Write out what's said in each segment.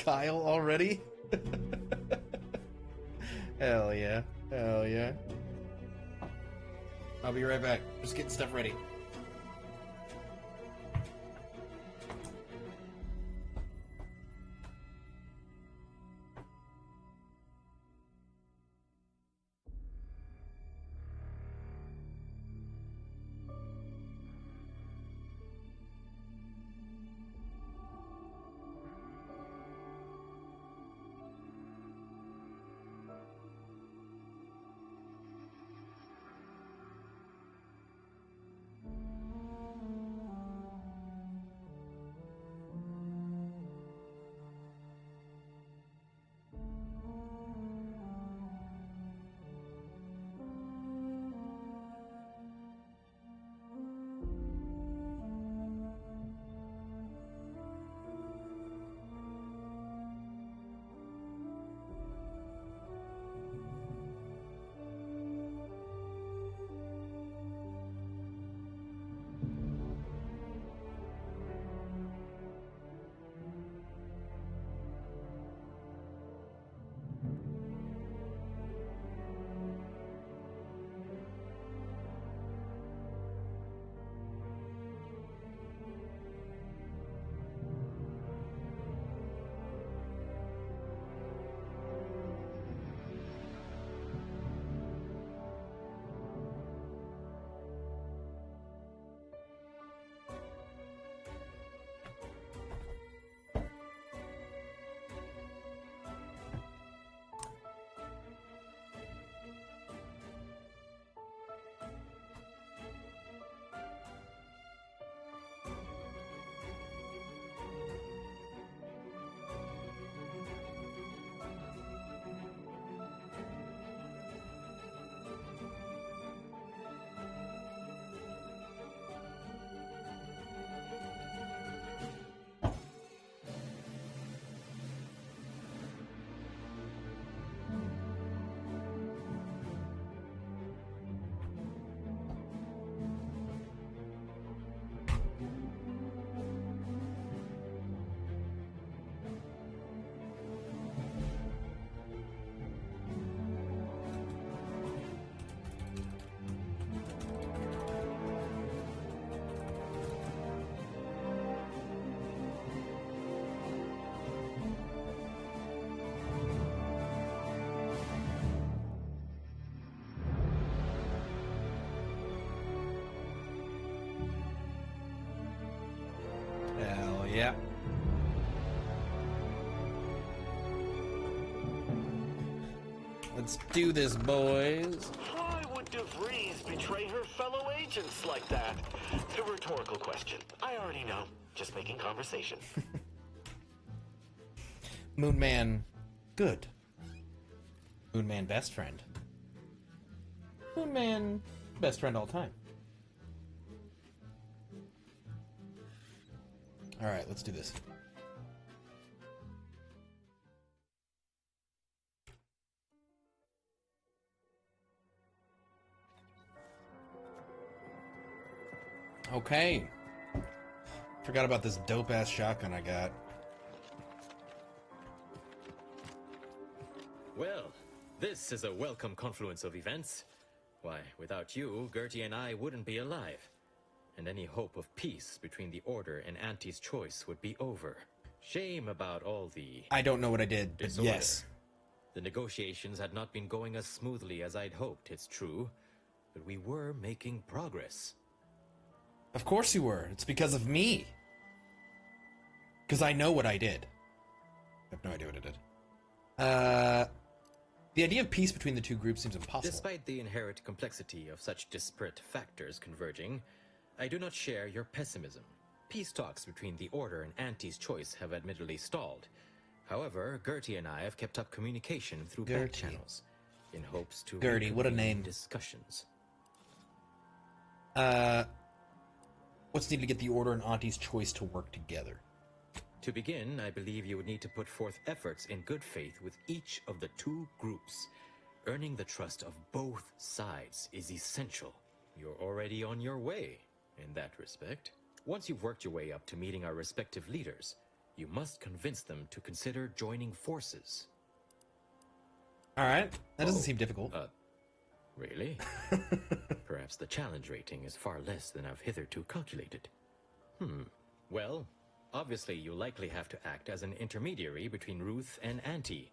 Kyle already? Hell yeah. Hell yeah. I'll be right back. Just getting stuff ready. Hell yeah. Let's do this, boys. Why would DeVries betray her fellow agents like that? A rhetorical question. I already know. Just making conversation. Moonman, good. Moonman, best friend. Moonman, best friend all time. Alright, let's do this. Okay. Forgot about this dope-ass shotgun I got. Well, this is a welcome confluence of events. Why, without you, Gertie and I wouldn't be alive. And any hope of peace between the Order and Auntie's Choice would be over. Shame about all the... I don't know what I did, but disorder. yes. The negotiations had not been going as smoothly as I'd hoped, it's true. But we were making progress. Of course you were. It's because of me. Because I know what I did. I have no idea what I did. The idea of peace between the two groups seems impossible. Despite the inherent complexity of such disparate factors converging, I do not share your pessimism. Peace talks between the Order and Auntie's Choice have admittedly stalled. However, Gertie and I have kept up communication through back channels, in hopes to Gertie, what a name. Discussions. What's needed to get the Order and Auntie's Choice to work together? To begin, I believe you would need to put forth efforts in good faith with each of the two groups. Earning the trust of both sides is essential. You're already on your way, in that respect. Once you've worked your way up to meeting our respective leaders, You must convince them to consider joining forces. Alright, that doesn't Oh, seem difficult. Really? Perhaps the challenge rating is far less than I've hitherto calculated. Well, obviously you'll likely have to act as an intermediary between Ruth and Auntie,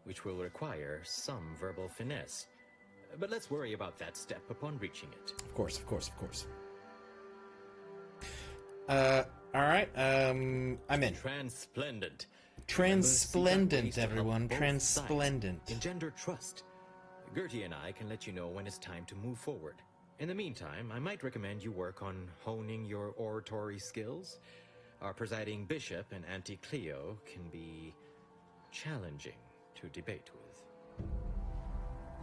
which will require some verbal finesse. But let's worry about that step upon reaching it. Of course, of course, of course. Alright, I'm in. Transplendent. Transplendent, everyone. Transplendent. Engender trust. Gertie and I can let you know when it's time to move forward. In the meantime, I might recommend you work on honing your oratory skills. Our presiding bishop and Auntie Cleo can be challenging to debate with.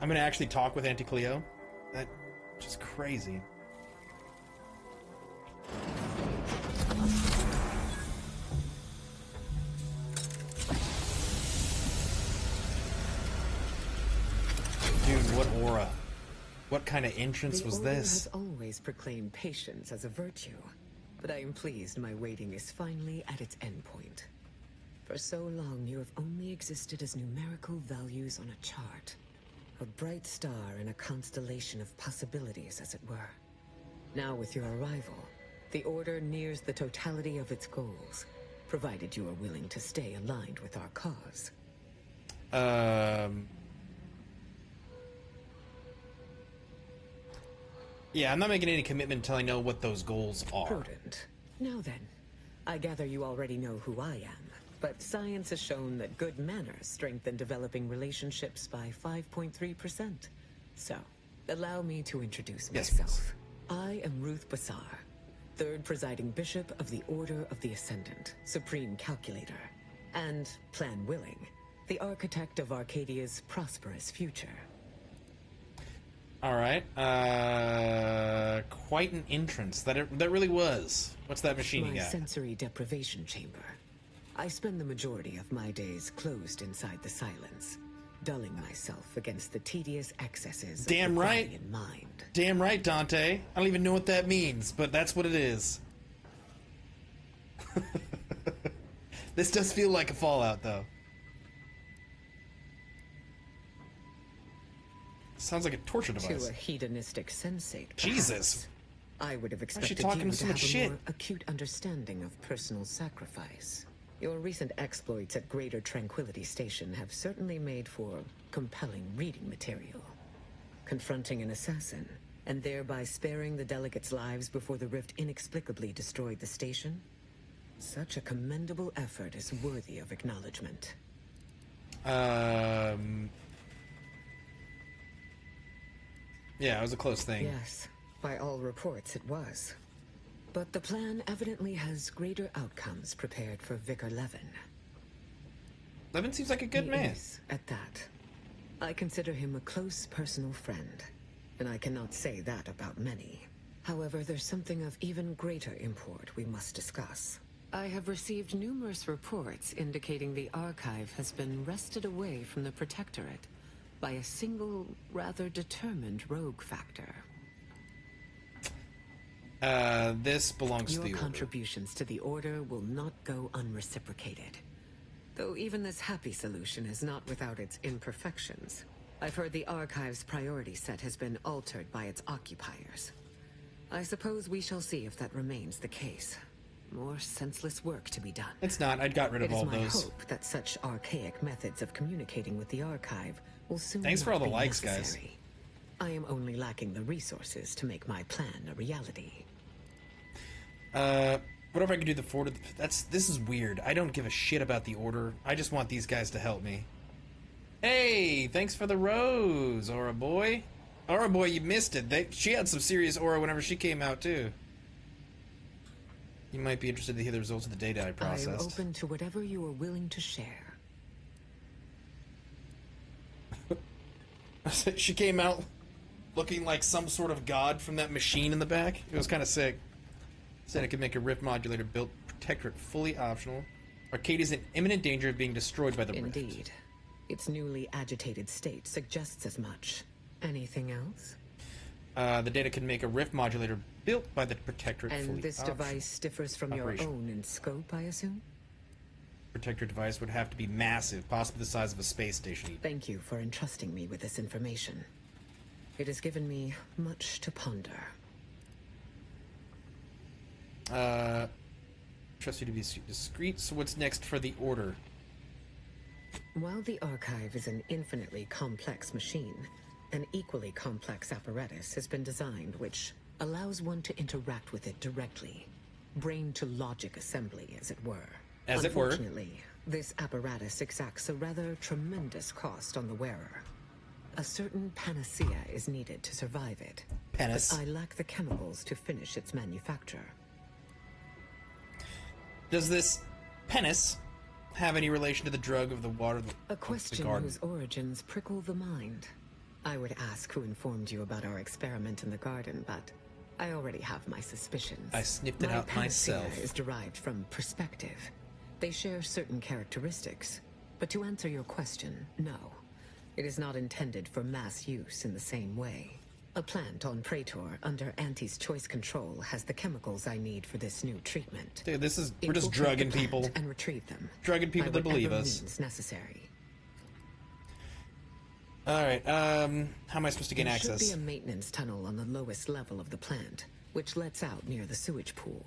I'm gonna actually talk with Auntie Cleo. That's just crazy. Dude, what aura? What kind of entrance was The Order this? has always proclaimed patience as a virtue, but I am pleased my waiting is finally at its endpoint. For so long, you have only existed as numerical values on a chart. A bright star in a constellation of possibilities, as it were. Now with your arrival, the Order nears the totality of its goals, provided you are willing to stay aligned with our cause. Yeah, I'm not making any commitment until I know what those goals are. Prudent. Now then, I gather you already know who I am, but science has shown that good manners strengthen developing relationships by 5.3%. So, allow me to introduce Yes, myself. I am Ruth Bassar, third presiding bishop of the Order of the Ascendant, supreme calculator, and, plan willing, the architect of Arcadia's prosperous future. Alright, quite an entrance. That really was. What's that machine you My got? sensory deprivation chamber. I spend the majority of my days closed inside the silence, dulling myself against the tedious excesses Damn of the right. body and mind. Damn right, Dante. I don't even know what that means, but that's what it is. This does feel like a Fallout, though. Sounds like a torture To device. a hedonistic sensate, perhaps, Jesus. I would have she expected talking you so to much have a shit? more acute understanding of personal sacrifice. Your recent exploits at Greater Tranquility Station have certainly made for compelling reading material. Confronting an assassin, and thereby sparing the delegates' lives before the rift inexplicably destroyed the station? Such a commendable effort is worthy of acknowledgement. Yeah, it was a close thing. Yes, by all reports it was. But the plan evidently has greater outcomes prepared for Vicar Levin. Levin seems like a good He man. is, at that. I consider him a close personal friend, and I cannot say that about many. However, there's something of even greater import we must discuss. I have received numerous reports indicating the archive has been wrested away from the Protectorate by a single, rather determined rogue factor. This belongs to Your the Order. contributions to the Order will not go unreciprocated. Though even this happy solution is not without its imperfections. I've heard the Archive's priority set has been altered by its occupiers. I suppose we shall see if that remains the case. More senseless work to be done. It's not. I'd got rid It of is all my those. hope that such archaic methods of communicating with the Archive will soon Thanks for not all the be likes, guys. necessary. I am only lacking the resources to make my plan a reality. What if I could do the Fort? This is weird. I don't give a shit about the Order. I just want these guys to help me. Hey, thanks for the rose, Aura Boy. Aura Boy, you missed it. She had some serious aura whenever she came out too. You might be interested to hear the results of the data I I am processed. open to whatever you are willing to share. She came out looking like some sort of god from that machine in the back. It was kind of sick. Said it could make a rift modulator built Protectorate fully optional. Arcadia is in imminent danger of being destroyed by the rift. Indeed. Its newly agitated state suggests as much. Anything else? The data can make a rift modulator built by the Protectorate fully And this optional. device differs from your Operational. own in scope, I assume? protector device would have to be massive, possibly the size of a space station. Thank you for entrusting me with this information. It has given me much to ponder. Trust you to be discreet, so what's next for the Order? While the Archive is an infinitely complex machine, an equally complex apparatus has been designed which allows one to interact with it directly. Brain-to-logic assembly, as it were. As it were. Unfortunately, this apparatus exacts a rather tremendous cost on the wearer. A certain panacea is needed to survive it. Penis. But I lack the chemicals to finish its manufacture. Does this penis have any relation to the drug of the water? A question whose origins prickle the mind. I would ask who informed you about our experiment in the garden, but I already have my suspicions. I sniffed it out panacea myself. Is derived from perspective. They share certain characteristics. But to answer your question, no. It is not intended for mass use in the same way. A plant on Praetor under Auntie's choice control has the chemicals I need for this new treatment. Dude, we're just Infiltrate drugging the plant people. and retrieve them. Drugging people by to believe whatever us. means necessary. Alright, how am I supposed to gain There access? should be a maintenance tunnel on the lowest level of the plant, which lets out near the sewage pool.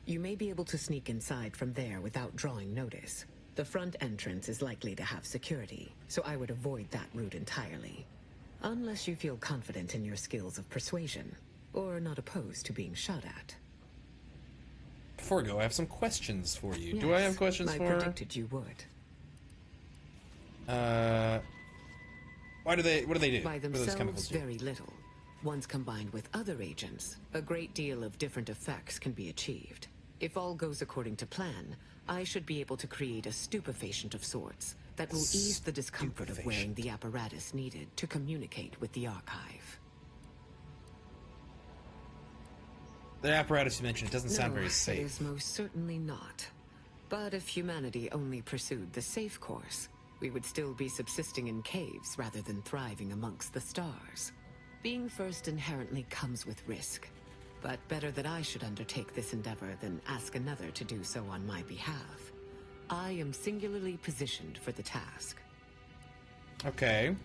You may be able to sneak inside from there without drawing notice. The front entrance is likely to have security, so I would avoid that route entirely. Unless you feel confident in your skills of persuasion, or not opposed to being shot at. Before I go, I have some questions for you. Yes, Do I have questions I for predicted you would. what do they do? By What do those themselves, chemicals do? very little. Once combined with other agents, a great deal of different effects can be achieved. If all goes according to plan, I should be able to create a stupefacient of sorts that will ease the discomfort of wearing the apparatus needed to communicate with the Archive. The apparatus you mentioned, it doesn't sound very It safe. is most certainly not. But if humanity only pursued the safe course, we would still be subsisting in caves rather than thriving amongst the stars. Being first inherently comes with risk, but better that I should undertake this endeavor than ask another to do so on my behalf. I am singularly positioned for the task. Okay.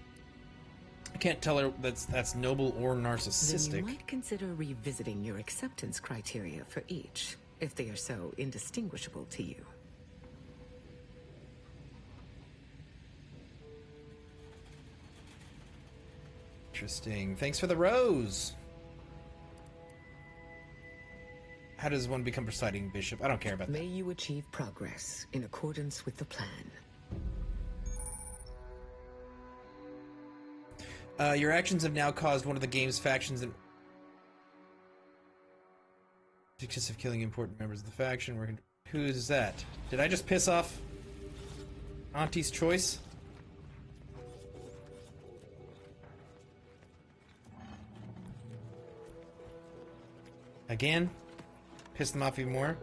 I can't tell her that's noble or Then you narcissistic. might consider revisiting your acceptance criteria for each, if they are so indistinguishable to you. Interesting. Thanks for the rose. How does one become presiding bishop? I don't care about that. May you achieve progress in accordance with the plan. Your actions have now caused one of the game's factions and of killing important members of the faction. Who is that? Did I just piss off Auntie's choice? Again? Piss them off even more?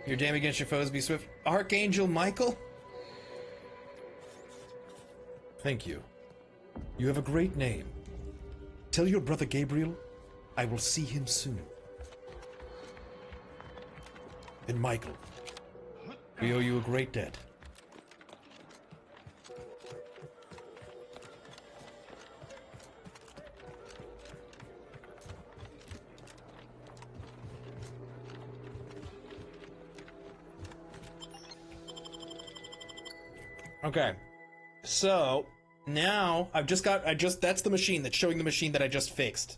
Your damn against your foes be swift. Archangel Michael? Thank you. You have a great name. Tell your brother Gabriel I will see him soon. And Michael, we owe you a great debt. Okay. So, now that's the machine that's showing the machine that I just fixed.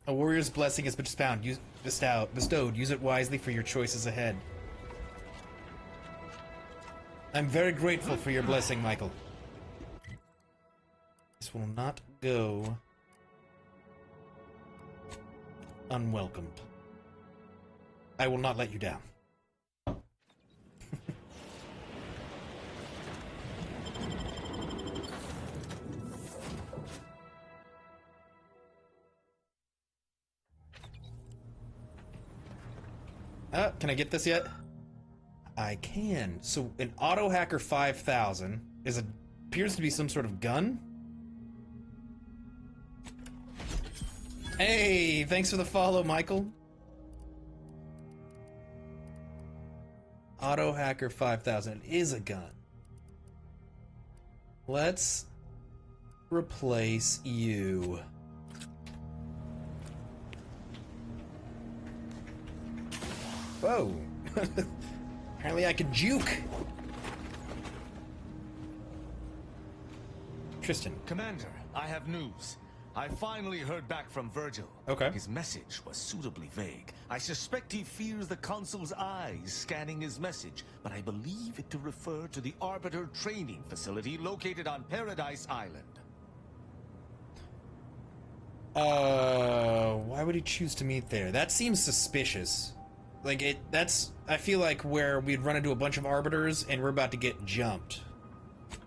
A warrior's blessing has been bestowed. Use it wisely for your choices ahead. I'm very grateful for your blessing, Michael. This will not go unwelcomed. I will not let you down. Can I get this yet? I can. So an Auto Hacker 5000 appears to be some sort of gun. Hey, thanks for the follow, Michael. Auto Hacker 5000. It is a gun. Let's replace you. Whoa. Apparently I can juke. Tristan. Commander, I have news. I finally heard back from Virgil. Okay. His message was suitably vague. I suspect he fears the Consul's eyes scanning his message, but I believe it to refer to the Arbiter training facility located on Paradise Island. Why would he choose to meet there? That seems suspicious. Like, I feel like where we'd run into a bunch of Arbiters and we're about to get jumped.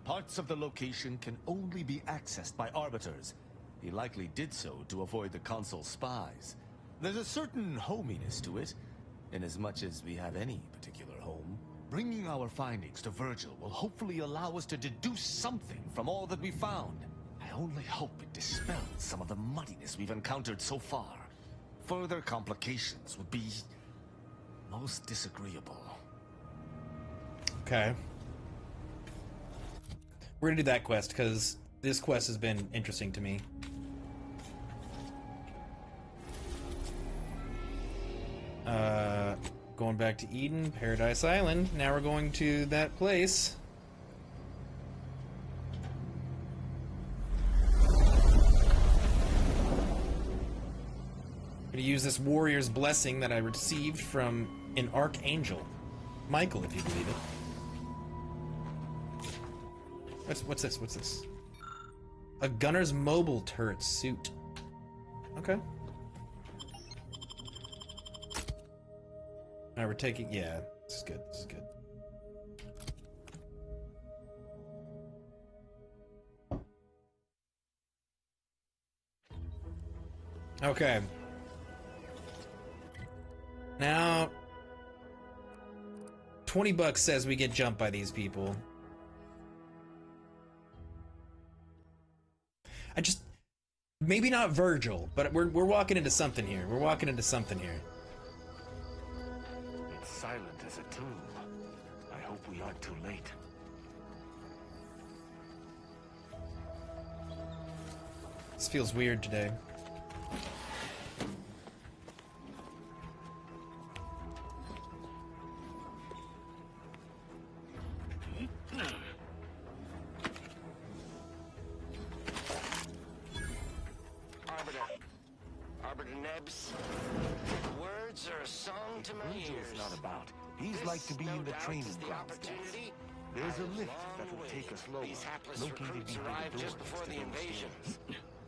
Parts of the location can only be accessed by Arbiters. He likely did so to avoid the Consul's spies. There's a certain hominess to it, inasmuch as we have any particular home. Bringing our findings to Virgil will hopefully allow us to deduce something from all that we found. I only hope it dispels some of the muddiness we've encountered so far. Further complications would be most disagreeable. Okay. We're gonna do that quest, because this quest has been interesting to me. Going back to Eden, Paradise Island. Now we're going to that place. I'm gonna use this warrior's blessing that I received from an archangel. Michael, if you believe it. What's this? What's this? A gunner's mobile turret suit. Okay. Alright, we're taking... Yeah, this is good. This is good. Okay. Now... $20 says we get jumped by these people. Maybe not Virgil, but we're walking into something here. We're walking into something here. It's silent as a tomb. I hope we aren't too late. This feels weird today. Arbiter Nebs. Words are a song to my ears. Not about. He's like to be in the training grounds. There's a lift that will take us lower. These hapless located recruits near the arrived door just before next the to those invasion. stairs.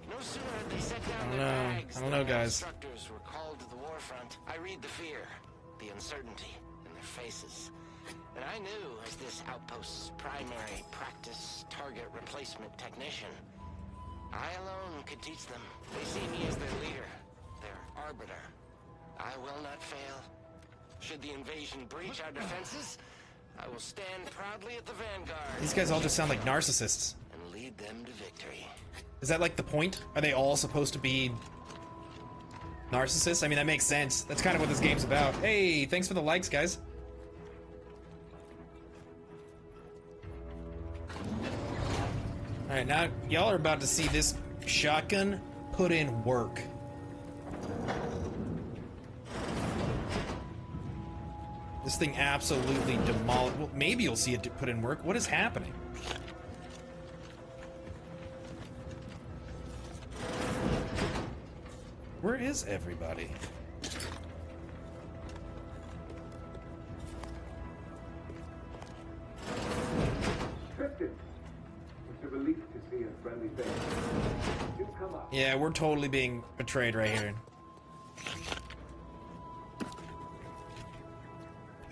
No sooner had they set down I their don't know. bags I don't than know, their guys. instructors were called to the war front. I read the fear, the uncertainty in their faces. And I knew, as this outpost's primary practice target replacement technician, I alone could teach them. They see me as their leader, their arbiter. I will not fail. Should the invasion breach our defenses, I will stand proudly at the vanguard. These guys all just sound like narcissists. And lead them to victory. Is that like the point? Are they all supposed to be narcissists? I mean, that makes sense. That's kind of what this game's about. Hey, thanks for the likes, guys. Alright, now y'all are about to see this shotgun put in work. This thing absolutely demolished. Well, maybe you'll see it put in work. What is happening? Where is everybody? Tristan, it's a relief to see a friendly face. Do come up. Yeah, we're totally being betrayed right here.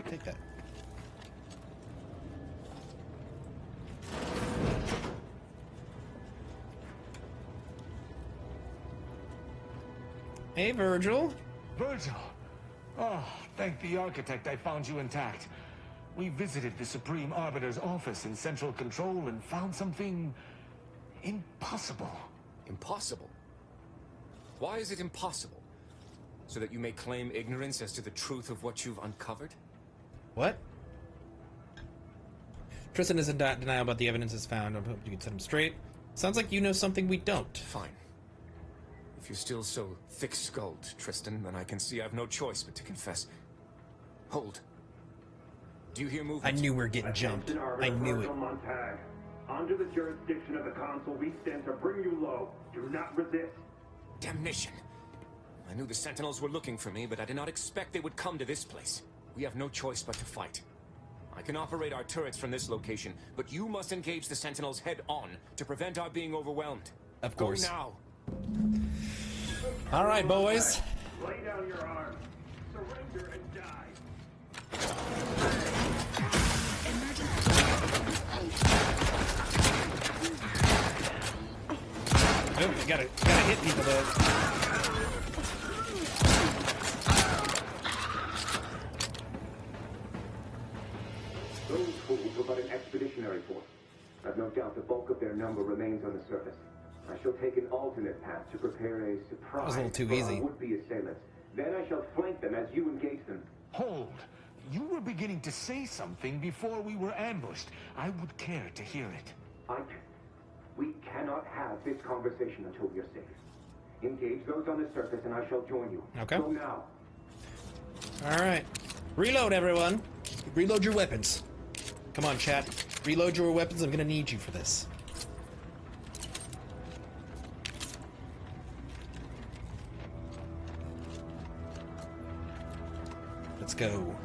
Take that. Hey, Virgil. Virgil! Oh, thank the architect I found you intact. We visited the Supreme Arbiter's office in Central Control and found something impossible. Impossible? Why is it impossible? So that you may claim ignorance as to the truth of what you've uncovered? What? Tristan is in denial about the evidence is found. I hope you can set him straight. Sounds like you know something we don't. Fine. If you're still so thick-skulled, Tristan, then I can see I've no choice but to confess. Hold. Do you hear movement? I knew we were getting jumped. I knew it. Montag. Under the jurisdiction of the Council, we stand to bring you low. Do not resist. Damnation. I knew the Sentinels were looking for me, but I did not expect they would come to this place. We have no choice but to fight. I can operate our turrets from this location, but you must engage the Sentinels head-on to prevent our being overwhelmed. Of course. Go now. All right, boys. Lay down your arms. Surrender and die. Oh, you gotta hit people though. Those fools were but an expeditionary force. I've no doubt the bulk of their number remains on the surface. I shall take an alternate path to prepare a surprise That was a little too for easy. our would-be assailants. Then I shall flank them as you engage them. Hold. You were beginning to say something before we were ambushed. I would care to hear it. We cannot have this conversation until we are safe. Engage those on the surface and I shall join you. Okay. Go now. All right. Reload, everyone. Reload your weapons. Come on, chat. Reload your weapons. I'm gonna need you for this. Let's go.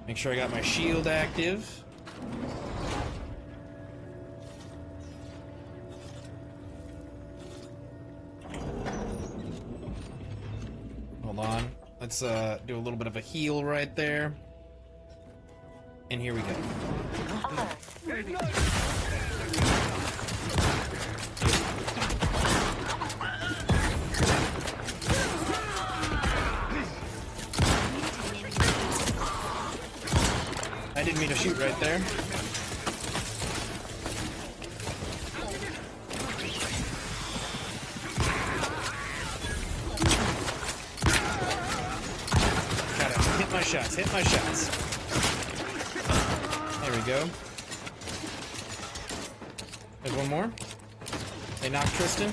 Make sure I got my shield active. Hold on. Let's do a little bit of a heal right there. And here we go. I didn't mean to shoot right there. Gotta hit my shots, hit my shots. There we go. There's one more. They knocked Tristan.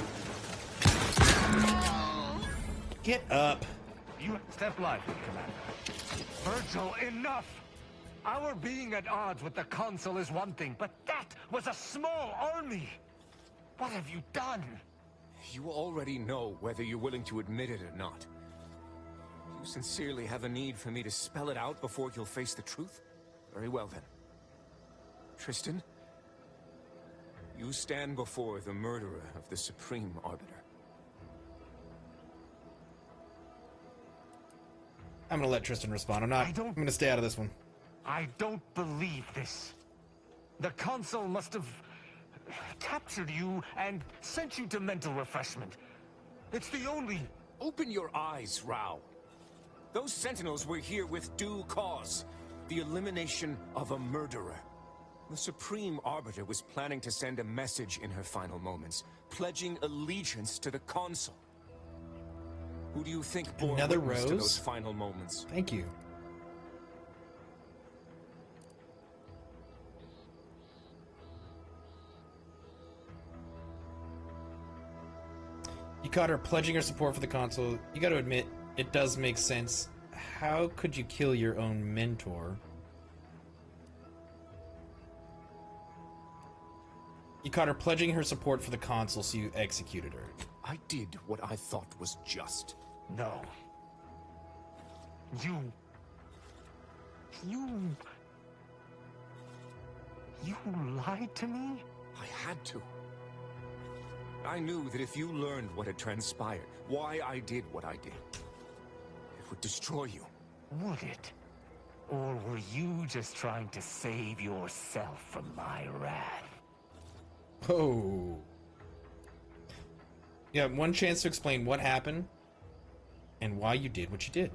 Get up. You step lively, Commander. Virgil, enough! Our being at odds with the Council is one thing, but that was a small army! What have you done? You already know whether you're willing to admit it or not. You sincerely have a need for me to spell it out before you'll face the truth? Very well then. Tristan, you stand before the murderer of the Supreme Arbiter. I'm gonna let Tristan respond. I'm gonna stay out of this one. I don't believe this. The Council must have captured you and sent you to mental refreshment. It's the only... Open your eyes, Rao. Those Sentinels were here with due cause. The elimination of a murderer. The Supreme Arbiter was planning to send a message in her final moments, pledging allegiance to the Council. Who do you think bore Another witness to rose? those final moments? Thank you. You caught her pledging her support for the Council. You gotta admit, it does make sense. How could you kill your own mentor? You caught her pledging her support for the Council, so you executed her. I did what I thought was just. No. You lied to me? I had to. I knew that if you learned what had transpired, why I did what I did, it would destroy you. Would it? Or were you just trying to save yourself from my wrath? Oh. You have one chance to explain what happened and why you did what you did.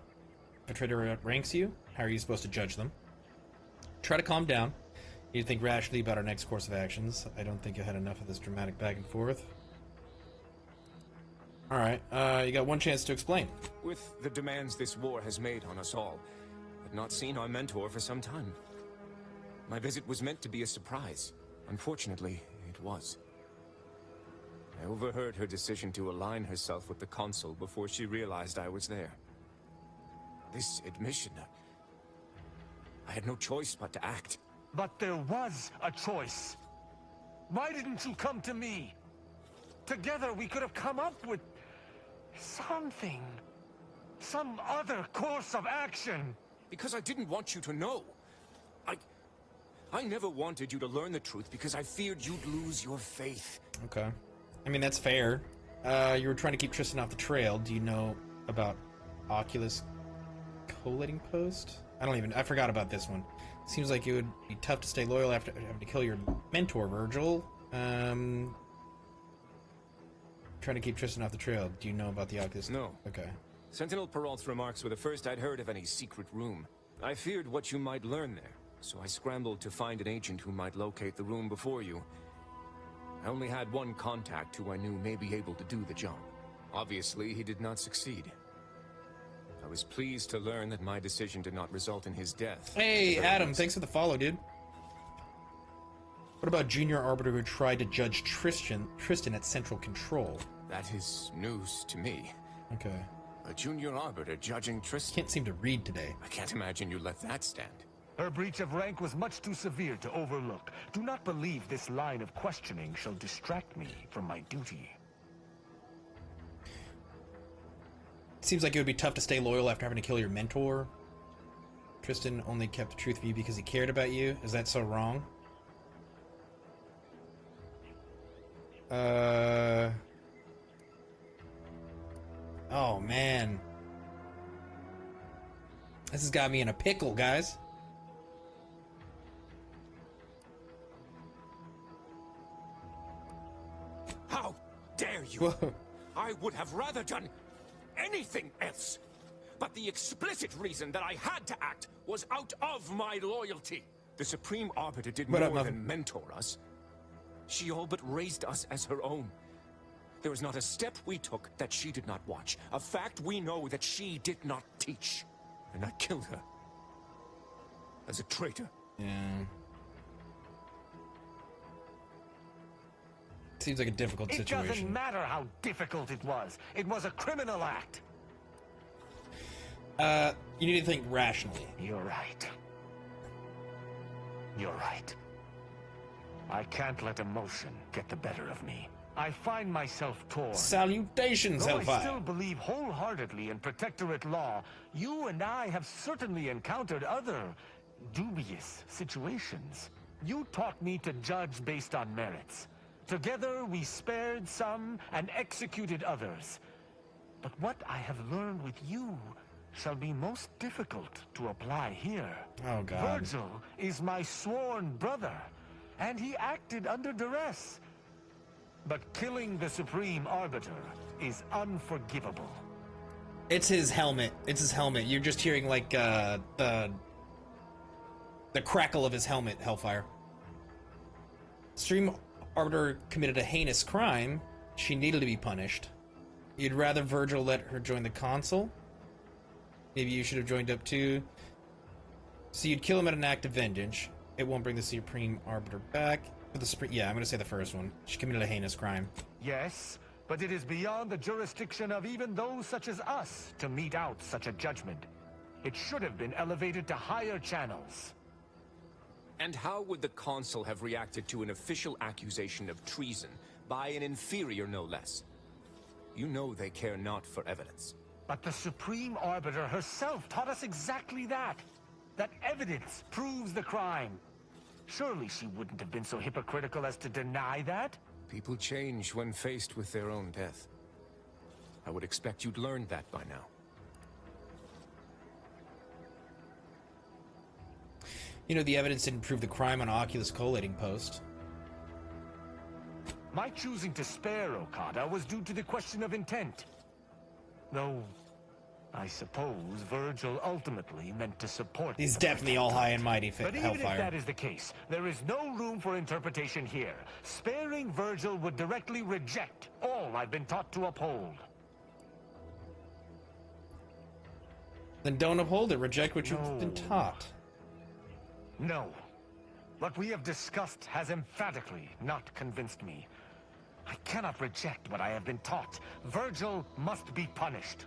If a traitor outranks you, how are you supposed to judge them? Try to calm down. You need to think rationally about our next course of actions. I don't think you had enough of this dramatic back and forth. Alright, you got one chance to explain. With the demands this war has made on us all, I've not seen our mentor for some time. My visit was meant to be a surprise. Unfortunately, it was. I overheard her decision to align herself with the Consul before she realized I was there. This admission... I had no choice but to act. But there was a choice. Why didn't you come to me? Together we could have come up with... something. Some other course of action. Because I didn't want you to know. I never wanted you to learn the truth because I feared you'd lose your faith. Okay. I mean, that's fair. You were trying to keep Tristan off the trail. Do you know about Oculus collating post? I forgot about this one. Seems like it would be tough to stay loyal after having to kill your mentor, Virgil. Trying to keep Tristan off the trail. Do you know about the Oculus? No. Okay. Sentinel Peralt's remarks were the first I'd heard of any secret room. I feared what you might learn there, so I scrambled to find an agent who might locate the room before you. I only had one contact who I knew may be able to do the job. Obviously, he did not succeed. I was pleased to learn that my decision did not result in his death. Hey, Adam, thanks for the follow, dude. What about Junior Arbiter who tried to judge Tristan at Central Control? That is news to me. Okay. A Junior Arbiter judging Tristan? Can't seem to read today. I can't imagine you let that stand. Her breach of rank was much too severe to overlook. Do not believe this line of questioning shall distract me from my duty. Seems like it would be tough to stay loyal after having to kill your mentor. Tristan only kept the truth from you because he cared about you. Is that so wrong? Oh, man. This has got me in a pickle, guys. How dare you? Whoa. I would have rather done anything else. But the explicit reason that I had to act was out of my loyalty. The Supreme Arbiter did What up, more Muffin? than mentor us. She all but raised us as her own. There was not a step we took that she did not watch. A fact we know that she did not teach. And I killed her. As a traitor. Yeah. Seems like a difficult It situation. doesn't matter how difficult it was. It was a criminal act. You need to think rationally. You're right. You're right. I can't let emotion get the better of me. I find myself torn. Salutations, Though Hellfire. I still believe wholeheartedly in Protectorate law, you and I have certainly encountered other dubious situations. You taught me to judge based on merits. Together we spared some and executed others. But what I have learned with you shall be most difficult to apply here. Oh, God. Virgil is my sworn brother, and he acted under duress. But killing the Supreme Arbiter is unforgivable. It's his helmet. It's his helmet. You're just hearing, like, the crackle of his helmet, Hellfire. Supreme Arbiter committed a heinous crime. She needed to be punished. You'd rather Virgil let her join the Consul? Maybe you should have joined up too. So you'd kill him at an act of vengeance. It won't bring the Supreme Arbiter back. But the yeah, I'm gonna say the first one. She committed a heinous crime. Yes, but it is beyond the jurisdiction of even those such as us to mete out such a judgment. It should have been elevated to higher channels. And how would the Consul have reacted to an official accusation of treason by an inferior, no less? You know they care not for evidence. But the Supreme Arbiter herself taught us exactly that. That evidence proves the crime. Surely she wouldn't have been so hypocritical as to deny that? People change when faced with their own death. I would expect you'd learned that by now. You know, the evidence didn't prove the crime on Oculus collating post. My choosing to spare Okada was due to the question of intent. Though, I suppose Virgil ultimately meant to support... He's definitely all high and mighty, But even Hellfire. if that is the case, there is no room for interpretation here. Sparing Virgil would directly reject all I've been taught to uphold. Then don't uphold it. Reject what you've No. been taught. No. What we have discussed has emphatically not convinced me. I cannot reject what I have been taught. Virgil must be punished.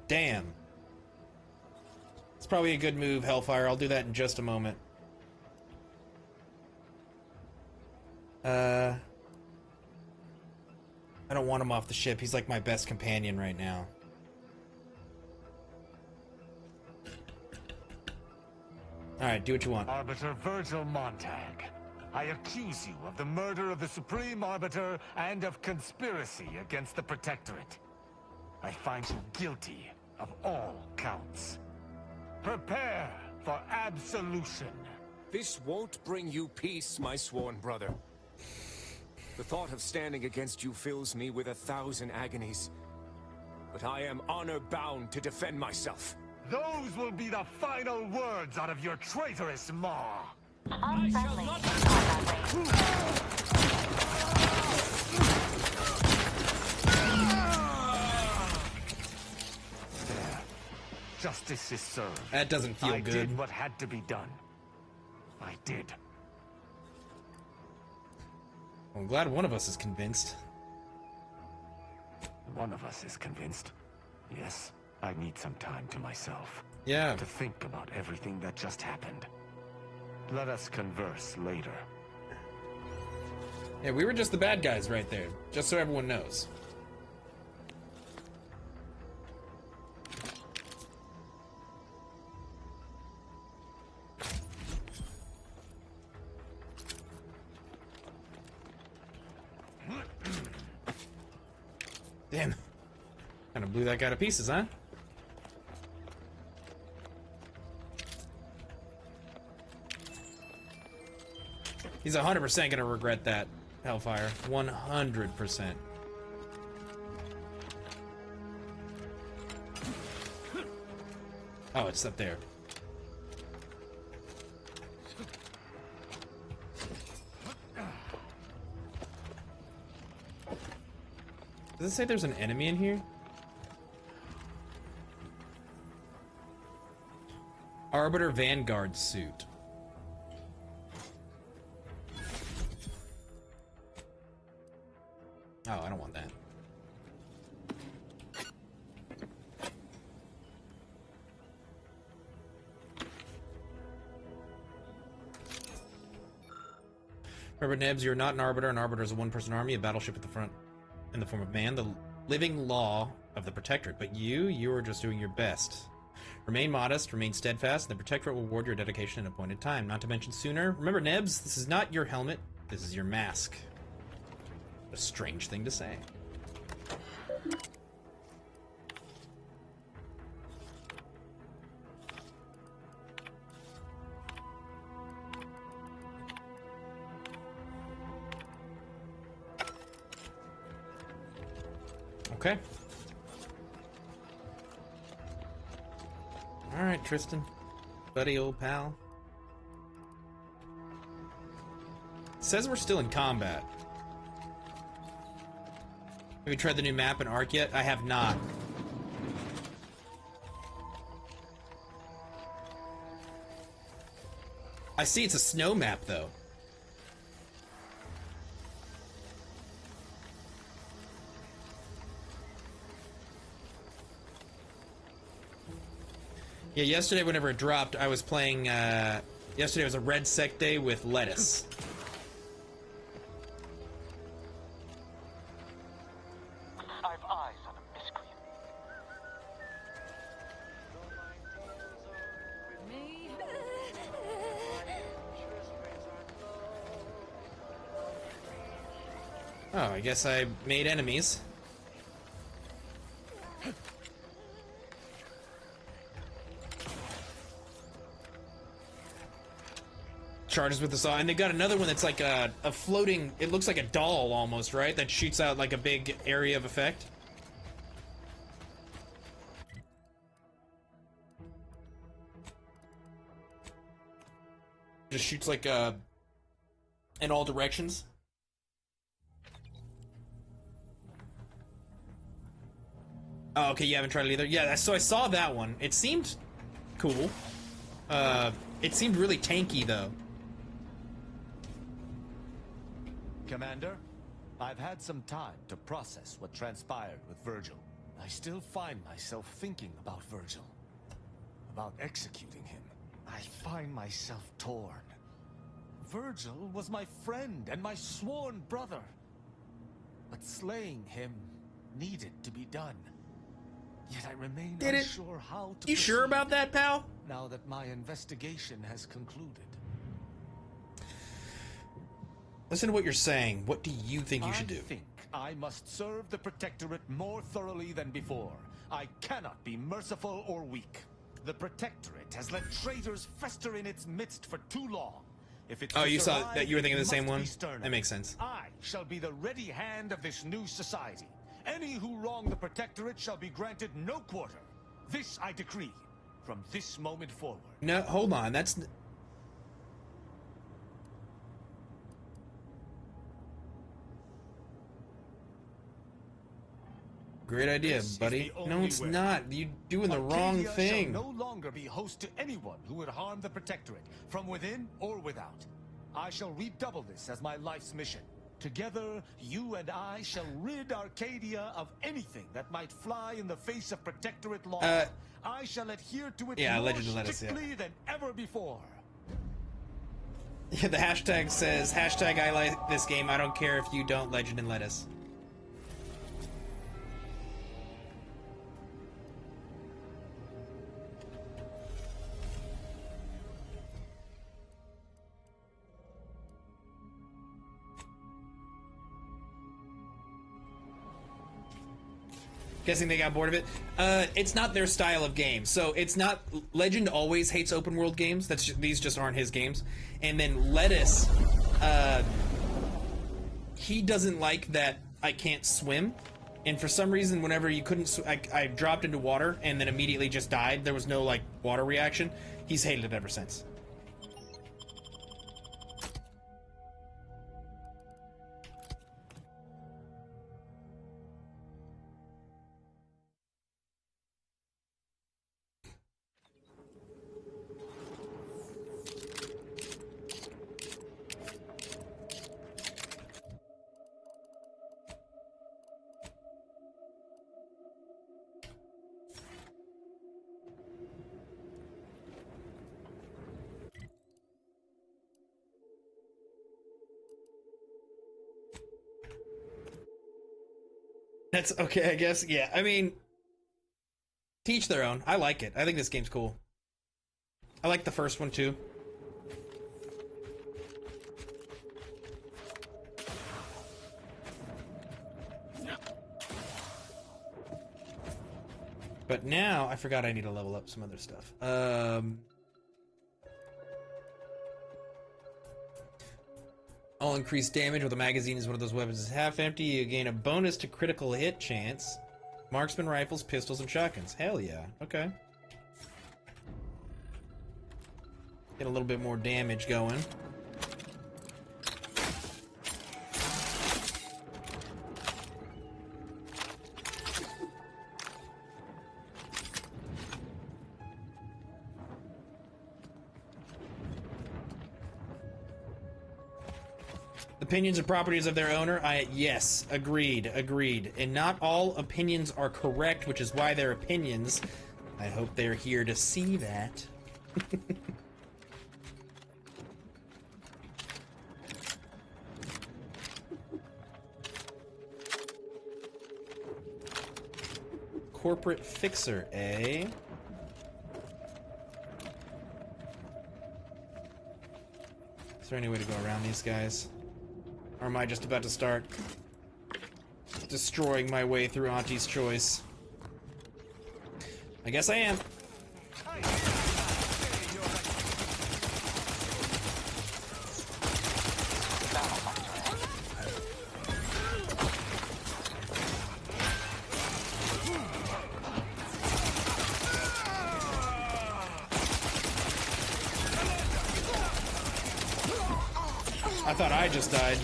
Damn. It's probably a good move, Hellfire. I'll do that in just a moment. I don't want him off the ship. He's like my best companion right now. Alright, do what you want. Arbiter Virgil Montag, I accuse you of the murder of the Supreme Arbiter and of conspiracy against the Protectorate. I find you guilty of all counts. Prepare for absolution. This won't bring you peace, my sworn brother. The thought of standing against you fills me with 1,000 agonies. But I am honor-bound to defend myself. Those will be the final words out of your traitorous maw. Unfriendly. There. Justice is served. That doesn't feel I good. did what had to be done. I did. I'm glad one of us is convinced. One of us is convinced. Yes, I need some time to myself. Yeah. To think about everything that just happened. Let us converse later. Yeah, we were just the bad guys right there. Just so everyone knows. Damn. Kind of blew that guy to pieces, huh? He's 100% gonna regret that, Hellfire. 100%. Oh, it's up there. Does it say there's an enemy in here? Arbiter Vanguard suit. Oh, I don't want that. Remember, Nebs, you're not an Arbiter. An Arbiter is a one-person army, a battleship at the front in the form of man, the living law of the Protectorate. But you are just doing your best. Remain modest, remain steadfast, and the Protectorate will reward your dedication at an appointed time. Not to mention sooner. Remember, Nebs, this is not your helmet. This is your mask. A strange thing to say. Okay. Alright, Tristan. Buddy, old pal. It says we're still in combat. Have you tried the new map in Ark yet? I have not. I see it's a snow map, though. Yeah, yesterday whenever it dropped, I was playing, yesterday was a red sec day with lettuce. I've eyes on a miscreant. Oh, I guess I made enemies. Charges with the saw, and they got another one that's like a floating, it looks like a doll almost, right? That shoots out like a big area of effect. Just shoots like in all directions. Oh, okay, you haven't tried it either? Yeah, so I saw that one. It seemed cool. It seemed really tanky, though. Commander, I've had some time to process what transpired with Virgil. I still find myself thinking about Virgil. About executing him. I find myself torn. Virgil was my friend and my sworn brother. But slaying him needed to be done. Yet I remain unsure how to You sure proceed about that, pal? now that my investigation has concluded. Listen to what you're saying. What do you think you should do? I think I must serve the Protectorate more thoroughly than before. I cannot be merciful or weak. The Protectorate has let traitors fester in its midst for too long. If it's Oh, to you saw survive, that? You were thinking it the same must one? be sterner. That makes sense. I shall be the ready hand of this new society. Any who wrong the Protectorate shall be granted no quarter. This I decree, from this moment forward. No, hold on. That's... Great idea, This is buddy. the No, only it's way. not. You're doing the wrong Arcadia thing. shall no longer be host to anyone who would harm the Protectorate, from within or without. I shall redouble this as my life's mission. Together, you and I shall rid Arcadia of anything that might fly in the face of Protectorate law. I shall adhere to it Yeah, more Legend of Lettuce, yeah. strictly than ever before. Yeah, the hashtag says, hashtag I like this game. I don't care if you don't, Legend and Lettuce. Guessing they got bored of it. It's not their style of game. So it's not... Legend always hates open world games. These just aren't his games. And then Lettuce, he doesn't like that I can't swim. And for some reason, whenever you couldn't... I dropped into water and then immediately just died. There was no, like, water reaction. He's hated it ever since. That's okay, I guess. Yeah, I mean, teach their own. I like it. I think this game's cool. I like the first one too. But now, I forgot I need to level up some other stuff. All increased damage with a magazine is one of those weapons is half empty. You gain a bonus to critical hit chance. Marksman rifles, pistols, and shotguns. Hell yeah. Okay. Get a little bit more damage going. Opinions and properties of their owner? Yes, agreed. And not all opinions are correct, which is why they're opinions. I hope they're here to see that. Corporate fixer, eh? Is there any way to go around these guys? Or am I just about to start destroying my way through Auntie's Choice? I guess I am. I thought I just died.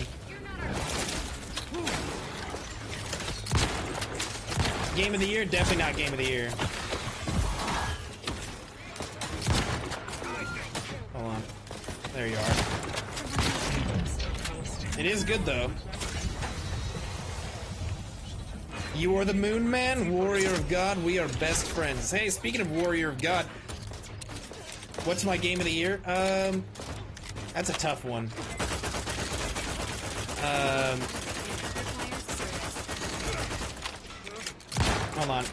Game of the year? Definitely not game of the year. Hold on. There you are. It is good, though. You are the Moon Man, Warrior of God. We are best friends. Hey, speaking of Warrior of God, what's my game of the year? That's a tough one. Hold on.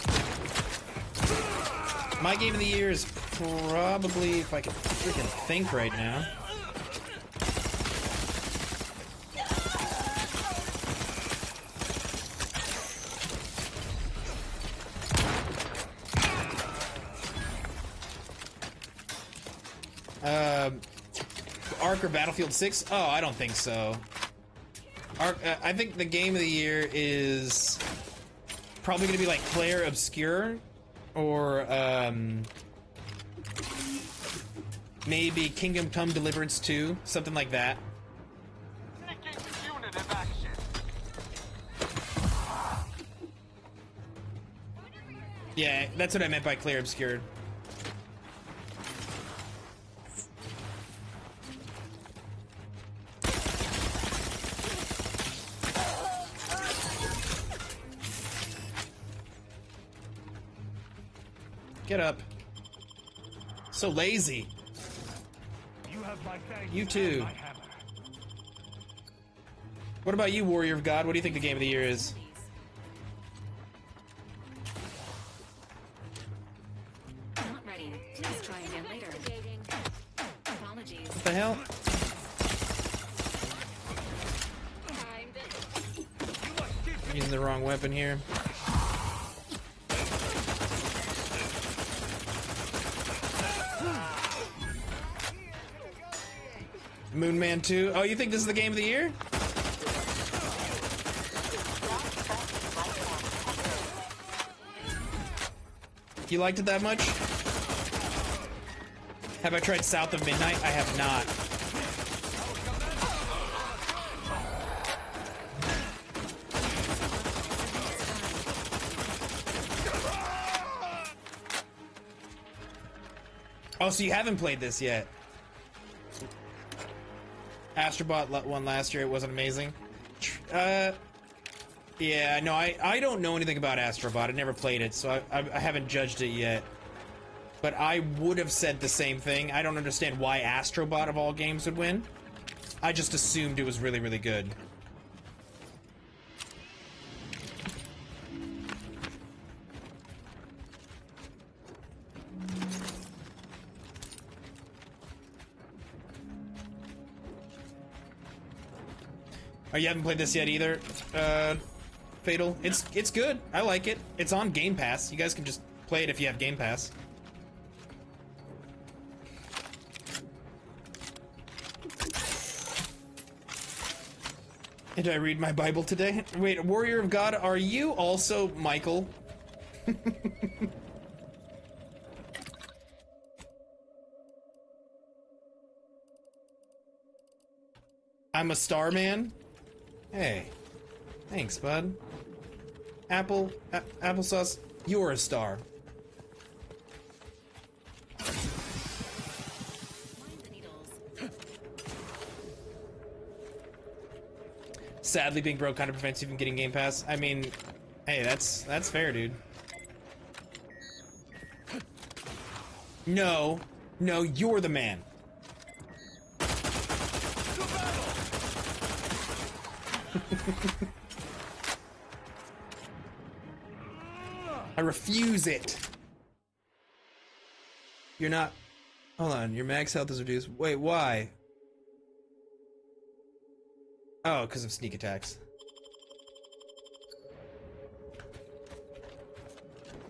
My game of the year is probably, if I can freaking think right now. Ark or Battlefield 6? Oh, I don't think so. Ark, I think the game of the year is probably going to be like Claire Obscure, or maybe Kingdom Come Deliverance 2, something like that. Unit of action. Yeah, that's what I meant by Claire Obscure. Get up. So lazy. You have my thanks. You too. My hammer. What about you, Warrior of God? What do you think the game of the year is? Not ready. Please try again later. Apologies. What the hell? I'm using the wrong weapon here. Moon Man 2. Oh, you think this is the game of the year? You liked it that much? Have I tried South of Midnight? I have not. Oh, so you haven't played this yet? Astrobot won last year. It wasn't amazing. Yeah, no, I don't know anything about Astrobot. I never played it, so I haven't judged it yet. But I would have said the same thing. I don't understand why Astrobot of all games would win. I just assumed it was really, really good. Oh, you haven't played this yet either, Fatal? It's good. I like it. It's on Game Pass. You guys can just play it if you have Game Pass. Did I read my Bible today? Wait, Warrior of God, are you also Michael? I'm a star man? Hey, thanks, bud. Applesauce, you're a star. Sadly, being broke kind of prevents you from getting Game Pass. I mean, hey, that's fair, dude. No, you're the man. I refuse it. You're not. Hold on, your max health is reduced. Wait, why? Oh, because of sneak attacks.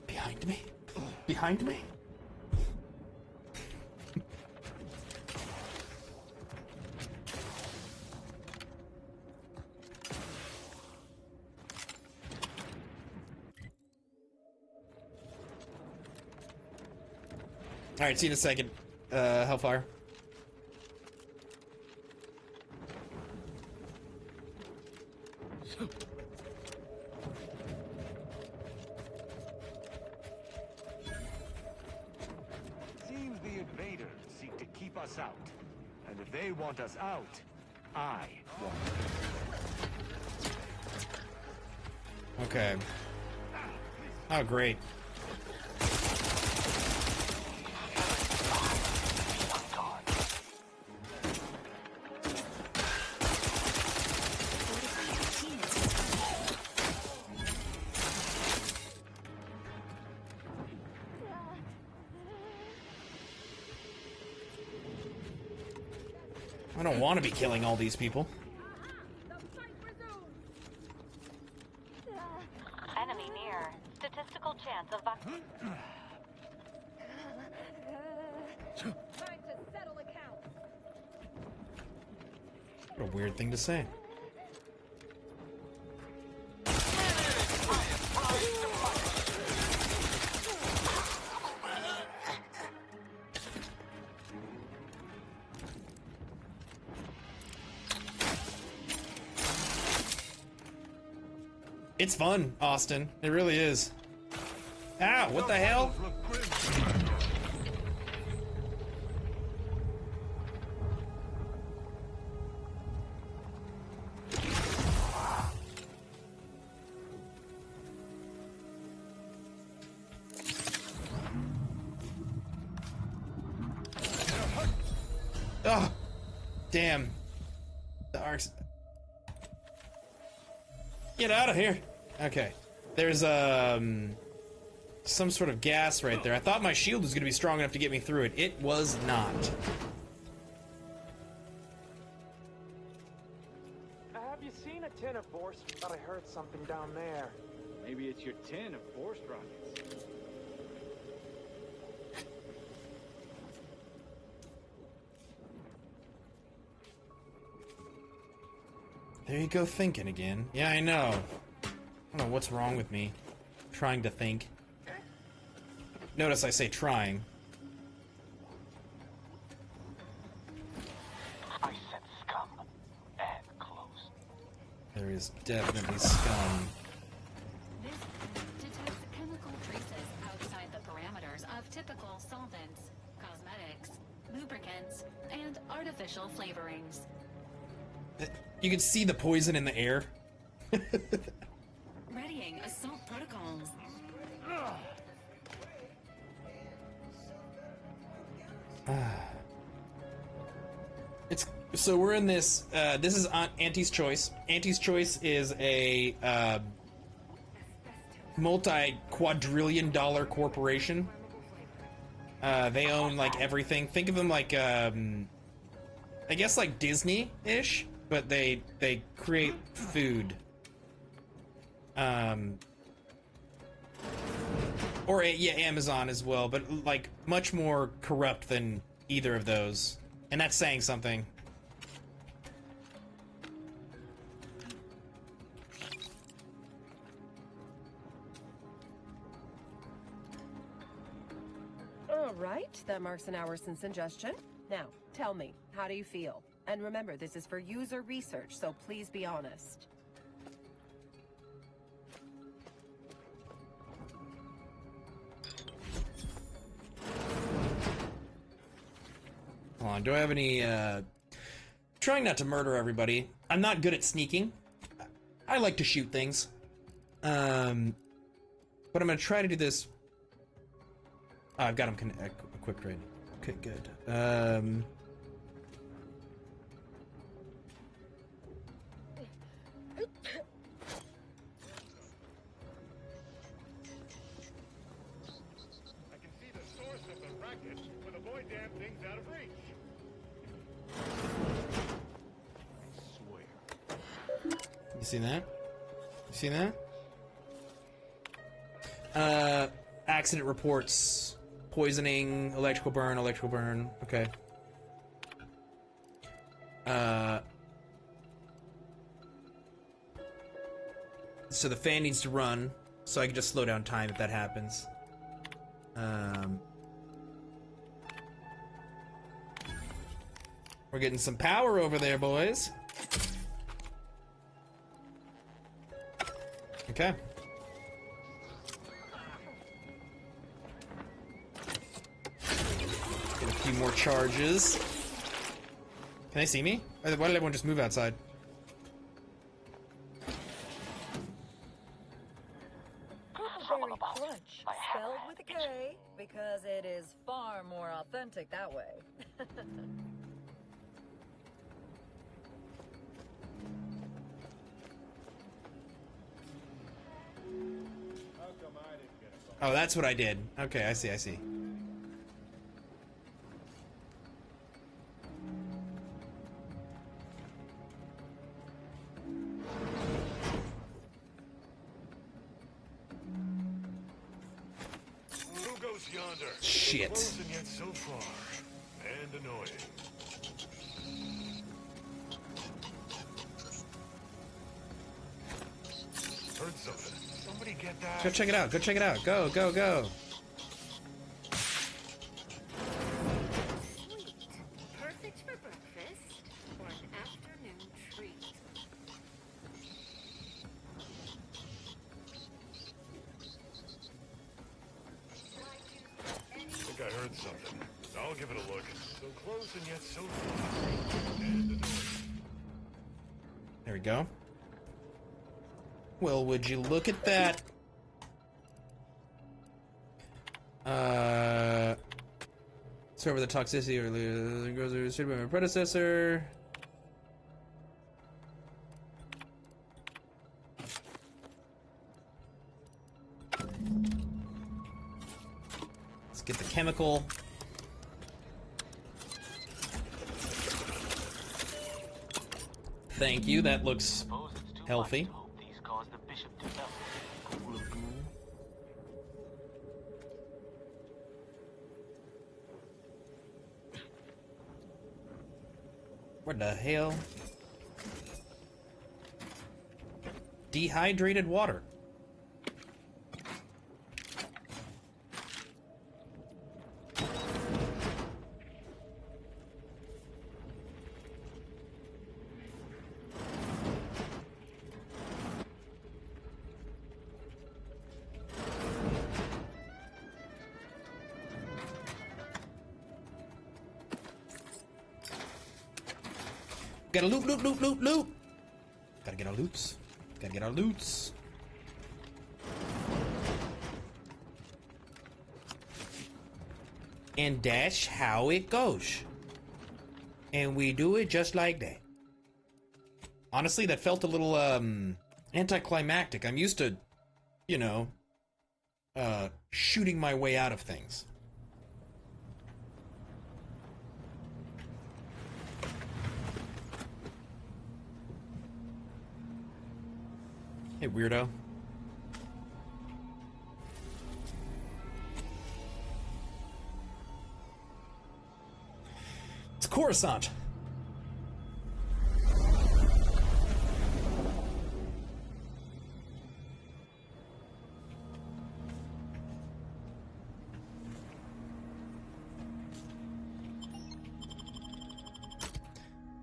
Behind me? Behind me? Alright, see you in a second, Hellfire. us out. And if they want us out, I want them. Okay. Oh, great. I don't want to be killing all these people. Enemy near. Statistical chance of Time to settle accounts. What a weird thing to say. It's fun, Austin. It really is. Ow, what the hell? Oh, damn. The arcs. Get out of here. Okay. There's some sort of gas right there. I thought my shield was going to be strong enough to get me through it. It was not. Have you seen a tin of force? Thought I heard something down there. Maybe it's your tin of force rockets. There you go thinking again. Yeah, I know. I don't know what's wrong with me. Trying to think. Notice I say trying. I said scum. And close. There is definitely scum. This detects chemical traces outside the parameters of typical solvents, cosmetics, lubricants, and artificial flavorings. You can see the poison in the air. Readying assault protocols. It's so we're in this. This is Auntie's Choice. Auntie's Choice is a multi-quadrillion-dollar corporation. They own like everything. Think of them like I guess like Disney-ish, but they create food. Or yeah, Amazon as well, but like much more corrupt than either of those. And that's saying something. All right, that marks an hour since ingestion. Now, tell me, how do you feel? And remember, this is for user research, so please be honest. Hold on, do I have any, trying not to murder everybody. I'm not good at sneaking. I like to shoot things. But I'm gonna try to do this. Oh, I've got him a quick trade. Okay, good. You see that? You see that? Accident reports. Poisoning, electrical burn. Okay. So the fan needs to run, so I can just slow down time if that happens. We're getting some power over there, boys. Okay. Get a few more charges. Can they see me? Or why did everyone just move outside? Gooseberry Crunch, spelled with a K, because it is far more authentic that way. Oh, that's what I did. Okay, I see, I see. Who goes yonder? Shit. Close and yet so far. And annoying. Heard something. Somebody get that. Go check it out. Go check it out. Go, go, go. Sweet. Perfect for breakfast or an afternoon treat. I think I heard something. I'll give it a look. So close and yet so far. And annoying. There we go. Well, would you look at that? Sorry for the toxicity earlier. Goes to my predecessor. Let's get the chemical. Thank you. That looks healthy. What the hell? Dehydrated water. Gotta loot, loot, loot, loot, loot. Gotta get our loots. Gotta get our loots. And that's how it goes. And we do it just like that. Honestly, that felt a little, anticlimactic. I'm used to, you know, shooting my way out of things. Hey, weirdo. It's Coruscant.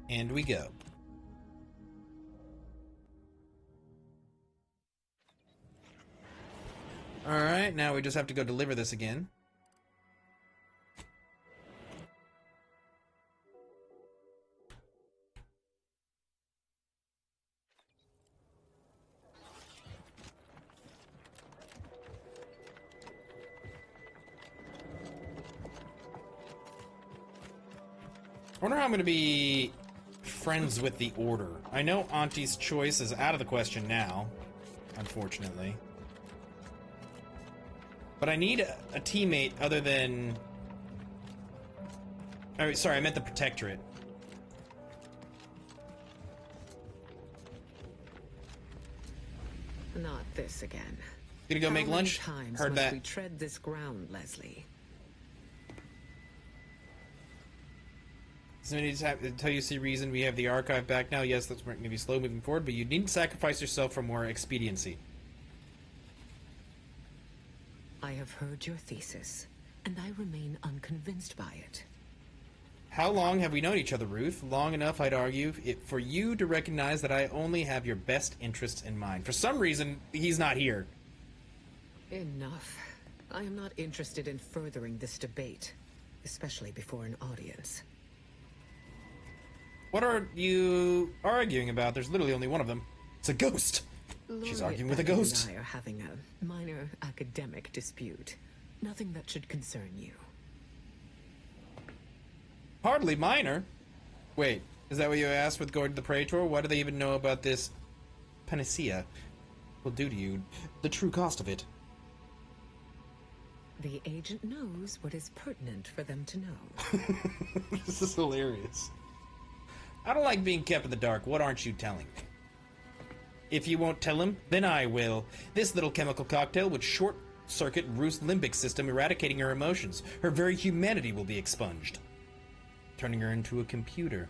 And we go. Alright, now we just have to go deliver this again. I wonder how I'm going to be friends with the Order. I know Auntie's choice is out of the question now, unfortunately. But I need a teammate other than... Oh, sorry, I meant the Protectorate. Not this again. Gonna go make lunch? Heard that. We tread this ground, Leslie. So until you see reason, we have the archive back now. Yes, that's going to be slow moving forward, but you need to sacrifice yourself for more expediency. I have heard your thesis, and I remain unconvinced by it. How long have we known each other, Ruth? Long enough, I'd argue, for you to recognize that I only have your best interests in mind. For some reason, he's not here. Enough. I am not interested in furthering this debate, especially before an audience. What are you arguing about? There's literally only one of them. It's a ghost. She's arguing with a ghost. And I are having a minor academic dispute. Nothing that should concern you. Hardly minor. Wait, is that what you asked with going to the Praetor? What do they even know about this panacea? Will do to you the true cost of it. The agent knows what is pertinent for them to know. This is hilarious. I don't like being kept in the dark. What aren't you telling me? If you won't tell him, then I will. This little chemical cocktail would short-circuit Ruth's limbic system, eradicating her emotions. Her very humanity will be expunged, turning her into a computer.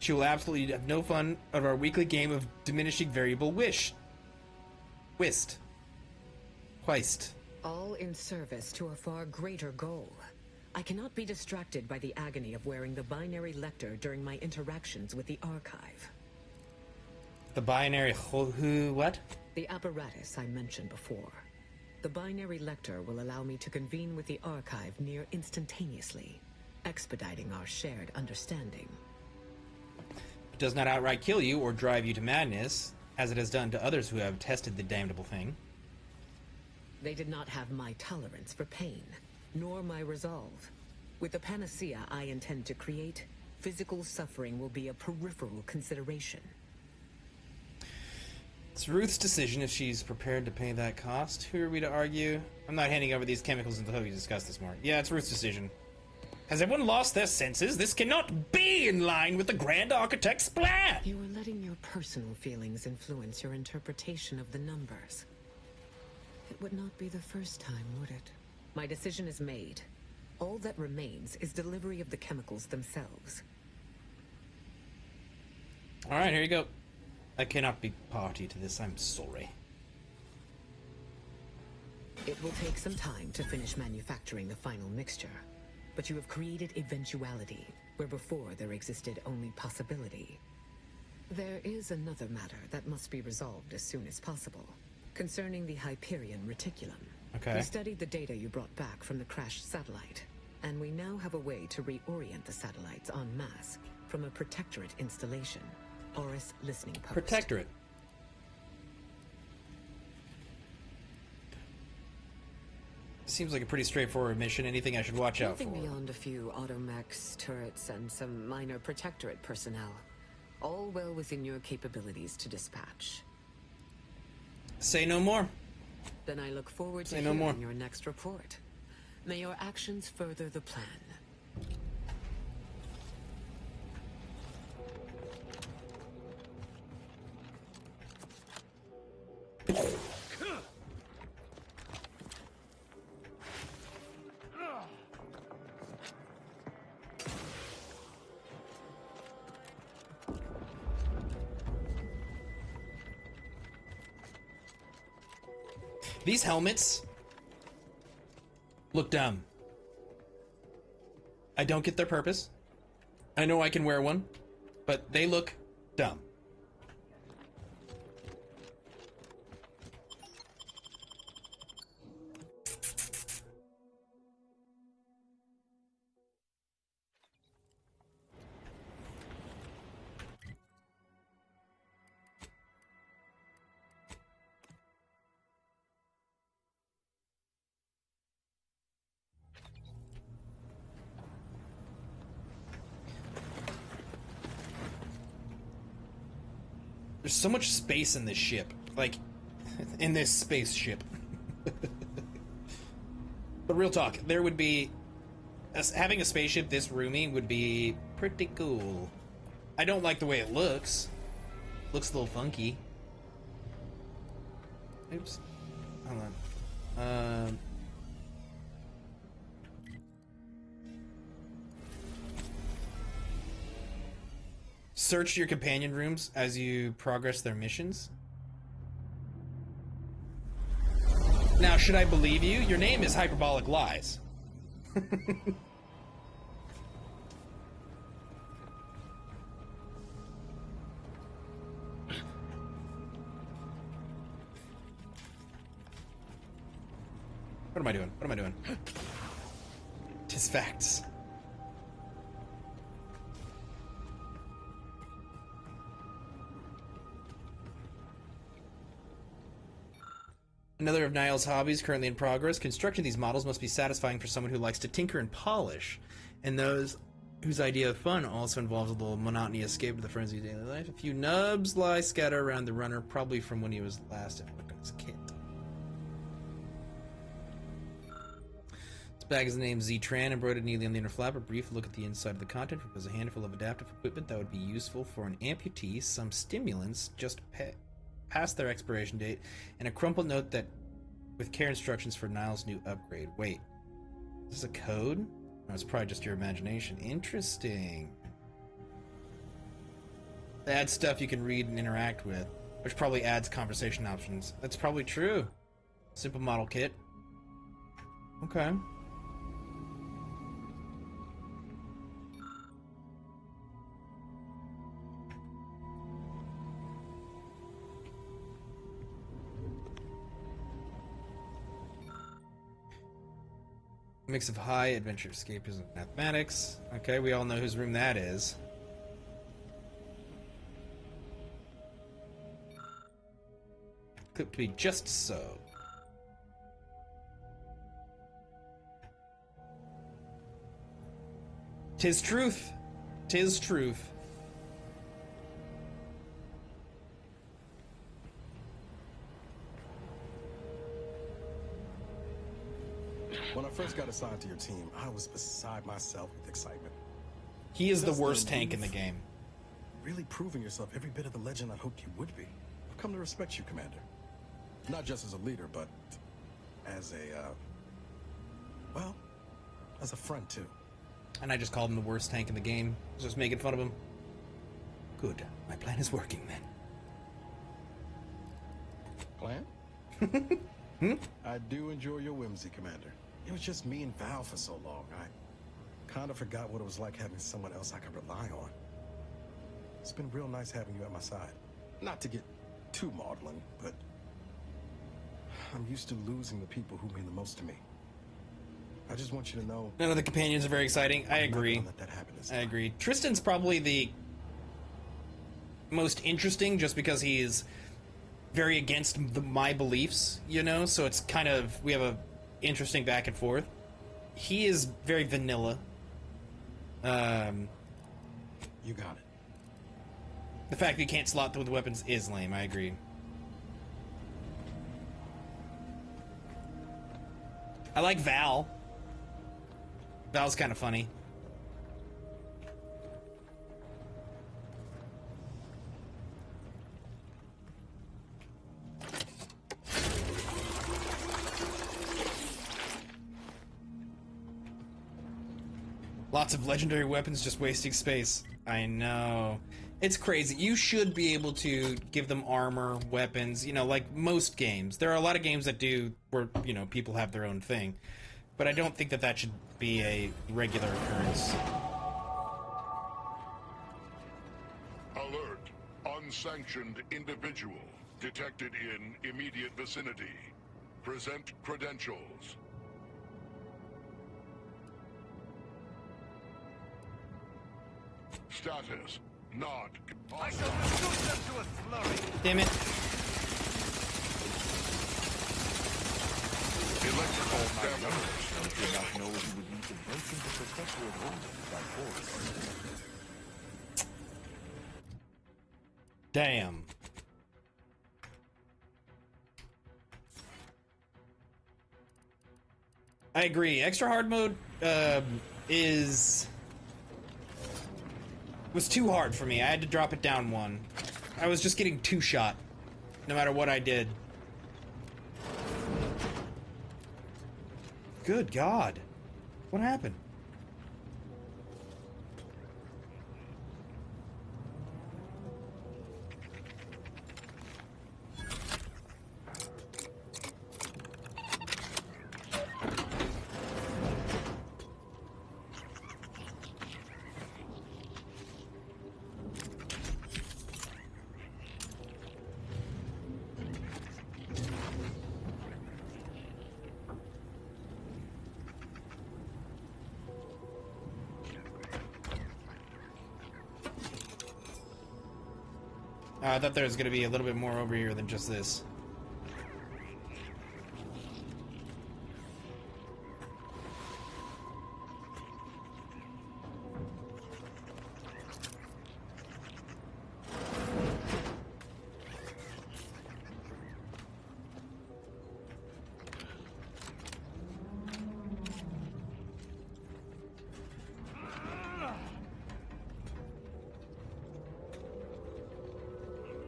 She will absolutely have no fun of our weekly game of diminishing variable whist. All in service to a far greater goal. I cannot be distracted by the agony of wearing the binary lector during my interactions with the archive. The binary what? The apparatus I mentioned before. The binary lector will allow me to convene with the archive near instantaneously, expediting our shared understanding. It does not outright kill you or drive you to madness, as it has done to others who have tested the damnable thing. They did not have my tolerance for pain, nor my resolve. With the panacea I intend to create, physical suffering will be a peripheral consideration. It's Ruth's decision if she's prepared to pay that cost. Who are we to argue? I'm not handing over these chemicals until we discuss this more. Yeah, it's Ruth's decision. Has everyone lost their senses? This cannot be in line with the Grand Architect's plan! You are letting your personal feelings influence your interpretation of the numbers. It would not be the first time, would it? My decision is made. All that remains is delivery of the chemicals themselves. Alright, here you go. I cannot be party to this, I'm sorry. It will take some time to finish manufacturing the final mixture, but you have created eventuality, where before there existed only possibility. There is another matter that must be resolved as soon as possible, concerning the Hyperion reticulum. Okay. We studied the data you brought back from the crashed satellite, and we now have a way to reorient the satellites en masse from a Protectorate installation. Oris listening post. Protectorate. Seems like a pretty straightforward mission. Anything I should watch out for? Nothing beyond a few automechs, turrets, and some minor Protectorate personnel. All well within your capabilities to dispatch. Say no more. Then I look forward to Say no more. hearing your next report. May your actions further the plan. These helmets look dumb. I don't get their purpose. I know I can wear one, but they look dumb. There's so much space in this ship. Like, in this spaceship. But real talk, there would be... having a spaceship this roomy would be pretty cool. I don't like the way it looks. Looks a little funky. Oops. Hold on. Search your companion rooms as you progress their missions. Now, should I believe you? Your name is Hyperbolic Lies. What am I doing? What am I doing? 'Tis facts. Another of Niall's hobbies currently in progress. Constructing these models must be satisfying for someone who likes to tinker and polish, and those whose idea of fun also involves a little monotony escape to the frenzy of daily life. A few nubs lie scattered around the runner, probably from when he was last at his kit. This bag is the name Z-Tran, embroidered neatly on the inner flap. A brief look at the inside of the content reveals a handful of adaptive equipment that would be useful for an amputee, some stimulants just past their expiration date, and a crumpled note that with care instructions for Niall's new upgrade. Wait, is this a code? No, it's probably just your imagination. Interesting. They add stuff you can read and interact with, which probably adds conversation options. That's probably true. Simple model kit. Okay. Mix of high adventure escapism and mathematics. Okay, we all know whose room that is. Could be just so. Tis truth. Tis truth. When I first got assigned to your team, I was beside myself with excitement. He is the worst tank in the game. Really proving yourself every bit of the legend I hoped you would be. I've come to respect you, Commander. Not just as a leader, but as a, well, as a friend, too. And I just called him the worst tank in the game. Just making fun of him. Good. My plan is working, then. Plan? I do enjoy your whimsy, Commander. It was just me and Val for so long. I kind of forgot what it was like having someone else I could rely on. It's been real nice having you at my side. Not to get too maudlin, but I'm used to losing the people who mean the most to me. I just want you to know... None of the companions are very exciting. I agree. Let that happen this I time. agree. Tristan's probably the most interesting just because he's very against my beliefs, you know? So it's kind of... We have a interesting back and forth. He is very vanilla. You got it. The fact that he can't slot with weapons is lame, I agree. I like Val. Val's kind of funny. Lots of legendary weapons just wasting space. I know. It's crazy. You should be able to give them armor, weapons, you know, like most games. There are a lot of games that do where, you know, people have their own thing. But I don't think that that should be a regular occurrence. Alert. Unsanctioned individual detected in immediate vicinity. Present credentials. Status. Not. I shall reduce them to a slurry. Damn it. Electrical damage. I did not know he would need to break into perpetual holdings by force. Damn. I agree. Extra hard mode was too hard for me. I had to drop it down one. I was just getting two-shot, no matter what I did. Good God. What happened? I thought there was going to be a little bit more over here than just this.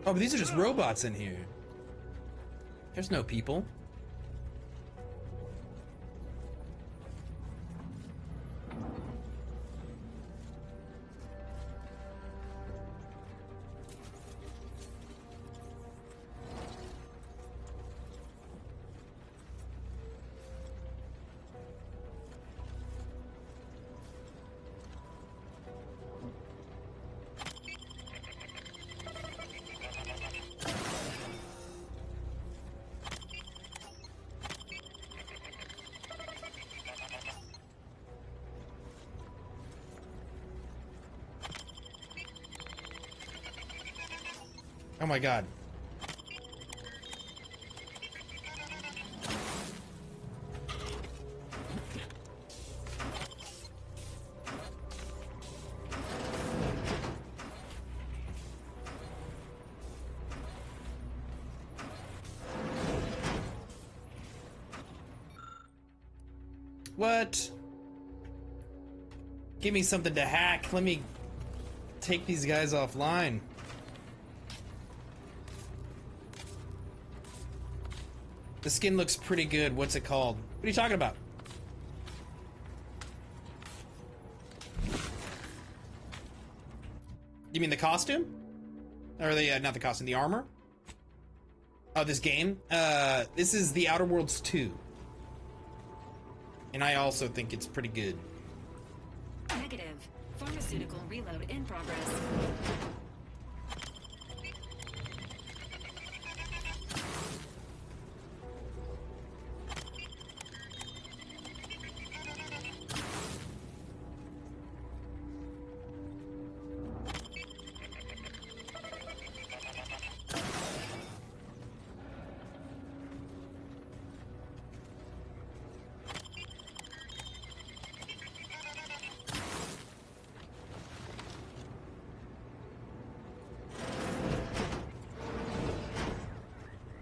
Oh, but these are just robots in here. There's no people. Oh my god. What? Give me something to hack. Let me take these guys offline. The skin looks pretty good. What's it called? What are you talking about? You mean the costume? Or the, not the costume, the armor? Oh, this game? This is The Outer Worlds 2. And I also think it's pretty good. Negative. Pharmaceutical reload in progress.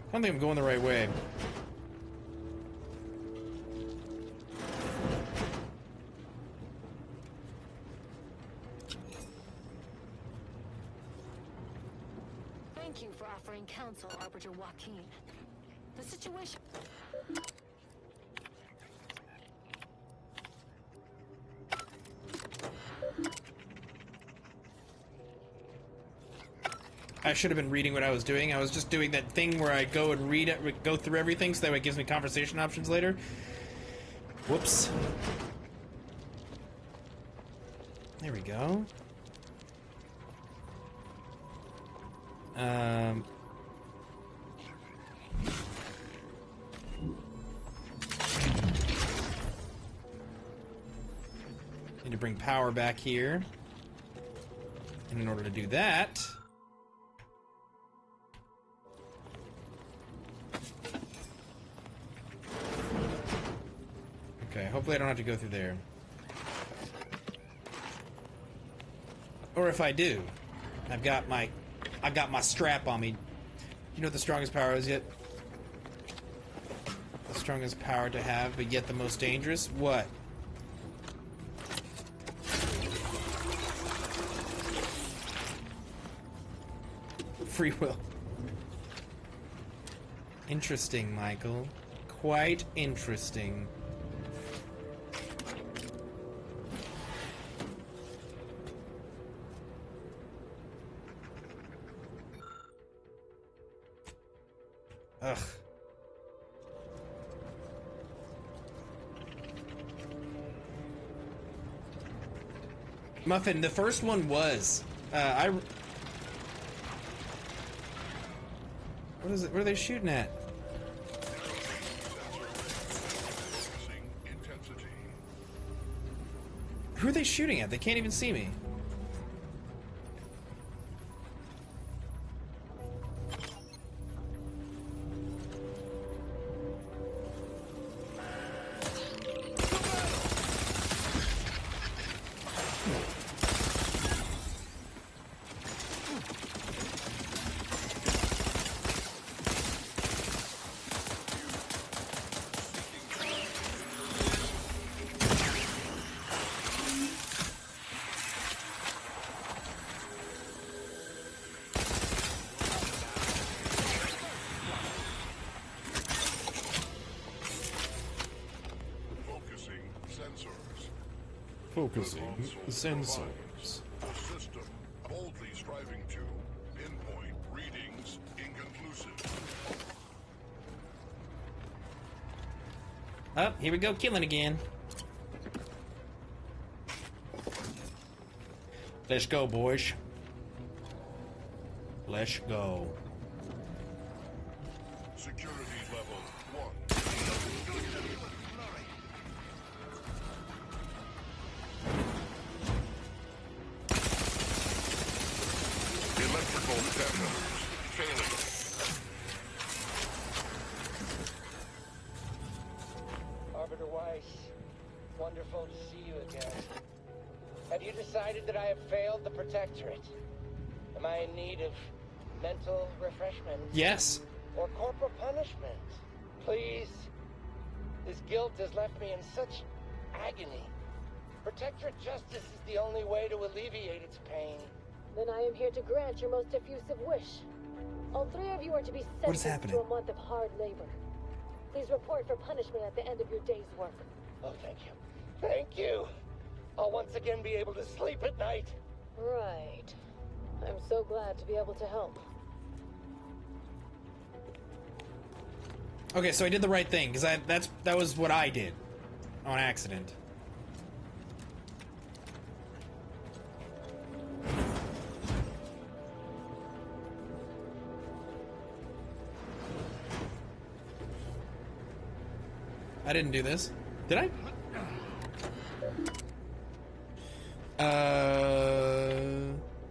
I don't think I'm going the right way. Thank you for offering counsel, Arbiter Joaquin. The situation... I should have been reading what I was doing. I was just doing that thing where I go and read it, go through everything, so that way it gives me conversation options later. Whoops. There we go. Need to bring power back here. And in order to do that... Okay, hopefully I don't have to go through there. Or if I do, I've got my strap on me. You know what the strongest power is yet? The strongest power to have, but yet the most dangerous? What? Free will. Interesting, Michael. Quite interesting. Ugh. Muffin, the first one was. What is it? What are they shooting at? Who are they shooting at? They can't even see me. Focusing the sensors. A system boldly striving to pinpoint readings inconclusive. Oh, here we go, killing again. Let's go, boys. Let's go. Security level 1. Electrical detonators failing. Arbiter Weiss, wonderful to see you again. Have you decided that I have failed the Protectorate? Am I in need of mental refreshment? Yes. Or corporal punishment? Please. This guilt has left me in such agony. Protectorate justice is the only way to alleviate its pain. Then I am here to grant your most effusive wish. All three of you are to be What is sentenced happening? to a month of hard labor. Please report for punishment at the end of your day's work. Oh, thank you. Thank you. I'll once again be able to sleep at night. Right. I'm so glad to be able to help. Okay, so I did the right thing, because that was what I did. On accident. I didn't do this. Did I?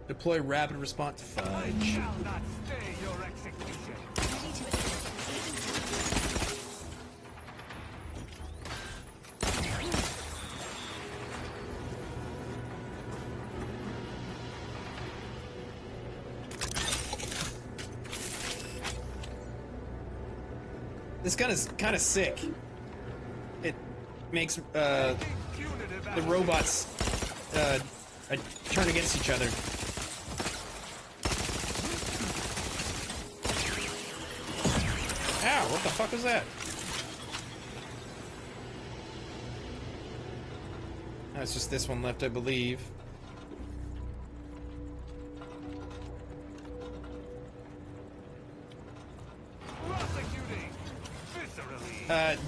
Deploy rapid response fudge. This gun is kind of sick. It makes the robots turn against each other. Ow, what the fuck was that? Oh, it's just this one left, I believe.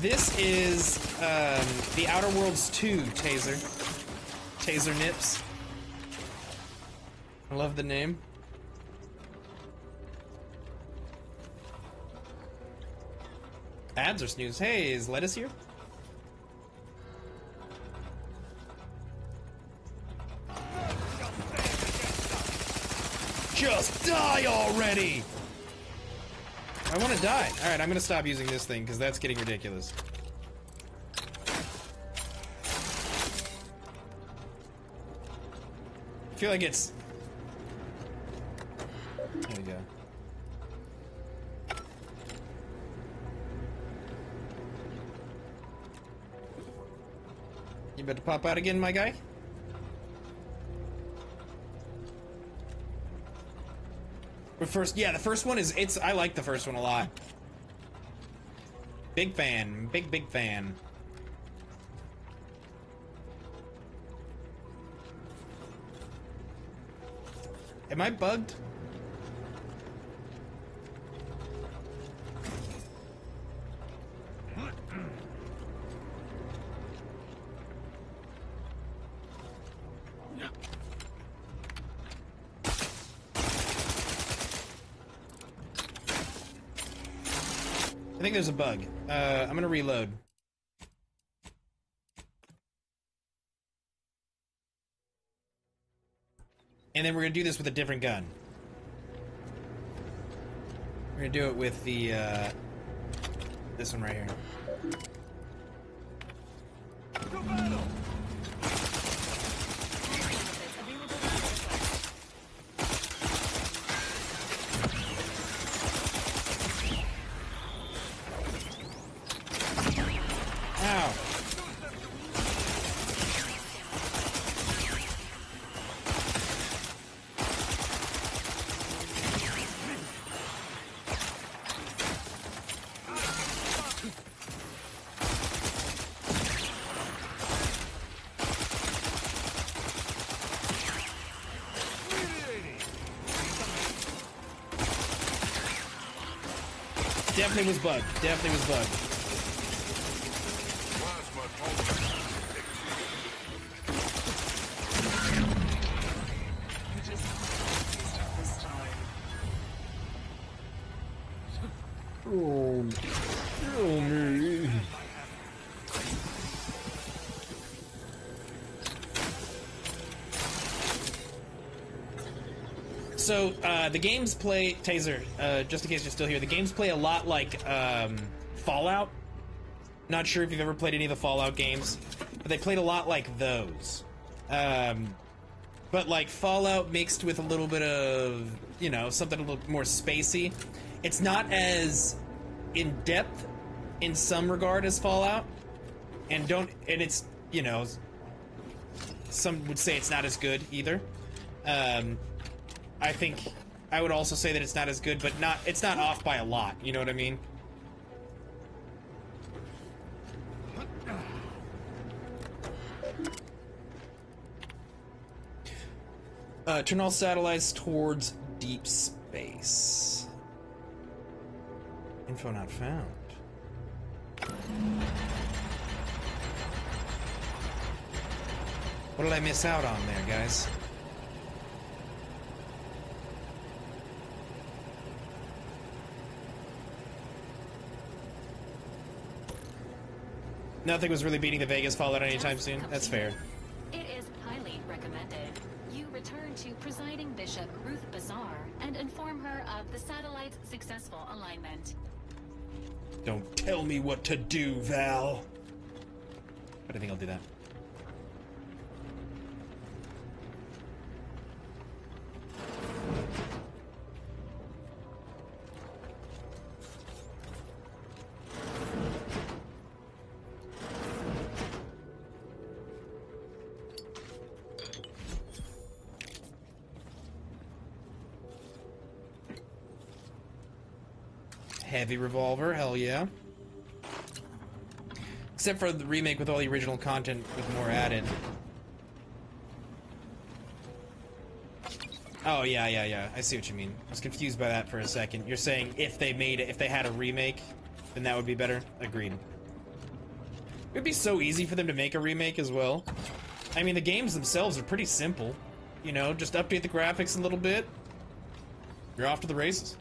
This is the Outer Worlds 2 taser. Taser Nips. I love the name. Ads or snooze? Hey, is Lettuce here? Just die already! I want to die. Alright, I'm gonna stop using this thing, because that's getting ridiculous. I feel like it's... There we go. You about to pop out again, my guy? But first, yeah, the first one is, I like the first one a lot. Big fan, big fan. Am I bugged? I think there's a bug. I'm gonna reload. And then we're gonna do this with a different gun. We're gonna do it with the, this one right here. To battle! Ow. definitely was bugged. Definitely was bugged. Oh, kill me. So, the games play, Taser, just in case you're still here, the games play a lot like, Fallout. Not sure if you've ever played any of the Fallout games, but they played a lot like those. But like Fallout mixed with a little bit of, you know, something a little more spacey. It's not as in-depth in some regard as Fallout, and it's, you know, some would say it's not as good either. I think I would also say that it's not as good, but it's not off by a lot, you know what I mean? Turn all satellites towards deep space. Info not found. What did I miss out on there, guys? Nothing was really beating the Vegas Fallout anytime soon. That's fair. It is highly recommended. You return to Presiding Bishop Ruth Bazar and inform her of the satellite's successful alignment. Don't tell me what to do, Val. But I think I'll do that. Heavy revolver, hell yeah. Except for the remake with all the original content with more added. Oh, yeah. I see what you mean. I was confused by that for a second. You're saying if they had a remake, then that would be better? Agreed. It'd be so easy for them to make a remake as well. I mean, the games themselves are pretty simple. You know, just update the graphics a little bit. You're off to the races.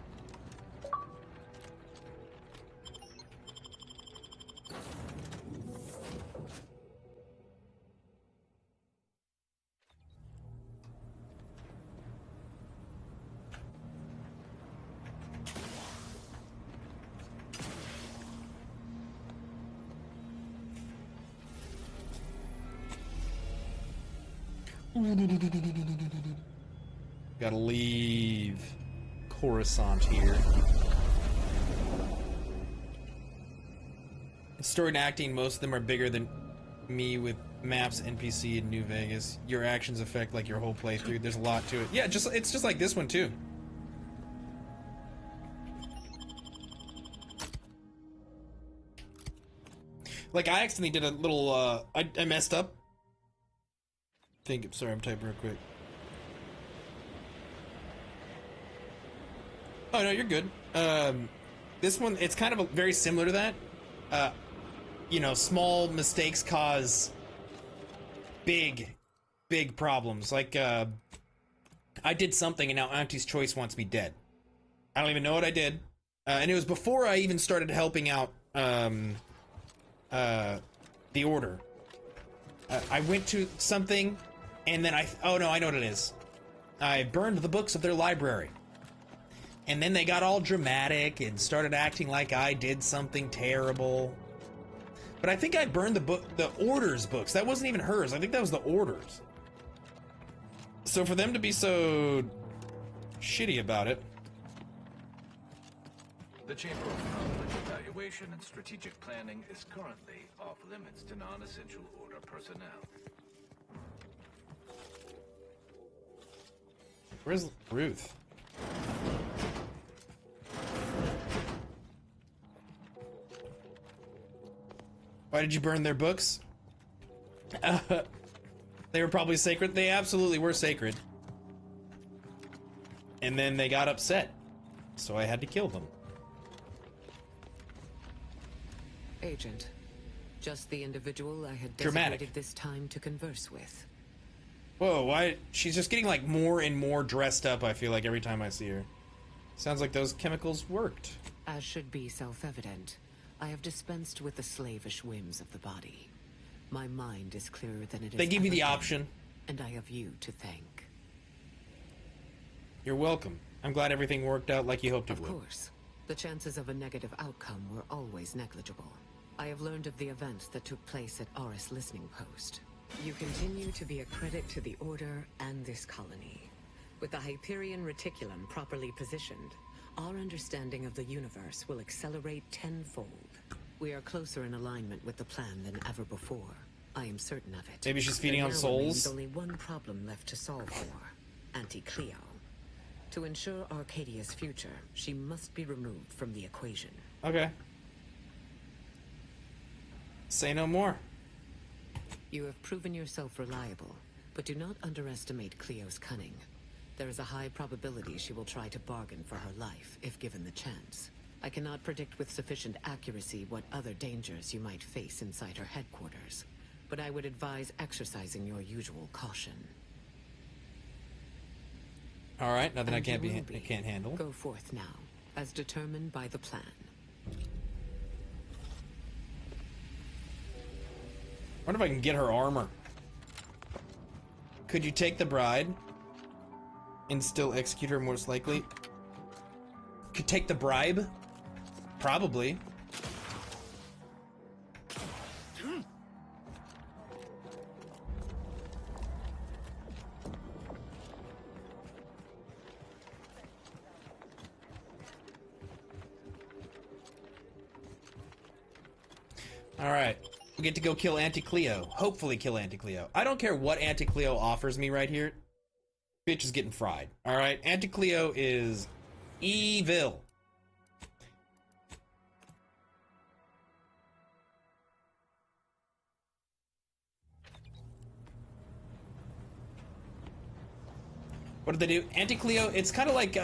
Gotta leave Coruscant here. Story and acting, most of them are bigger than me with maps, NPC, and New Vegas. Your actions affect like your whole playthrough. There's a lot to it. Yeah, it's just like this one too. Like I accidentally did a little I messed up. Sorry, I'm typing real quick. Oh no, you're good. This one, it's kind of very similar to that. You know, small mistakes cause big problems. Like, I did something and now Auntie's Choice wants me dead. I don't even know what I did. And it was before I even started helping out, the Order. I went to something, and then oh no, I know what it is. I burned the books of their library. And then they got all dramatic and started acting like I did something terrible. But I think I burned the Order's books. That wasn't even hers. I think that was the Order's. So for them to be so shitty about it. The Chamber of Conflict Evaluation and Strategic Planning is currently off limits to non-essential Order personnel. Where's Ruth? Why did you burn their books? They were probably sacred. They absolutely were sacred. And then they got upset. So I had to kill them. Agent. Just the individual I had Dramatic. designated this time to converse with. Whoa, why? She's just getting like more and more dressed up, I feel like, every time I see her. Sounds like those chemicals worked. As should be self-evident, I have dispensed with the slavish whims of the body. My mind is clearer than it is. They give you the ever been, option. and I have you to thank. You're welcome. I'm glad everything worked out like you hoped it would. Of course. The chances of a negative outcome were always negligible. I have learned of the events that took place at Aris Listening Post. You continue to be a credit to the Order and this colony. With the Hyperion Reticulum properly positioned, our understanding of the universe will accelerate tenfold. We are closer in alignment with the plan than ever before. I am certain of it. Maybe she's feeding There on now souls? remains only one problem left to solve for. Auntie Cleo. To ensure Arcadia's future, she must be removed from the equation. Okay. Say no more. You have proven yourself reliable, but do not underestimate Cleo's cunning. There is a high probability she will try to bargain for her life, if given the chance. I cannot predict with sufficient accuracy what other dangers you might face inside her headquarters, but I would advise exercising your usual caution. All right, nothing I And can't you be, will I can't handle. Go forth now, as determined by the plan. Wonder if I can get her armor. Could you take the bride and still execute her most likely? Could take the bribe? Probably. All right. We get to go kill Auntie Cleo. Hopefully kill Auntie Cleo. I don't care what Auntie Cleo offers me right here. Bitch is getting fried. Alright? Auntie Cleo is evil. What did they do? Auntie Cleo, it's kind of like,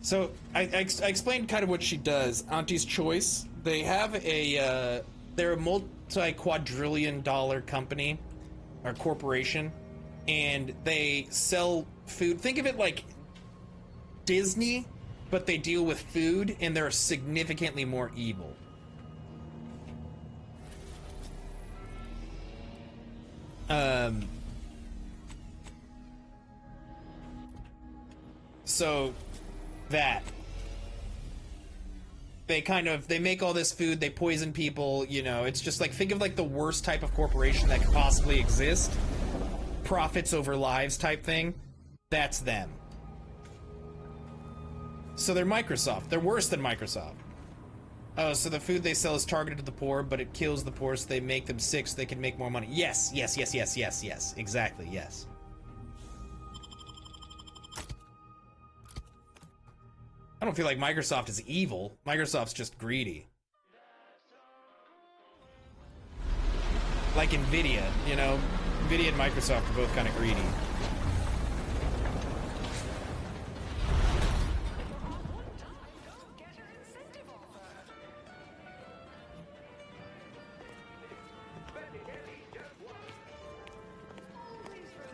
so I explained kind of what she does. Auntie's Choice. They have a, they're a multi-quadrillion dollar company, or corporation, and they sell food. Think of it like Disney, but they deal with food, and they're significantly more evil. So, that. They make all this food, they poison people, you know, it's just like, think of like the worst type of corporation that could possibly exist. Profits over lives type thing. That's them. So they're Microsoft. They're worse than Microsoft. Oh, so the food they sell is targeted to the poor, but it kills the poor, so they make them sick so they can make more money. Yes, yes, yes, yes, yes, yes. Exactly, yes. I don't feel like Microsoft is evil. Microsoft's just greedy. Like Nvidia, you know? Nvidia and Microsoft are both kind of greedy.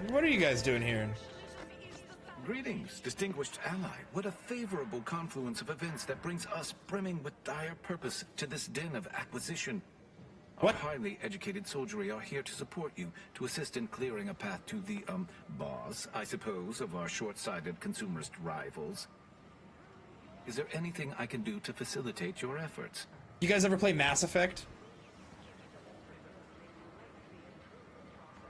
What are you guys doing here? Greetings, distinguished ally. What a favorable confluence of events that brings us brimming with dire purpose to this den of acquisition. What? Our highly educated soldiery are here to support you, to assist in clearing a path to the, boss, I suppose, of our short-sighted consumerist rivals. Is there anything I can do to facilitate your efforts? You guys ever play Mass Effect?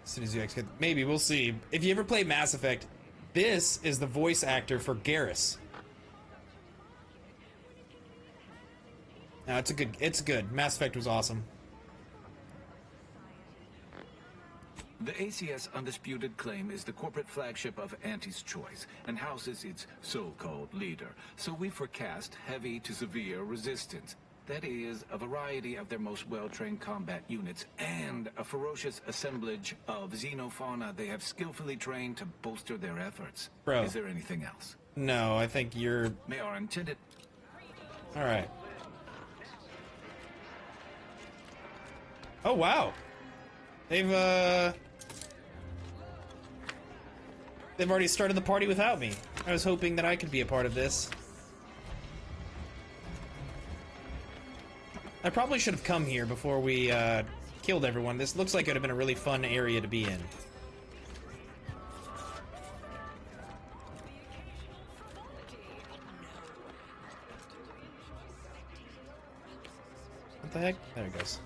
As soon as you execute, maybe, we'll see. If you ever play Mass Effect, this is the voice actor for Garrus. No, it's good. Mass Effect was awesome. The ACS Undisputed Claim is the corporate flagship of Auntie's Choice and houses its so-called leader. So we forecast heavy to severe resistance. That is, a variety of their most well-trained combat units and a ferocious assemblage of xenofauna they have skillfully trained to bolster their efforts. Bro. Is there anything else? No, I think you're... May our intended... Alright. Oh, wow. They've already started the party without me. I was hoping that I could be a part of this. I probably should have come here before we killed everyone. This looks like it would have been a really fun area to be in. What the heck? There it goes.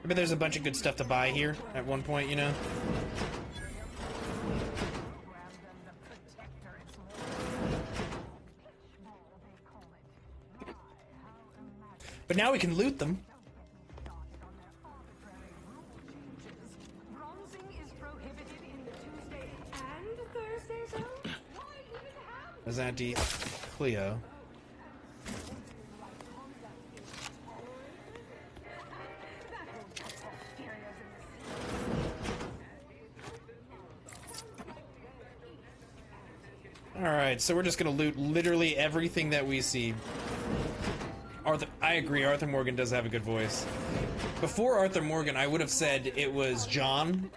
I bet there's a bunch of good stuff to buy here at one point, you know? But now we can loot them. There's Auntie Cleo. Alright, so we're just gonna loot literally everything that we see. I agree, Arthur Morgan does have a good voice. Before Arthur Morgan, I would have said it was John.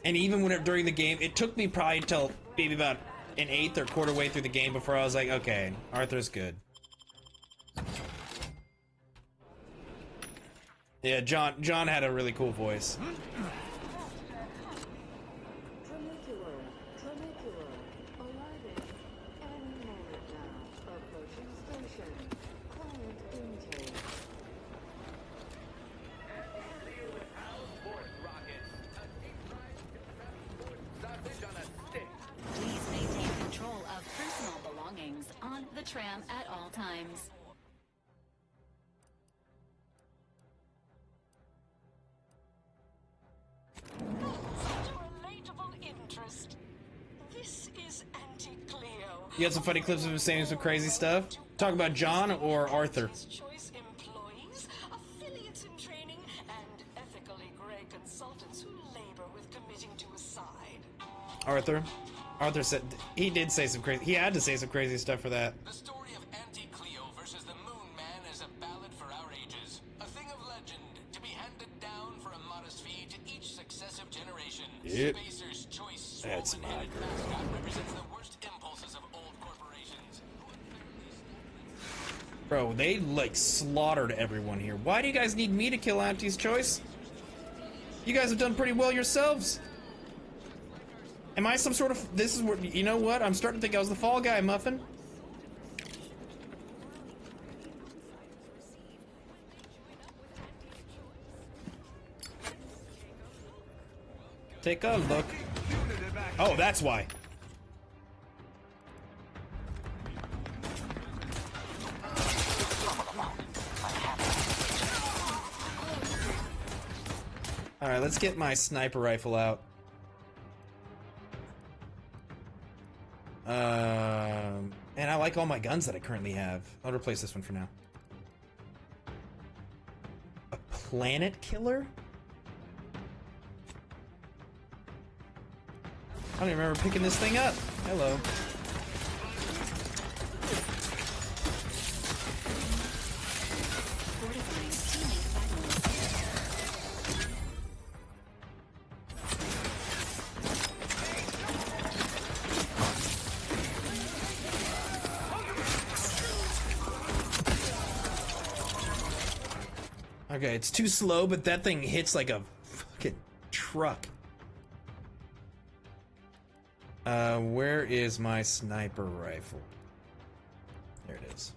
And even when during the game, it took me probably till maybe about an eighth or quarter way through the game before I was like, okay, Arthur's good. Yeah, John had a really cool voice. Tram at all times. Relatable interest. This is Auntie Cleo. You got some funny clips of him saying some crazy stuff? Talk about John or Arthur? Choice employees, affiliates in training, and ethically gray consultants who labor with committing to a side. Arthur said he did say some crazy. He had to say some crazy stuff for that. The story of Auntie Cleo versus the Moon Man is a ballad for our ages, a thing of legend to be handed down for a modest fee to each successive generation. Yep. Spacer's choice That's my swollen-headed girl. mascot represents the worst impulses of old corporations. Bro, they like slaughtered everyone here. Why do you guys need me to kill Auntie's Choice? You guys have done pretty well yourselves. Am I some sort of... This is what... You know what? I'm starting to think I was the fall guy, Muffin. Take a look. Oh, that's why. Alright, let's get my sniper rifle out. And I like all my guns that I currently have. I'll replace this one for now. A planet killer? I don't even remember picking this thing up. Hello. Okay, it's too slow, but that thing hits like a fucking truck. Where is my sniper rifle? There it is.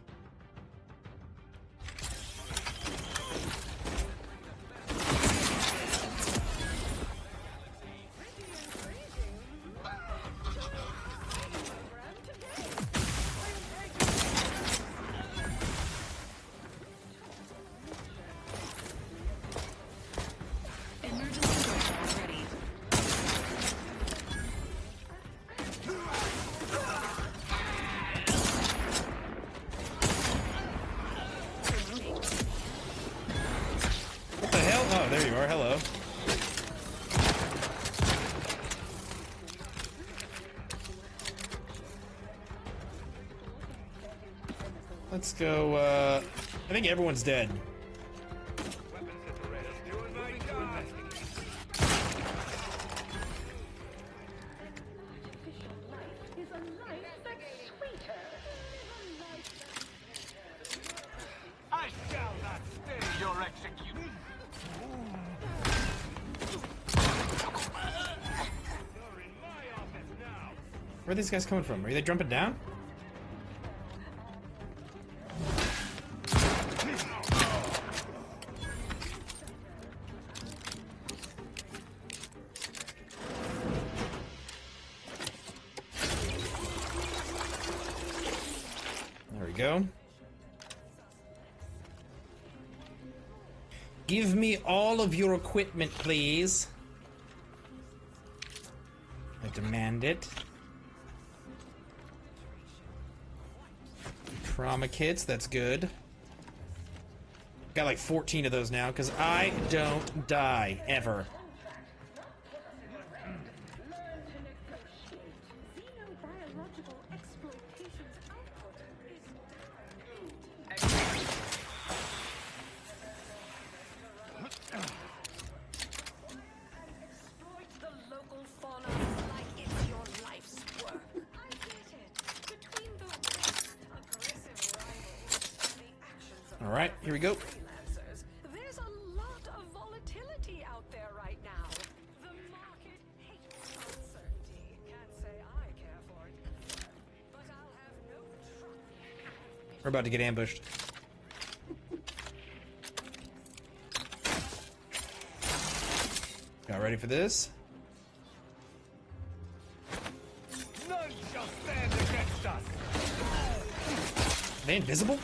Hello. Let's go, I think everyone's dead. I shall not stay your execution. Where are these guys coming from? Are they jumping down? There we go. Give me all of your equipment, please. I demand it. Trauma kits, that's good. Got like 14 of those now, because I don't die, ever. Alright, here we go. There's a lot of volatility out there right now. The market hates uncertainty. Can't say I care for it. But I'll have no trouble. We're about to get ambushed. Y'all ready for this? None shall stand against us. Are they invisible?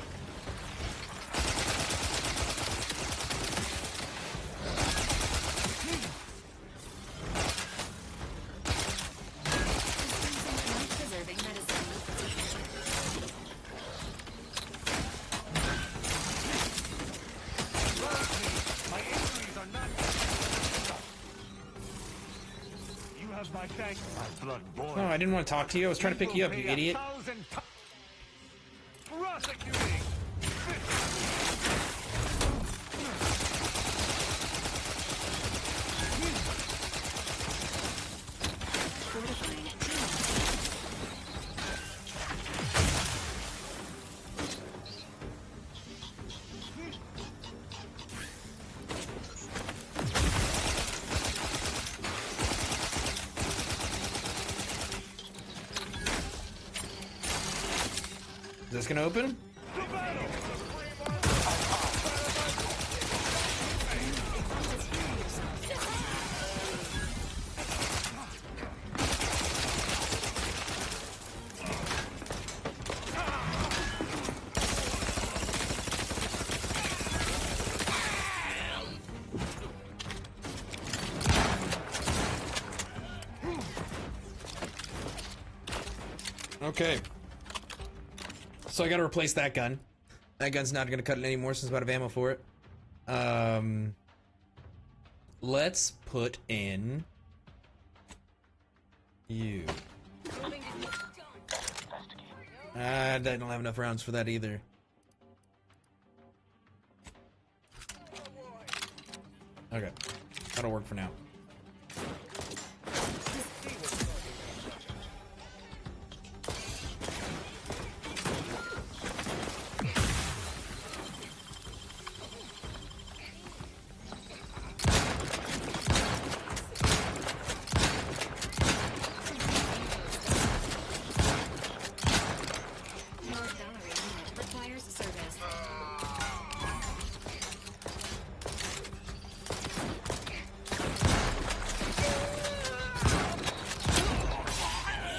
My thanks, my blood boils. No, I didn't want to talk to you. I was trying to pick you up, you idiot. Prosecuting. Is this gonna open? Okay. So I gotta replace that gun. That gun's not gonna cut it anymore since I'm out of ammo for it. Let's put in you. I don't have enough rounds for that either. Okay, that'll work for now.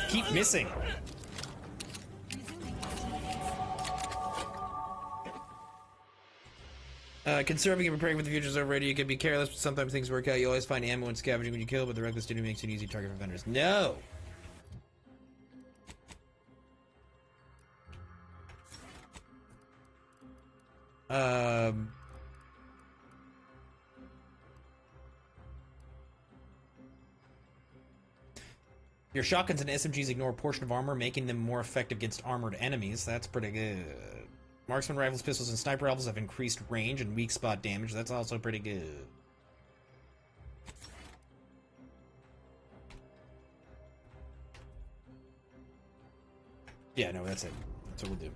Keep missing. Conserving and preparing for the future is overrated. You can be careless, but sometimes things work out. You always find ammo and scavenging when you kill, but the reckless duty makes it an easy target for vendors. No! Your shotguns and SMGs ignore a portion of armor, making them more effective against armored enemies. That's pretty good. Marksman rifles, pistols, and sniper rifles have increased range and weak spot damage. That's also pretty good. Yeah, no, that's it. That's what we'll do.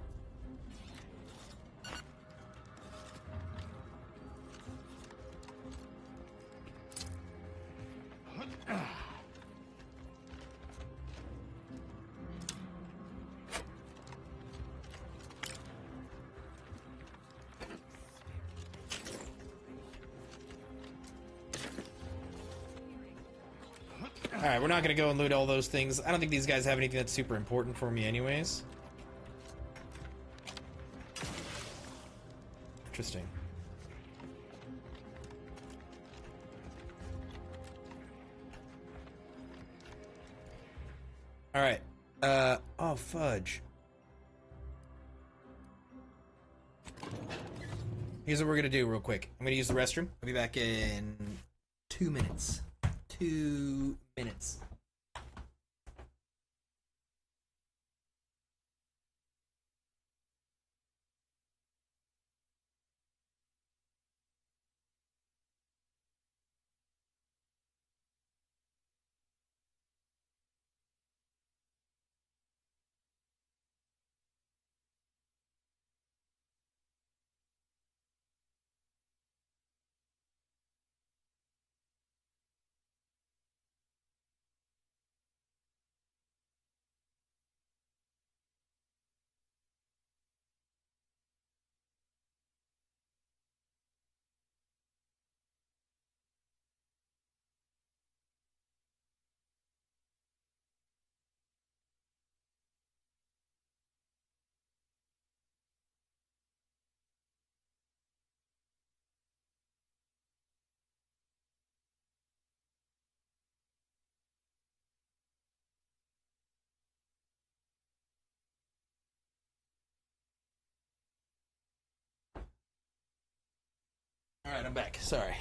Alright, we're not gonna go and loot all those things. I don't think these guys have anything that's super important for me anyways. Interesting. Alright. Oh, fudge. Here's what we're gonna do real quick. I'm gonna use the restroom. I'll be back in 2 minutes. 2 minutes. Alright, I'm back. Sorry.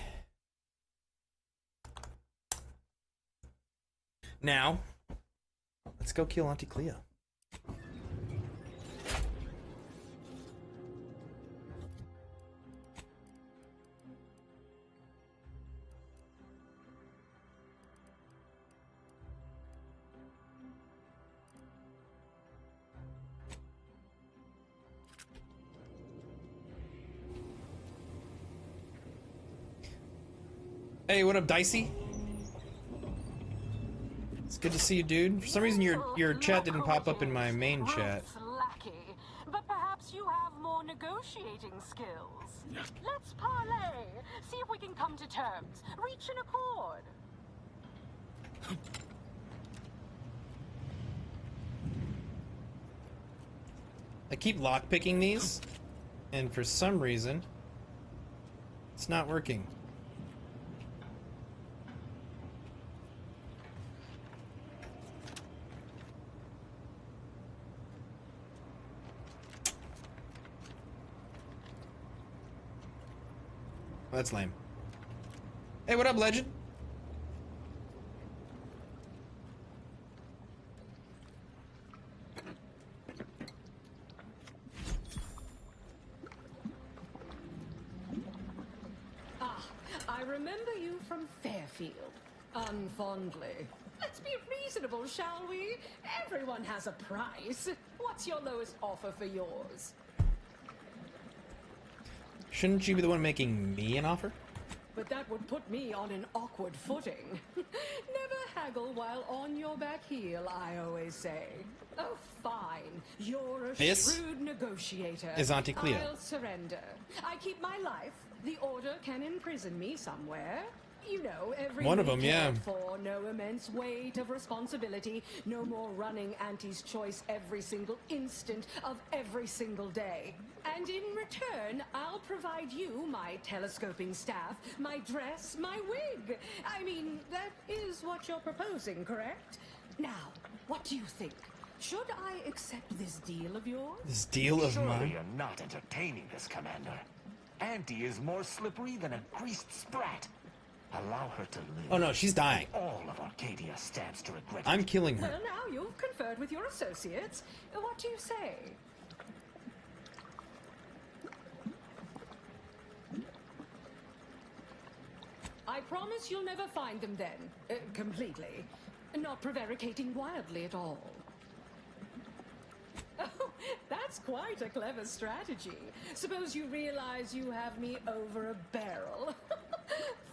Now, let's go kill Auntie Cleo. Hey, what up, Dicey? It's good to see you, dude. For some reason, your chat didn't pop up in my main chat. Lackey, but perhaps you have more negotiating skills. Let's parlay. See if we can come to terms. Reach an accord. I keep lockpicking these, and for some reason, it's not working. That's lame. Hey, what up, legend? Ah, I remember you from Fairfield. Unfondly. Let's be reasonable, shall we? Everyone has a price. What's your lowest offer for yours? Shouldn't you be the one making me an offer? But that would put me on an awkward footing. Never haggle while on your back heel, I always say. Oh, fine. You're a shrewd negotiator. Is Auntie Cleo. I'll surrender. I keep my life. The Order can imprison me somewhere. You know, every one of them, yeah. For no immense weight of responsibility, no more running Auntie's choice every single instant of every single day. And in return, I'll provide you my telescoping staff, my dress, my wig. I mean, that is what you're proposing, correct? Now, what do you think? Should I accept this deal of yours? This deal of Surely mine? you're not entertaining this, Commander. Auntie is more slippery than a greased sprat. Allow her to live. Oh no, she's dying. All of Arcadia stands to regret it. I'm killing her. Well, now you've conferred with your associates. What do you say? I promise you'll never find them then. Completely. Not prevaricating wildly at all. Oh, that's quite a clever strategy. Suppose you realize you have me over a barrel.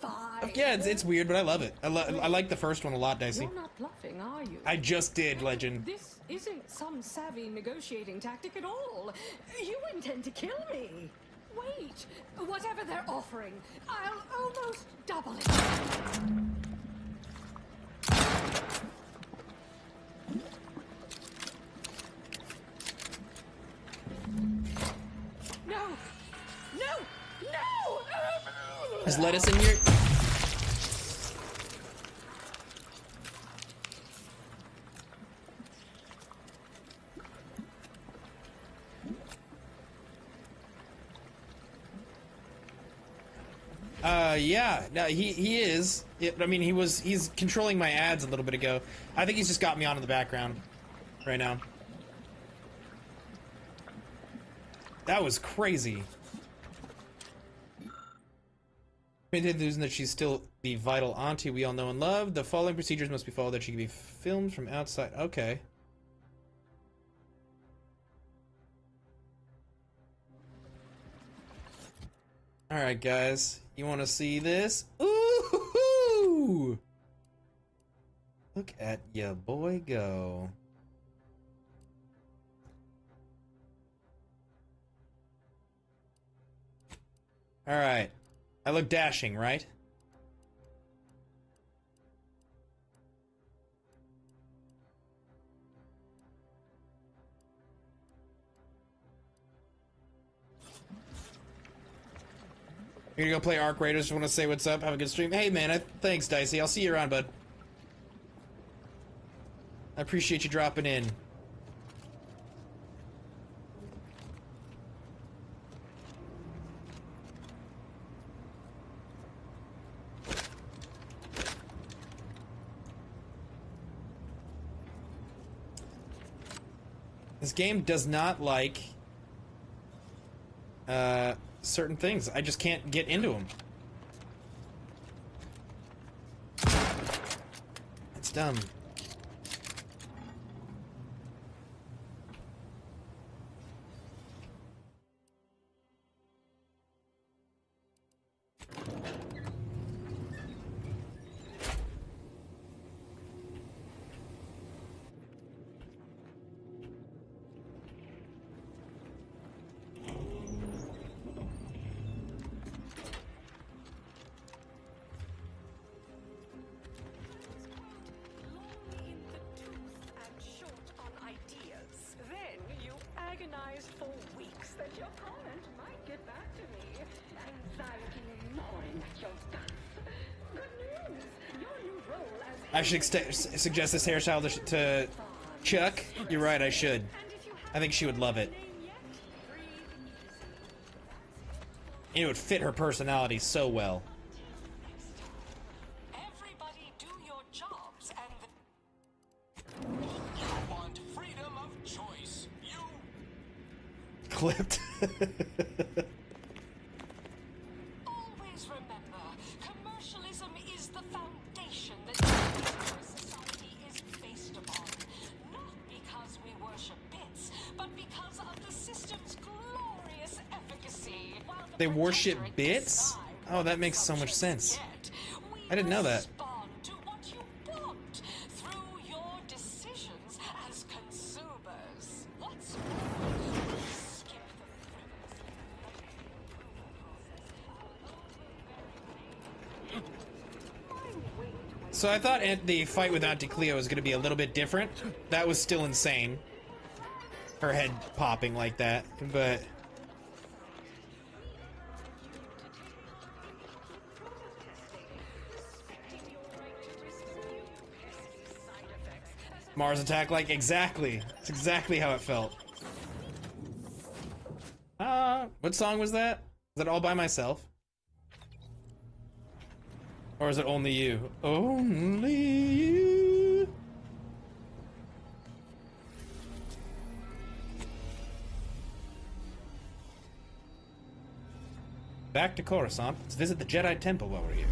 Fine. Yeah, it's weird, but I love it. I like the first one a lot, Dicey. You're not bluffing, are you? I just did, Legend. This isn't some savvy negotiating tactic at all. You intend to kill me. Wait, whatever they're offering, I'll almost double it. No! No! No! Is lettuce in your... Yeah, no, he is. I mean, he's controlling my ads a little bit ago. I think he's just got me on in the background right now. That was crazy. Maintain the illusion that she's still the vital auntie we all know and love. The following procedures must be followed that she can be filmed from outside. Okay. Alright, guys. You want to see this? Ooh! Look at ya boy go. Alright. I look dashing, right? You're gonna go play Arc Raiders. Just want to say what's up. Have a good stream. Hey, man. Thanks, Dicey. I'll see you around, bud. I appreciate you dropping in. This game does not like certain things. I just can't get into them. It's dumb. For weeks that your comment might get back to me. Anxiety gnawing at your guts. Good news, your new role as I should suggest this hairstyle to Chuck. You're right, I should. I think she would love it. It would fit her personality so well. Everybody do your jobs and you want freedom of choice. You clipped. always remember, commercialism is the foundation that our society is based upon. Not because we worship bits, but because of the system's glorious efficacy. They worship bits? Oh, that makes so much sense. I didn't know that. So I thought the fight with Auntie Cleo was going to be a little bit different. That was still insane. Her head popping like that, but... Mars attack, like, exactly. It's exactly how it felt. What song was that? Was it All By Myself? Or is it Only You? Only You. Back to Coruscant. Let's visit the Jedi Temple while we're here.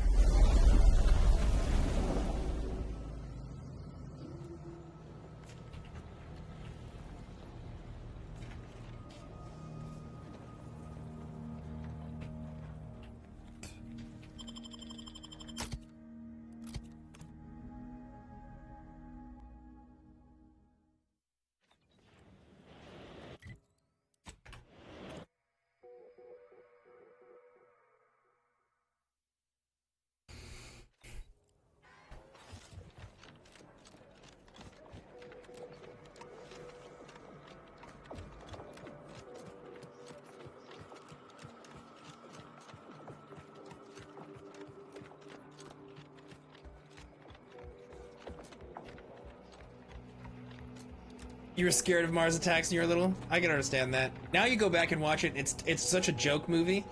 You were scared of Mars attacks when you were little? I can understand that. Now you go back and watch it, it's such a joke movie.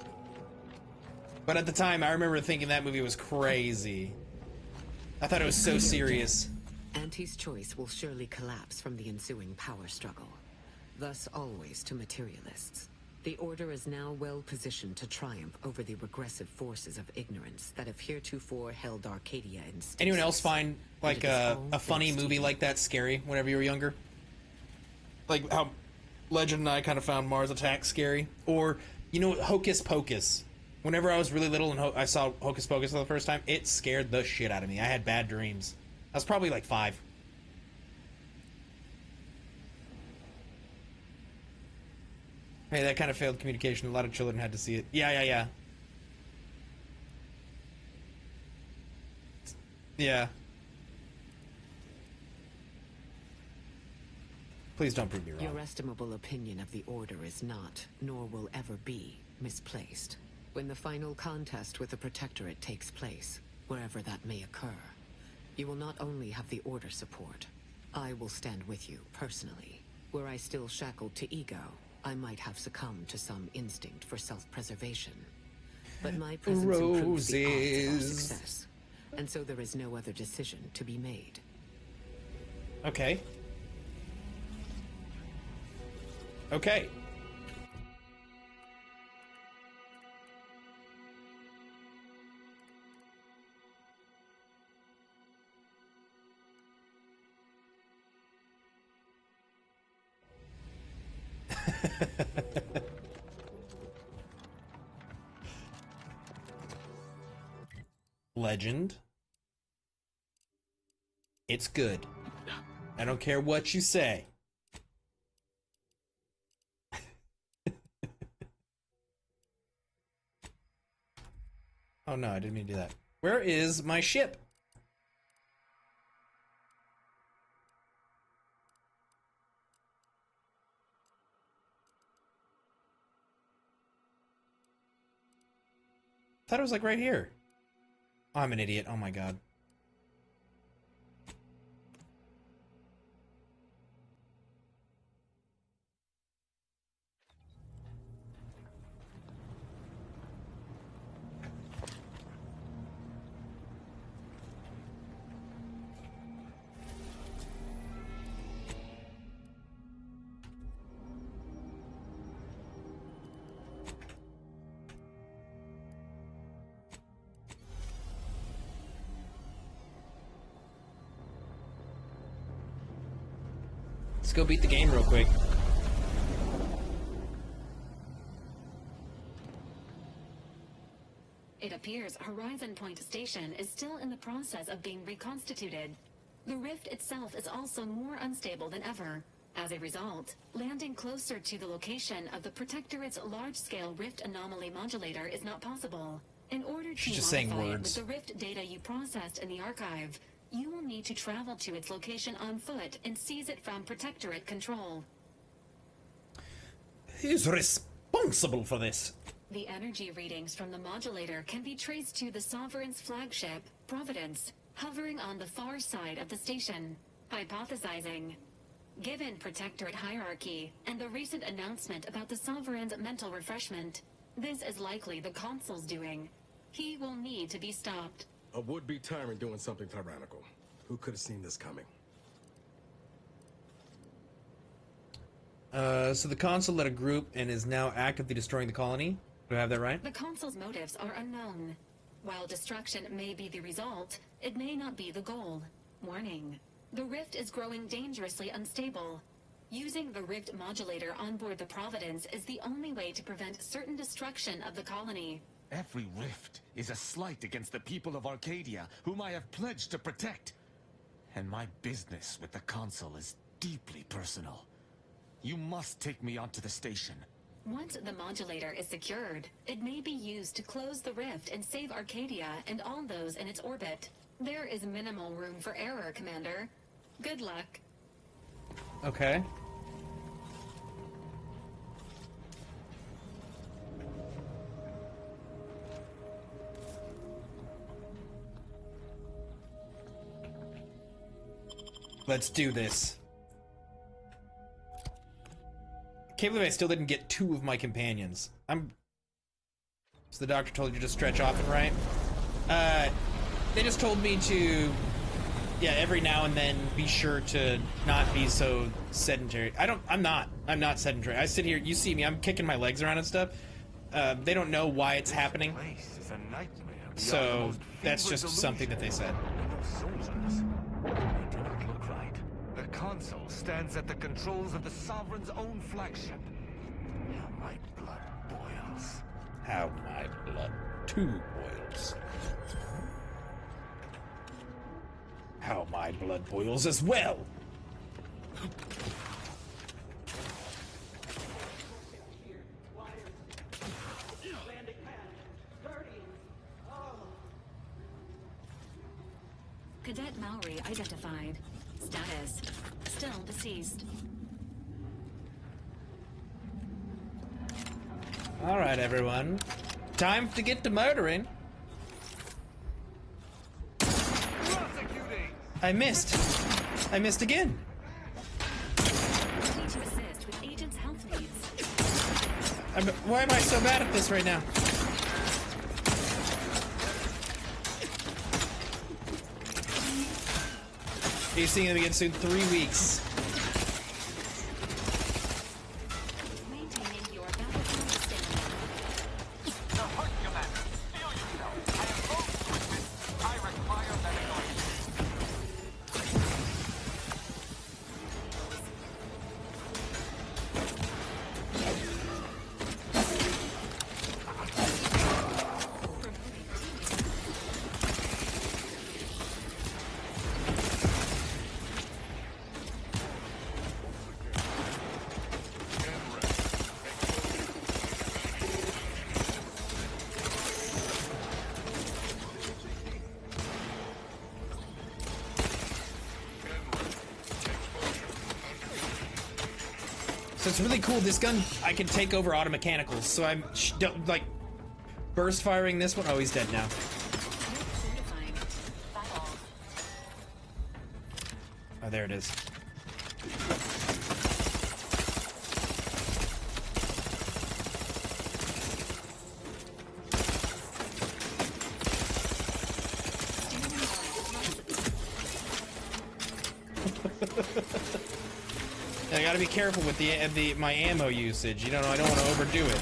But at the time, I remember thinking that movie was crazy. I thought it was so serious. Auntie's choice will surely collapse from the ensuing power struggle. Thus always to materialists. The Order is now well positioned to triumph over the regressive forces of ignorance that have heretofore held Arcadia in stasis. Anyone else find, like, a funny movie like that scary whenever you were younger? Like how Legend and I kind of found Mars Attacks scary? Or, you know, Hocus Pocus. Whenever I was really little and I saw Hocus Pocus for the first time, it scared the shit out of me. I had bad dreams. I was probably like 5. Hey, that kind of failed communication. A lot of children had to see it. Yeah. Yeah. Please don't prove me wrong. Your estimable opinion of the Order is not, nor will ever be, misplaced. When the final contest with the Protectorate takes place, wherever that may occur, you will not only have the Order support. I will stand with you, personally. Were I still shackled to ego, I might have succumbed to some instinct for self-preservation. But my presence improves the odds of our success, and so there is no other decision to be made. Okay. Okay. Legend. It's good. I don't care what you say. Oh no, I didn't mean to do that. Where is my ship? I thought it was like right here. Oh, I'm an idiot. Oh my god. Let's go beat the game real quick. It appears Horizon Point Station is still in the process of being reconstituted. The rift itself is also more unstable than ever. As a result, landing closer to the location of the Protectorate's large-scale rift anomaly modulator is not possible. In order to modify it with the rift data you processed in the archive, you will need to travel to its location on foot and seize it from Protectorate control. Who's responsible for this? The energy readings from the modulator can be traced to the Sovereign's flagship, Providence, hovering on the far side of the station. Hypothesizing. Given Protectorate hierarchy and the recent announcement about the Sovereign's mental refreshment, this is likely the Consul's doing. He will need to be stopped. A would-be tyrant doing something tyrannical. Who could have seen this coming? So the Consul led a group and is now actively destroying the colony? Do I have that right? The Consul's motives are unknown. While destruction may be the result, it may not be the goal. Warning. The rift is growing dangerously unstable. Using the rift modulator on board the Providence is the only way to prevent certain destruction of the colony. Every rift is a slight against the people of Arcadia, whom I have pledged to protect. And my business with the Consul is deeply personal. You must take me onto the station. Once the modulator is secured, it may be used to close the rift and save Arcadia and all those in its orbit. There is minimal room for error, Commander. Good luck. Okay. Let's do this. can't believe I still didn't get 2 of my companions. So the doctor told you to stretch off and right? They just told me to, yeah, every now and then be sure to not be so sedentary. I'm not sedentary. I sit here, you see me, I'm kicking my legs around and stuff. They don't know why it's happening. So that's just something that they said. Soldiers. They do not look right. The console stands at the controls of the Sovereign's own flagship. How my blood boils. How my blood too boils. How my blood boils as well. Cadet Maori identified. Status: still deceased. All right, everyone. Time to get to murdering. I missed. I missed again. Ready to assist with agent's health needs. Why am I so bad at this right now? You're seeing them again soon. 3 weeks. Maintaining your battlefield stamina. The heart commander, feel yourself. I am both equipment. I require medical. So it's really cool. This gun, I can take over auto mechanicals. So I'm like burst firing this one. Oh, he's dead now. Oh, there it is. I gotta be careful with my ammo usage. You know, I don't want to overdo it.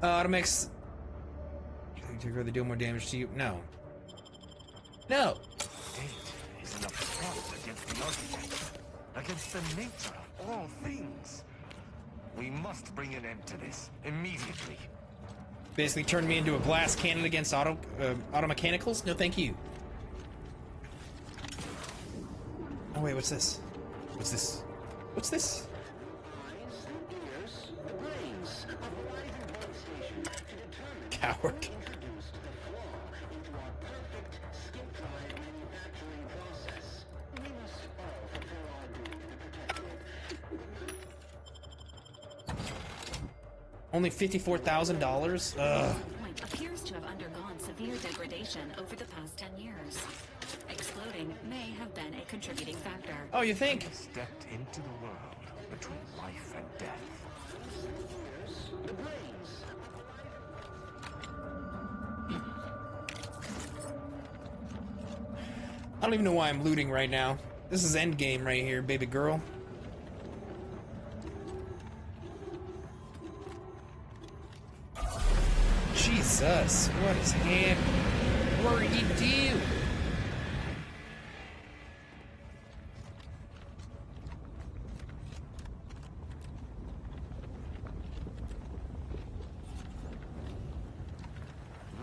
Automix. They deal more damage to you. No. No. Date is an affront against the architect, against the nature of all things. We must bring an end to this immediately. Basically turned me into a blast cannon against auto mechanicals? No, thank you. Oh wait, what's this? What's this? What's this? Coward. Only $54,000? Ugh. Point appears to have undergone severe degradation over the past 10 years. Exploding may have been a contributing factor. Oh, you think? Stepped into the world between life and death. I don't even know why I'm looting right now. This is endgame right here, baby girl. Jesus, what is happening? What did he do?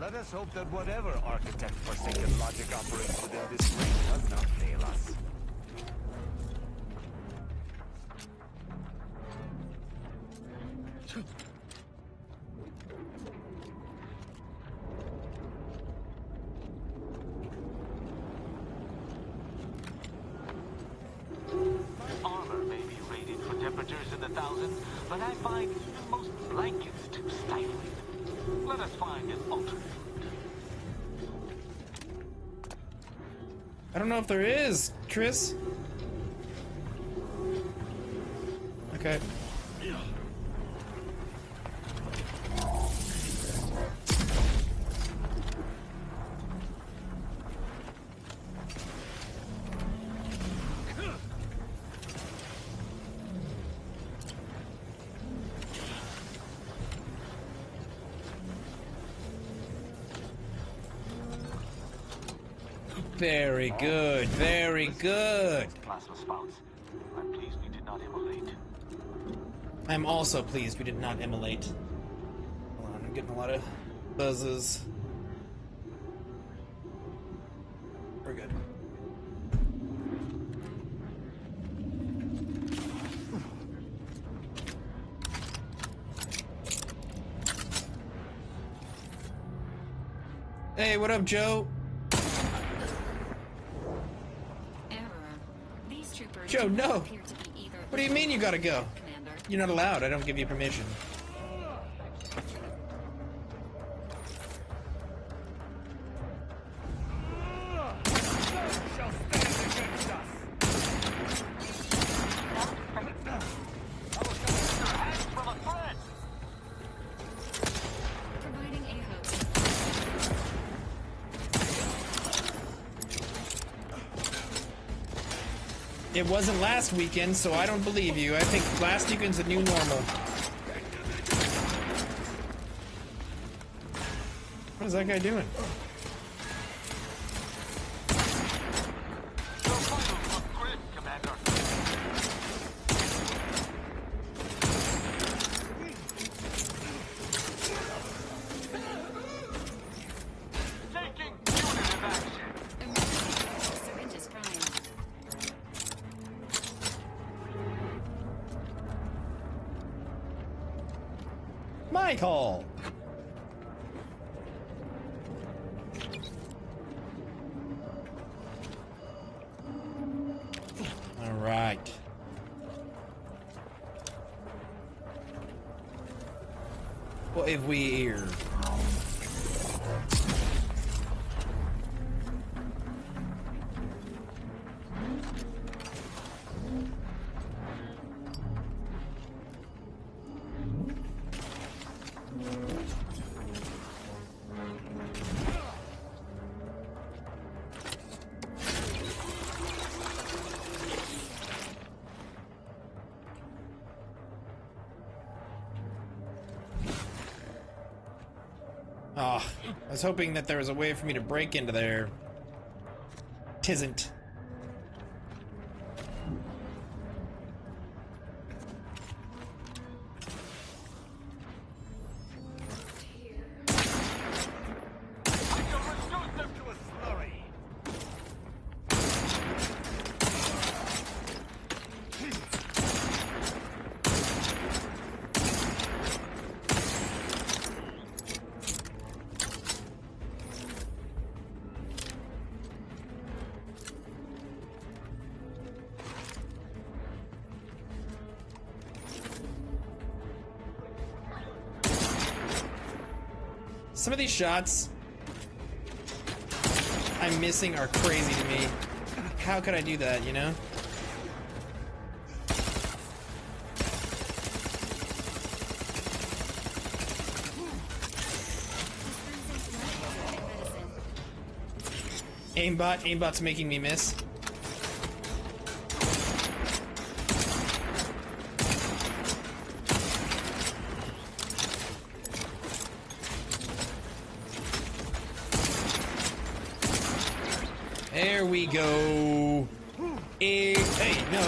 Let us hope that whatever architect forsaken logic operates within this ring does not fail us. but I find even most blankets too stifling. Let us find an alternate route. I don't know if there is, Chris. Okay. Very good, very good. Plasma spouts. I'm pleased we did not immolate. I'm also pleased we did not immolate. Hold on, I'm getting a lot of buzzes. We're good. Hey, what up, Joe? Joe, no! What do you mean you gotta go? You're not allowed. I don't give you permission. It wasn't last weekend, so I don't believe you. I think last weekend's the new normal. What is that guy doing? Michael! All right. What have we here? Oh, I was hoping that there was a way for me to break into there. Tisn't. Some of these shots I'm missing are crazy to me. How could I do that, you know? Aimbot's making me miss. There we go. Hey, no.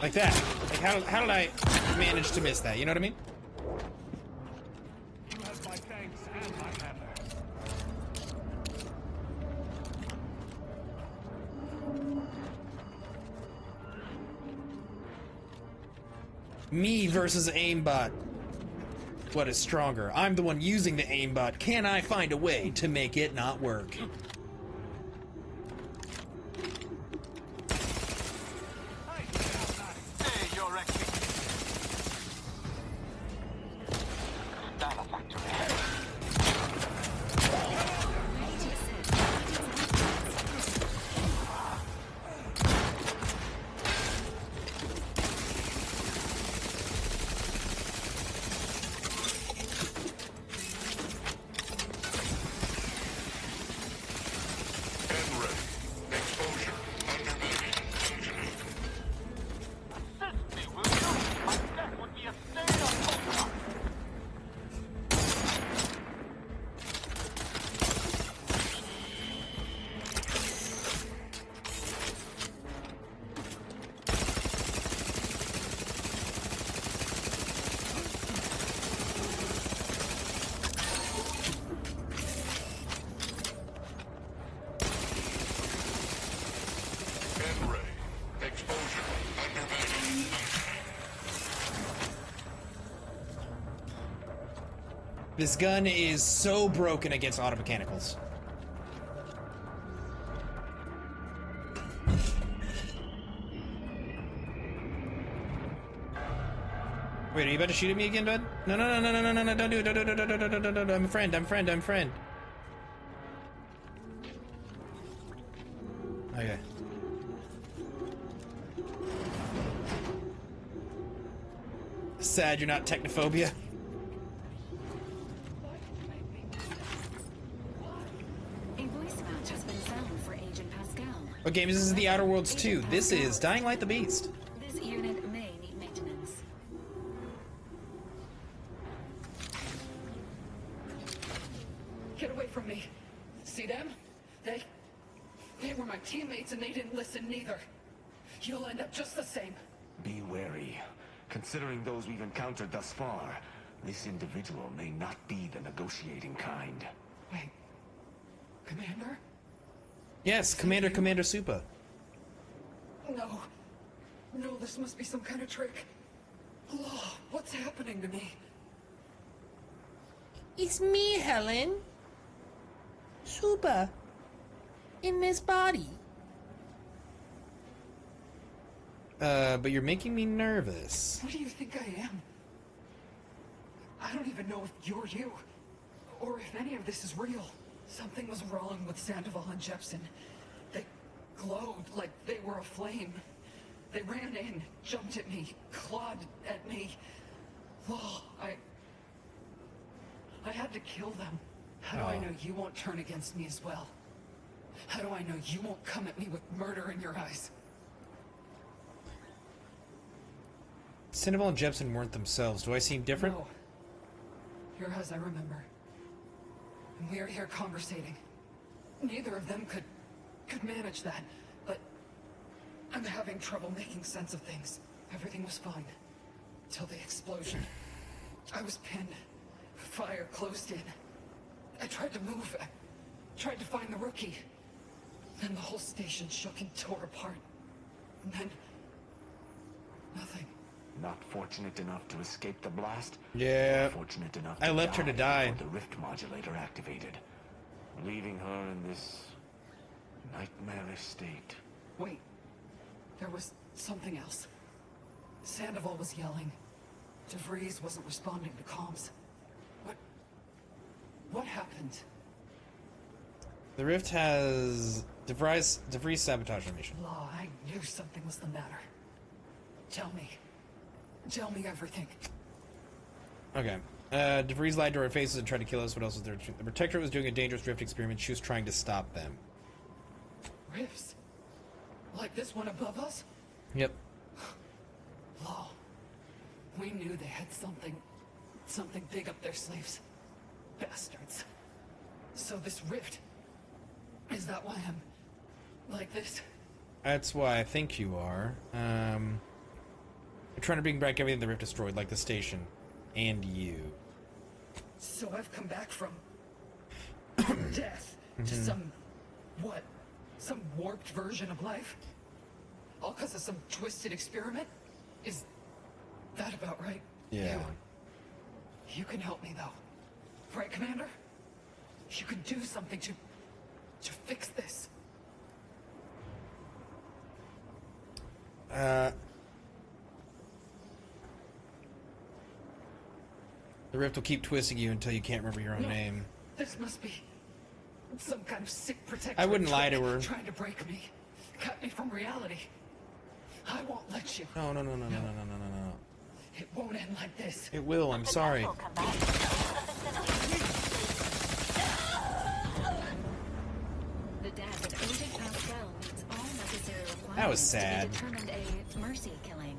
Like that. Like how did I manage to miss that? You know what I mean? You have my thanks and my hammer. Me versus aimbot. What is stronger? I'm the one using the aimbot. Can I find a way to make it not work? This gun is so broken against auto mechanicals. Wait, are you about to shoot at me again, bud? No, no, no, no, no, no, no, don't do it, don't do it, don't do it, don't do it, don't do it. I'm a friend, I'm a friend, I'm a friend. Okay. Sad you're not Technophobia. A voice match has been found for Agent Pascal. What game is this? Is the Outer Worlds 2. This is Dying Light the Beast. This unit may need maintenance. Get away from me. See them? They were my teammates and they didn't listen neither. You'll end up just the same. Be wary. Considering those we've encountered thus far, this individual may not be the negotiating kind. Wait. Commander? Yes, Commander Supa. No. No, this must be some kind of trick. Oh, what's happening to me? It's me, Helen. Supa. In this body. But you're making me nervous. What do you think I am? I don't even know if you're you, or if any of this is real. Something was wrong with Sandoval and Jepson. They glowed like they were aflame. They ran in, jumped at me, clawed at me. Oh, I had to kill them. How do I know you won't turn against me as well? How do I know you won't come at me with murder in your eyes? Sandoval and Jepson weren't themselves. Do I seem different? No. You're as I remember. And we are here conversating. Neither of them could manage that, but I'm having trouble making sense of things. Everything was fine. Till the explosion. I was pinned. Fire closed in. I tried to move. I tried to find the rookie. Then the whole station shook and tore apart. And then... nothing. Not fortunate enough to escape the blast? Yeah. Fortunate enough I left her to die. before the rift modulator activated, leaving her in this nightmarish state. Wait. There was something else. Sandoval was yelling. DeVries wasn't responding to comms. What happened? The Rift has DeVries sabotage our mission. Law, I knew something was the matter. Tell me. Tell me everything. Okay. DeVries lied to our faces and tried to kill us. What else was there? The Protectorate was doing a dangerous Rift experiment. She was trying to stop them. Rifts? Like this one above us? Yep. Law. We knew they had something big up their sleeves. Bastards. So this rift, is that why I'm like this? That's why I think you are. I'm trying to bring back everything the Rift destroyed, like the station. And you. So I've come back from death to some warped version of life? All because of some twisted experiment? Is that about right? Yeah. You can help me though. Right, Commander? You can do something to fix this. The Rift will keep twisting you until you can't remember your own name. This must be some kind of sick protector. I wouldn't lie to her. Trying to break me, cut me from reality. I won't let you. No. It won't end like this. It will. I'm sorry. The death of Agent Pascal meets all necessary requirements That was sad. to be determined a mercy killing.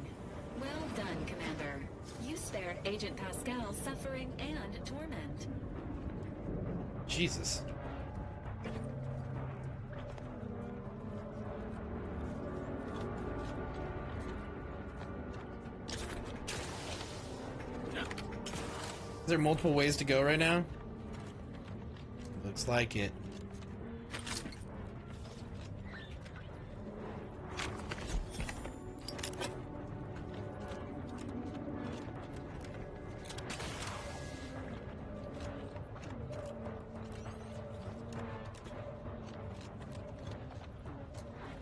Well done, Commander. You spared Agent Pascal suffering and torment. Jesus. Is there multiple ways to go right now? Looks like it.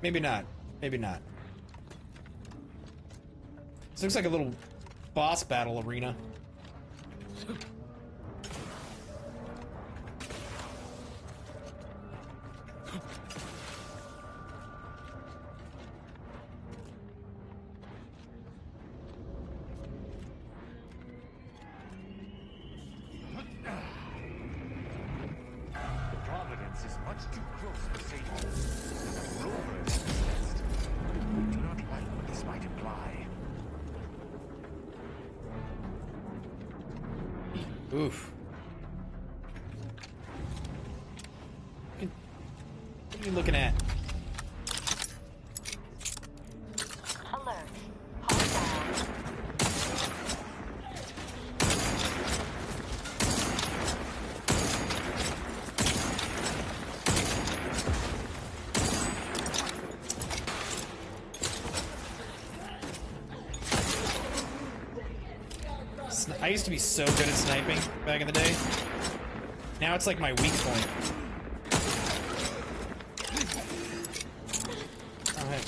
Maybe not. Maybe not. This looks like a little boss battle arena. Providence is much too close for safety. The rover is possessed. We do not like what this might imply. Oof. What are you looking at? Alert. I used to be so good at sniping back in the day. Now it's like my weak point. Oh, hey.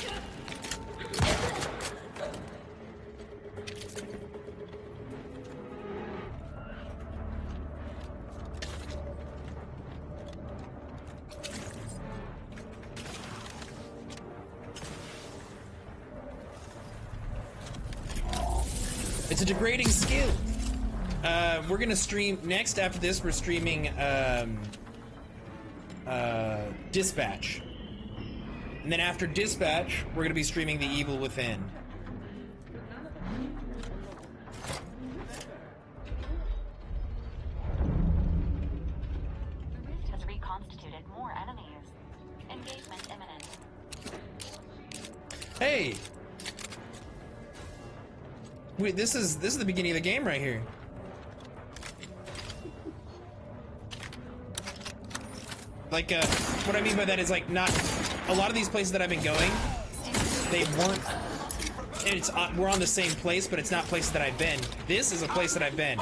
It's a degrading skill. We're gonna stream next. After this, we're streaming Dispatch, and then after Dispatch, we're gonna be streaming The Evil Within. The Rift has reconstituted more enemies. Engagement imminent. Hey, wait, this is the beginning of the game right here. Like, what I mean by that is, like, not... A lot of these places that I've been going, they weren't... It's we're on the same place, but it's not places that I've been. This is a place that I've been.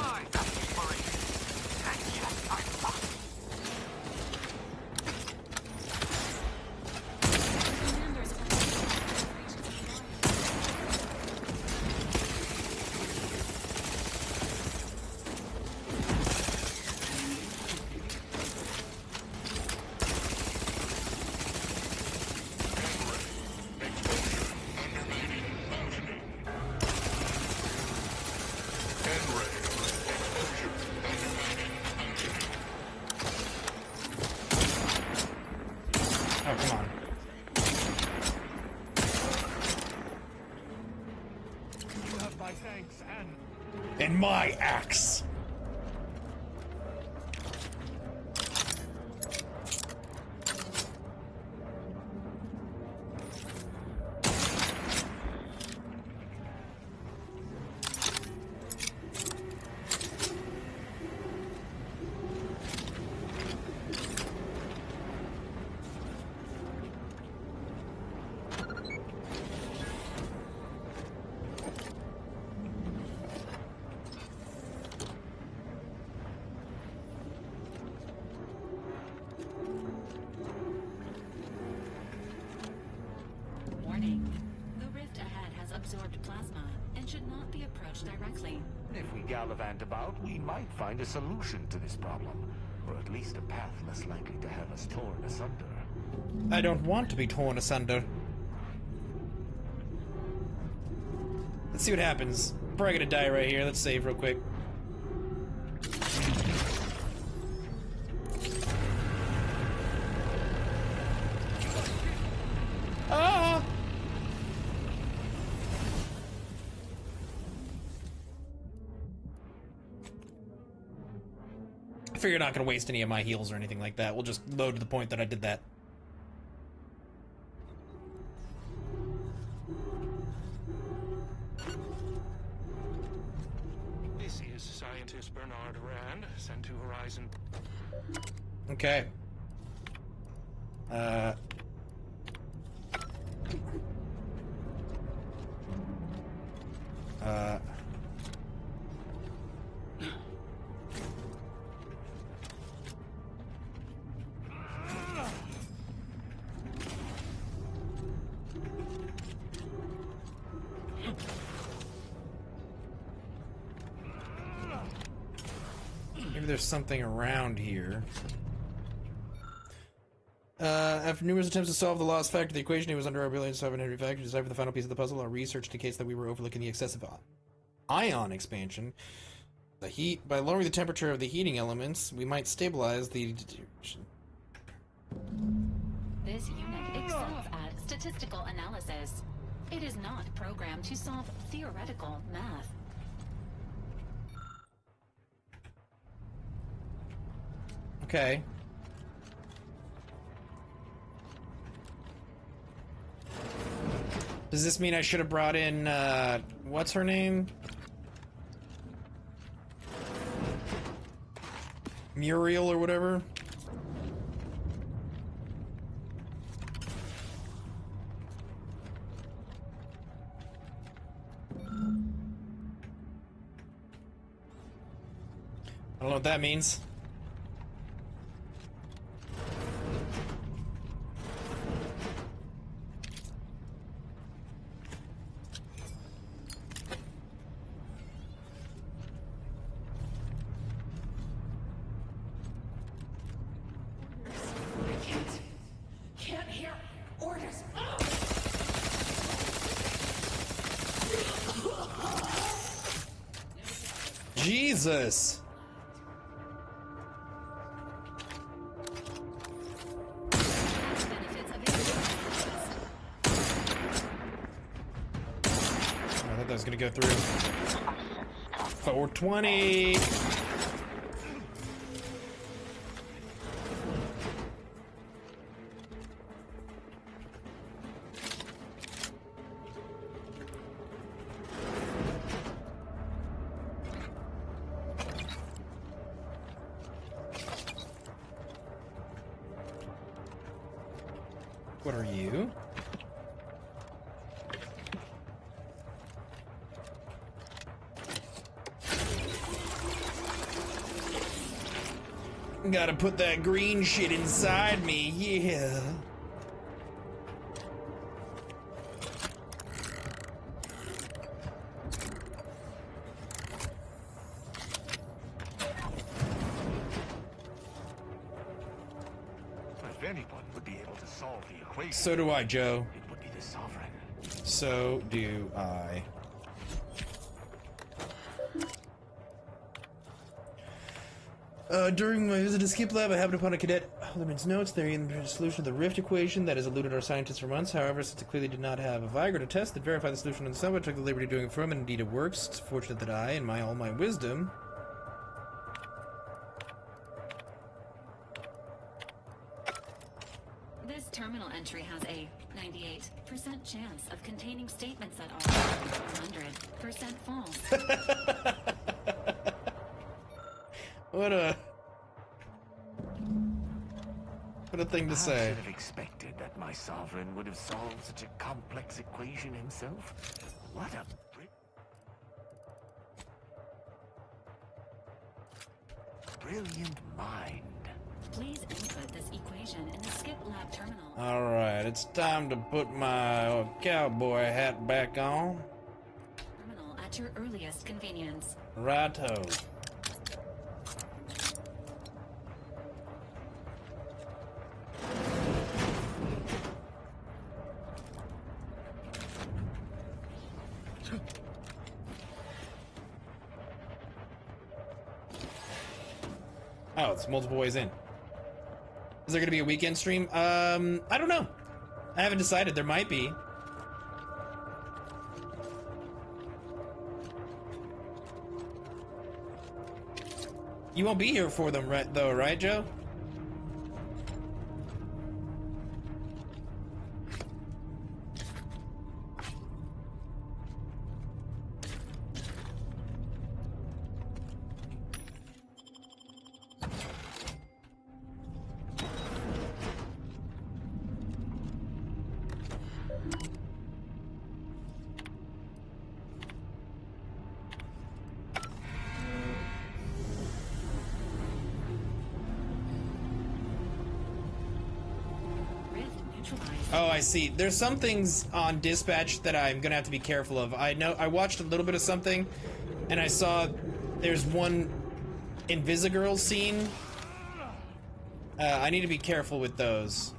And my axe. Warning. The rift ahead has absorbed plasma and should not be approached directly. If we gallivant about, we might find a solution to this problem. Or at least a path less likely to have us torn asunder. I don't want to be torn asunder. Let's see what happens. Probably gonna die right here. Let's save real quick. Ah! I figure you're not gonna waste any of my heals or anything like that. We'll just load to the point that I did that. This is scientist Bernard Rand, sent to Horizon. Okay. Maybe there's something around here. After numerous attempts to solve the lost factor of the equation, it was under our ability to solve an factor to decipher the final piece of the puzzle. Our research indicates that we were overlooking the excessive ion expansion. The heat, by lowering the temperature of the heating elements, we might stabilize the deterioration. This unit excels at statistical analysis. It is not programmed to solve theoretical math. Okay. Does this mean I should have brought in, what's her name? Muriel or whatever? I don't know what that means. Can't hear orders. Jesus! I thought that was gonna go through. 420! What are you? Gotta put that green shit inside me, yeah. If anyone would be able to solve the equation, So do I, Joe. it would be the Sovereign. So do I. During my visit to Skip Lab, I happened upon a cadet Holderman's notes. They're in the solution of the rift equation that has eluded our scientists for months. However, since it clearly did not have a Viagra to test that verified the solution on itself, I took the liberty of doing it for him, and indeed it works. It's fortunate that I, in all my wisdom, This terminal entry has a 98% chance of containing statements that are 100% false. What a thing to I say. should have expected that my Sovereign would have solved such a complex equation himself. What a brilliant mind. Please input this equation in the Skip Lab terminal. Alright, it's time to put my cowboy hat back on. Terminal at your earliest convenience. Righto. Oh, it's multiple ways in. Is there gonna be a weekend stream? I don't know. I haven't decided. There might be. You won't be here for them, right? Though, right, Joe? Oh, I see. There's some things on Dispatch that I'm gonna have to be careful of. I know I watched a little bit of something, and I saw there's one Invisigirl scene. I need to be careful with those.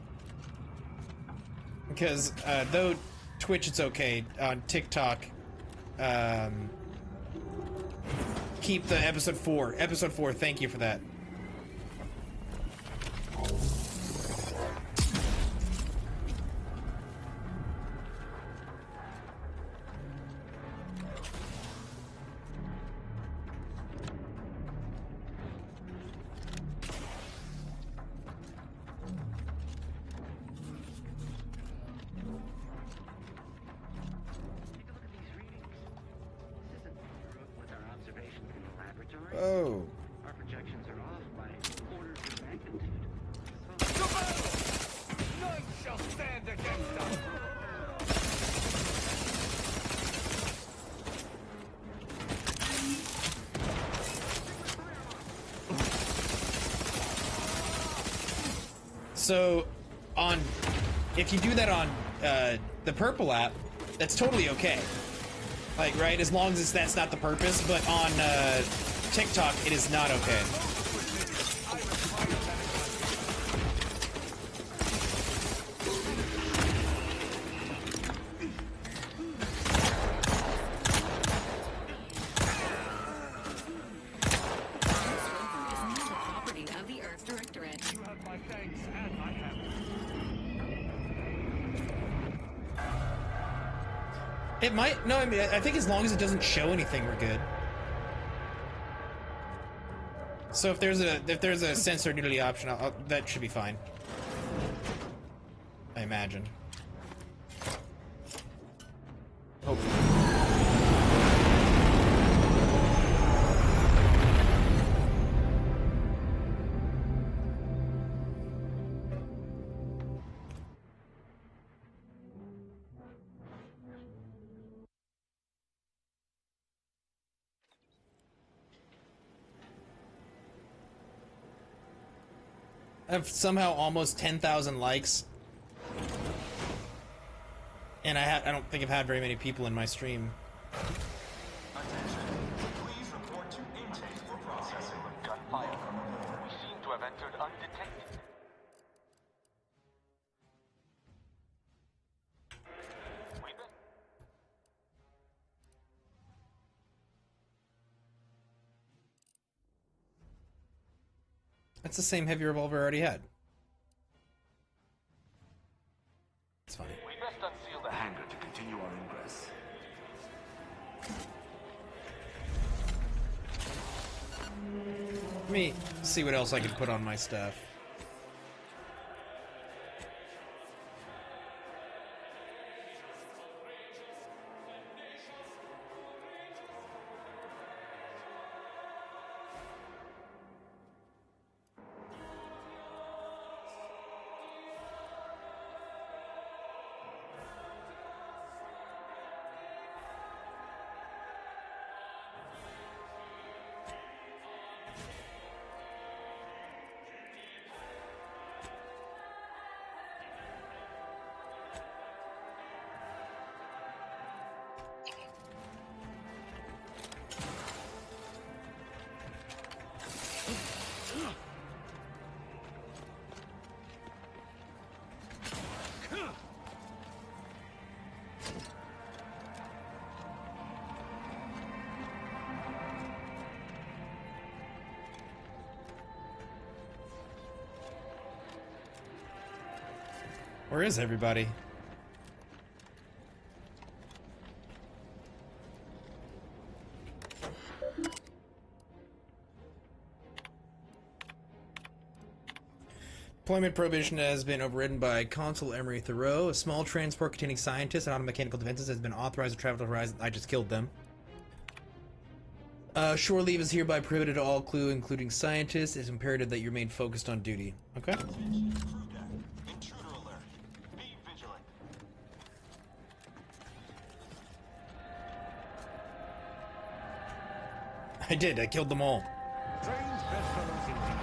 Because, though Twitch it's okay, on TikTok, keep the episode 4. Episode 4, thank you for that. Oh. Our projections are off by orders of magnitude. None shall stand against us! So, if you do that on the purple app, that's totally okay. Like, right, as long as that's not the purpose, but on TikTok, it is not okay. It might, no, I mean, I think as long as it doesn't show anything, we're good. So if there's a censor nudity option, that should be fine. I imagine. Hopefully. I have somehow almost 10,000 likes, and I don't think I've had very many people in my stream. Attention. Please report to intake for processing. Gunfire. We seem to have entered undetected. That's the same heavy revolver I already had. It's funny. We best unseal the hangar to continue our ingress. Let me see what else I can put on my stuff. Where is everybody? Deployment prohibition has been overridden by Consul Emery Thoreau. A small transport containing scientists and automechanical defenses has been authorized to travel to Horizon. I just killed them. Shore leave is hereby prohibited to all crew, including scientists. It's imperative that you remain focused on duty. Okay. I did. I killed them all. Trained bedfellows indeed.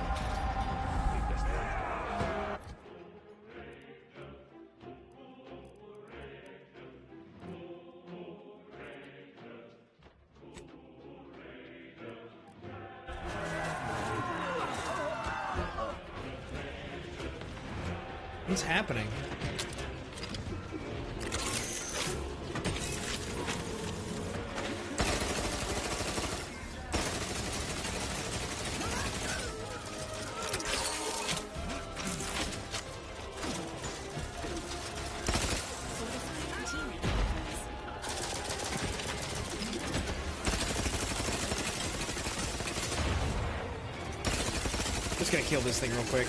We best run. What's happening? Just gonna kill this thing real quick.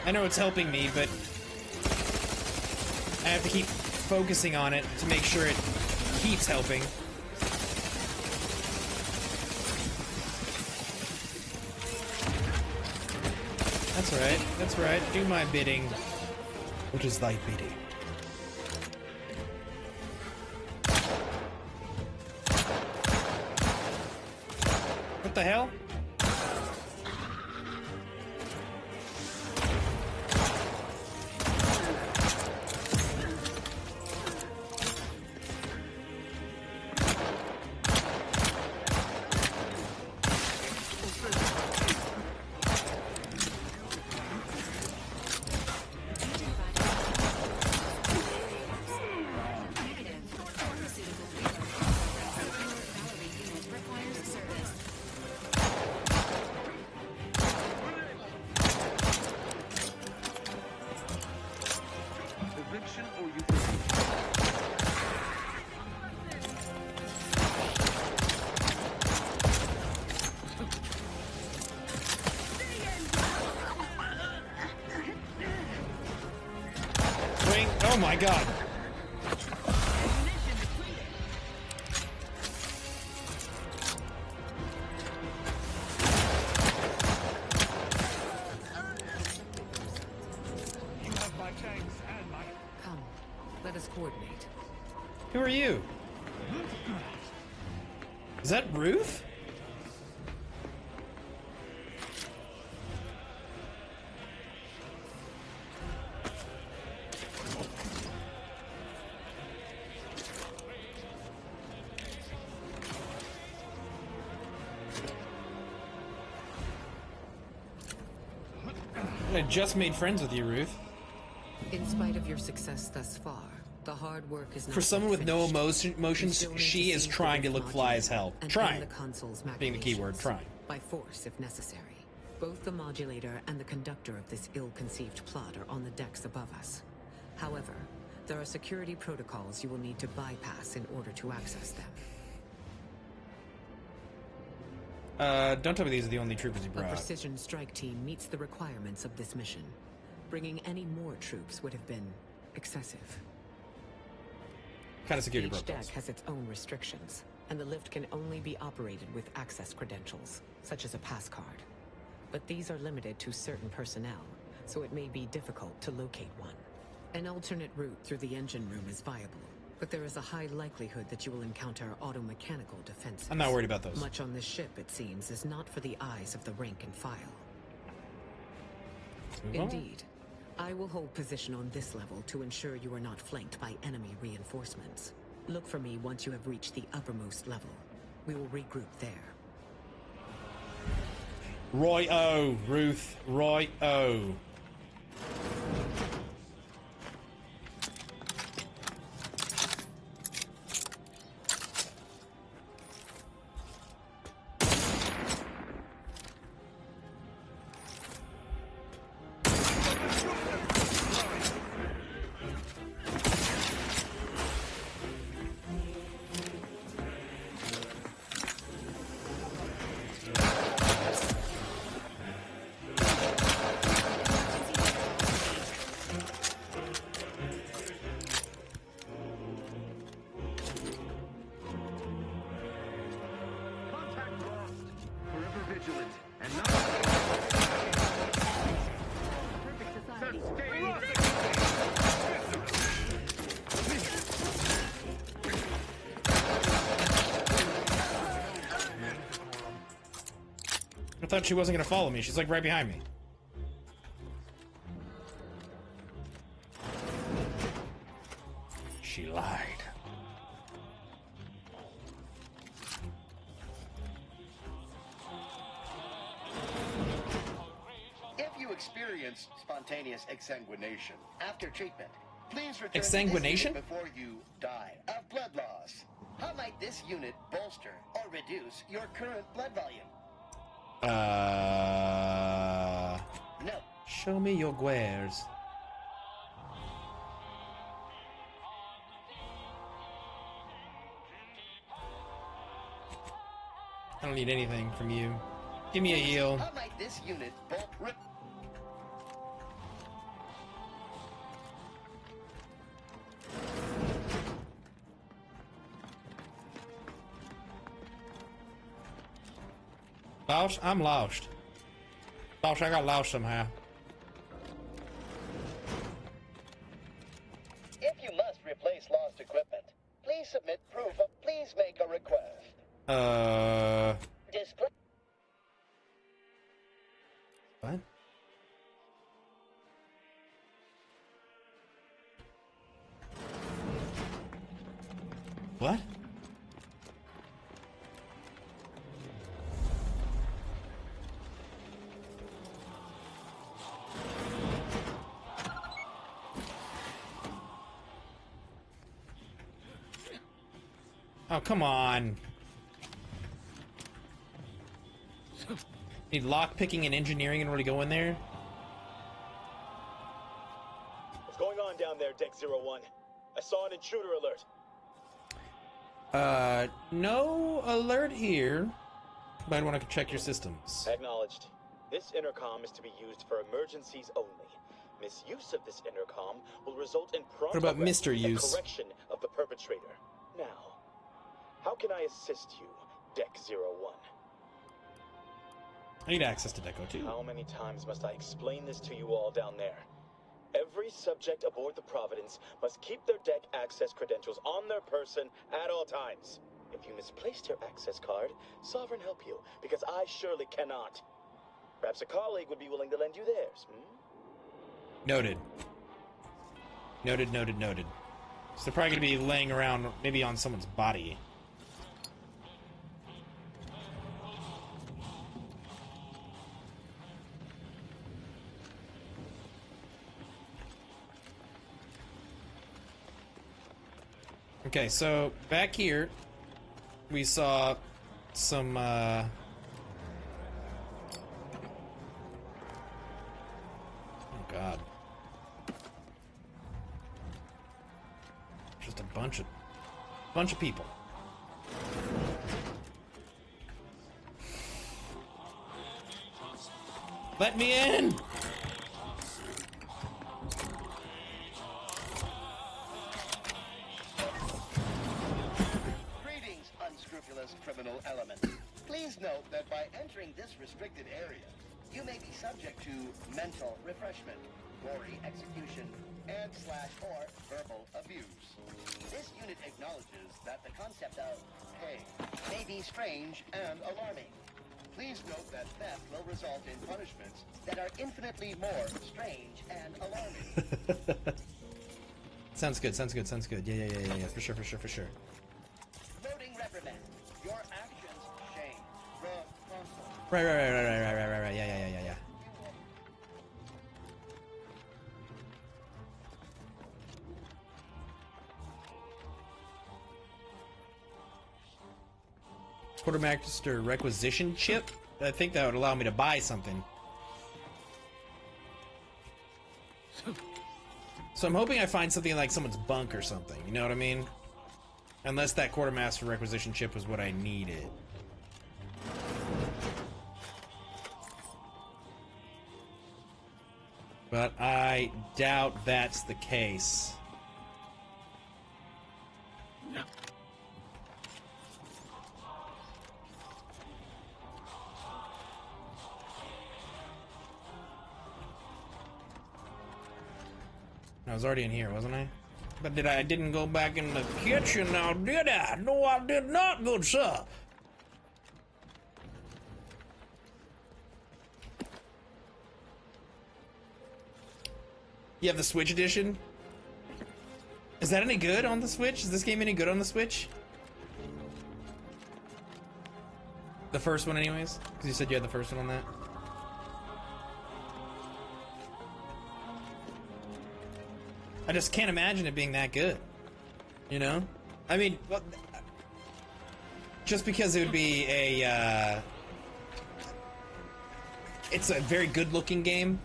I know it's helping me, but I have to keep focusing on it to make sure it keeps helping. That's right, that's right. Do my bidding. Which is thy bidding. What the hell? Oh my god. You have my tanks and my... Come, let us coordinate. Who are you? Is that Ruth? I just made friends with you, Ruth. In spite of your success thus far, the hard work is not For someone with no emotions, Still need she to is seize trying to the look fly as hell. and Trying. end the console's Being the key word, machinations. trying. By force, if necessary. Both the modulator and the conductor of this ill-conceived plot are on the decks above us. However, there are security protocols you will need to bypass in order to access them. Don't tell me these are the only troopers you A brought. precision strike team meets the requirements of this mission. Bringing any more troops would have been excessive. Kind of security Each protocols. deck has its own restrictions, and the lift can only be operated with access credentials, such as a pass card. But these are limited to certain personnel, so it may be difficult to locate one. An alternate route through the engine room is viable, but there is a high likelihood that you will encounter auto-mechanical defenses. I'm not worried about those. Much on this ship, it seems, is not for the eyes of the rank and file. move on. Indeed. I will hold position on this level to ensure you are not flanked by enemy reinforcements. Look for me once you have reached the uppermost level. We will regroup there. Roy-O, Ruth. Roy-O. Forever vigilant and not... Perfect society. I thought she wasn't gonna follow me. She's like right behind me. She lied. experience spontaneous exsanguination. After treatment, please return Exsanguination? to this unit before you die of blood loss. How might this unit bolster or reduce your current blood volume? No. Show me your wares. I don't need anything from you. Give me a heal. How might this unit Lost? I'm lost. Lost, I got lost somehow. If you must replace lost equipment, please submit proof of. Please make a request. Display. What? What? Oh, come on. Need lockpicking and engineering in order to go in there? What's going on down there, Deck 01? I saw an intruder alert. No alert here. Might want to check your systems. Acknowledged. This intercom is to be used for emergencies only. Misuse of this intercom will result in prompt What about arrest Mr. and Use? correction of the perpetrator. Now, how can I assist you, Deck 01? I need access to Deco too. How many times must I explain this to you all down there? Every subject aboard the Providence must keep their deck access credentials on their person at all times. If you misplaced your access card, Sovereign help you, because I surely cannot. Perhaps a colleague would be willing to lend you theirs, Noted. Noted, noted, noted. So they're probably going to be laying around, maybe on someone's body. Okay, so back here, we saw some, oh god. Just a bunch of people. Let me in! Greetings, unscrupulous criminal element. Please note that by entering this restricted area, you may be subject to mental refreshment, gory execution, and/or verbal abuse. This unit acknowledges that the concept of pain may be strange and alarming. Please note that theft will result in punishments that are infinitely more strange and alarming. Sounds good, sounds good, sounds good. Yeah, for sure, for sure, for sure. Voting reprimand. Your actions shame the console. Right, yeah. Quartermaster requisition chip? I think that would allow me to buy something. So I'm hoping I find something like someone's bunk or something, you know what I mean? Unless that quartermaster requisition chip was what I needed. But I doubt that's the case. I was already in here, wasn't I? But I didn't go back in the kitchen now, did I? No, I did not, good sir. You have the Switch edition? Is that any good on the Switch? Is this game any good on the Switch? The first one anyways? Because you said you had the first one on that. I just can't imagine it being that good. You know? I mean, well, just because it would be a, it's a very good-looking game,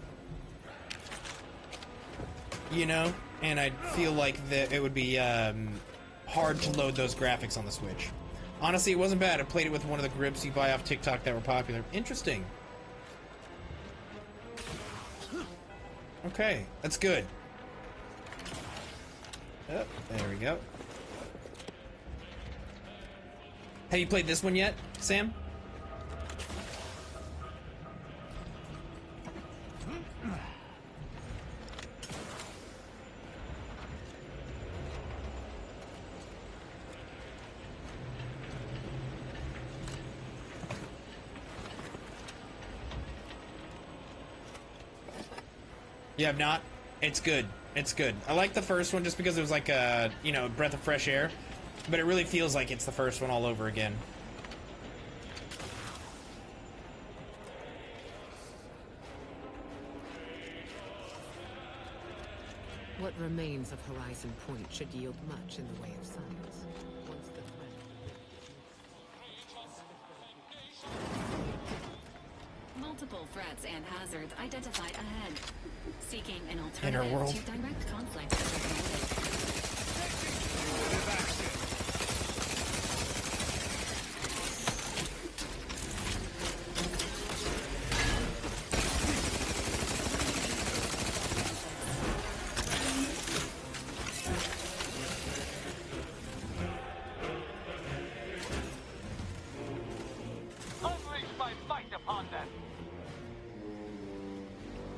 you know? And I feel like that it would be hard to load those graphics on the Switch. Honestly, it wasn't bad. I played it with one of the grips you buy off TikTok that were popular. Interesting. Okay, that's good. Oh, there we go. Have you played this one yet, Sam? You have not? It's good. It's good. I like the first one just because it was like a, you know, breath of fresh air. But it really feels like it's the first one all over again. What remains of Horizon Point should yield much in the way of science. Once the Multiple threats and hazards identified ahead. Seeking an Inner alternative world. to direct conflict is recommended.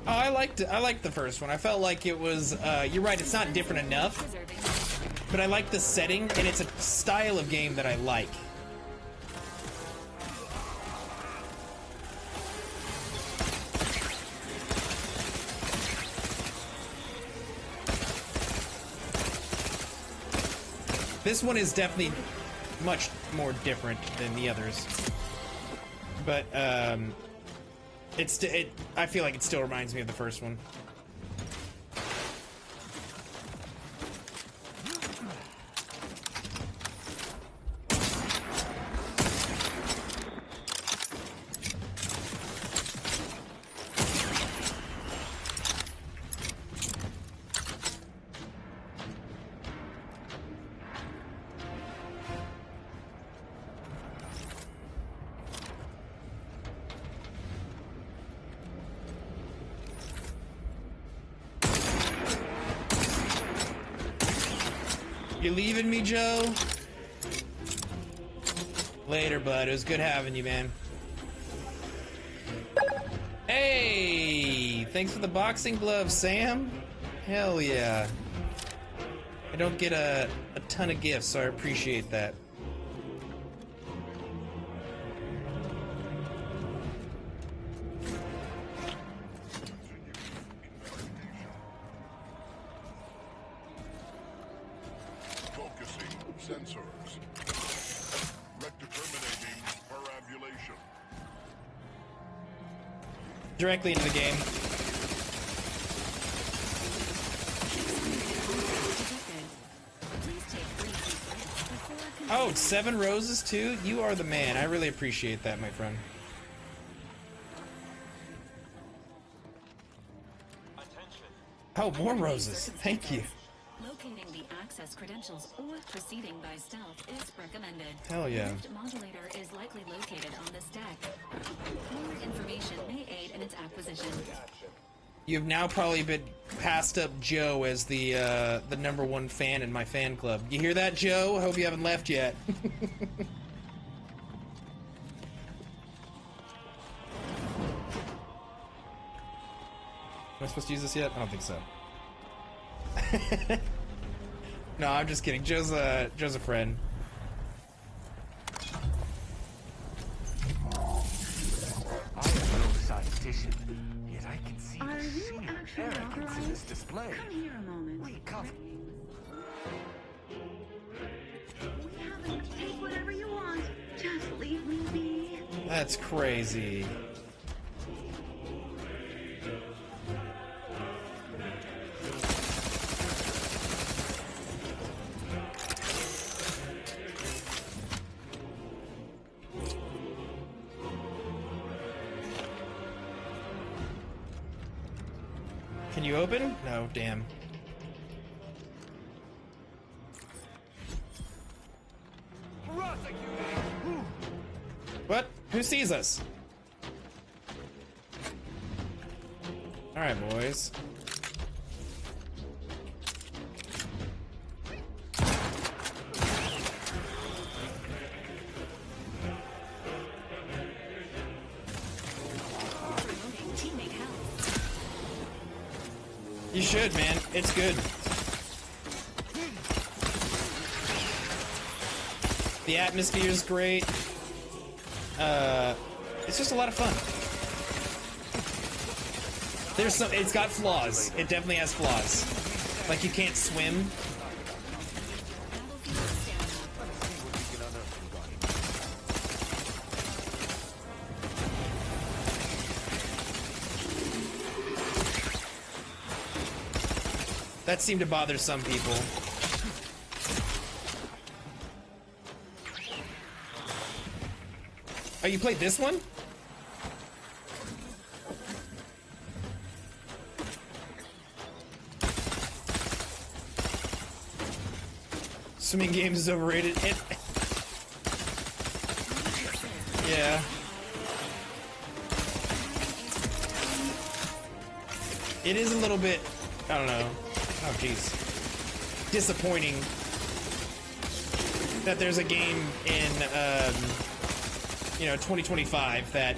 Oh, I liked the first one. I felt like it was, you're right, it's not different enough. But I like the setting, and it's a style of game that I like. This one is definitely much more different than the others. But, I feel like it still reminds me of the first one. You leaving me, Joe? Later, bud. It was good having you, man. Hey! Thanks for the boxing gloves, Sam. Hell yeah. I don't get a ton of gifts, so I appreciate that. Sensors. Rector terminating perambulation. Directly into the game. Oh, it's 7 roses too? You are the man. I really appreciate that, my friend. Oh, more roses. Thank you. Locating the access credentials or proceeding by stealth is recommended. Hell yeah. The rift modulator is likely located on this deck. More information may aid in its acquisition. You've now probably been passed up Joe as the #1 fan in my fan club. You hear that, Joe? I hope you haven't left yet. Am I supposed to use this yet? I don't think so. No, I'm just kidding. Joe's a friend. I am no statistician, yet I can see Are the you sheer actually arrogance in this display. Come here a moment. Wait, come. We haven't. Take whatever you want. Just leave me be. That's crazy. Can you open? No, damn. What? Who sees us? Alright, boys. You should, man. It's good. The atmosphere is great. It's just a lot of fun. There's some. It's got flaws. It definitely has flaws. Like you can't swim. That seemed to bother some people. Oh, you played this one? Swimming games is overrated. Yeah. It is a little bit, I don't know. Oh, jeez. Disappointing that there's a game in, 2025 that,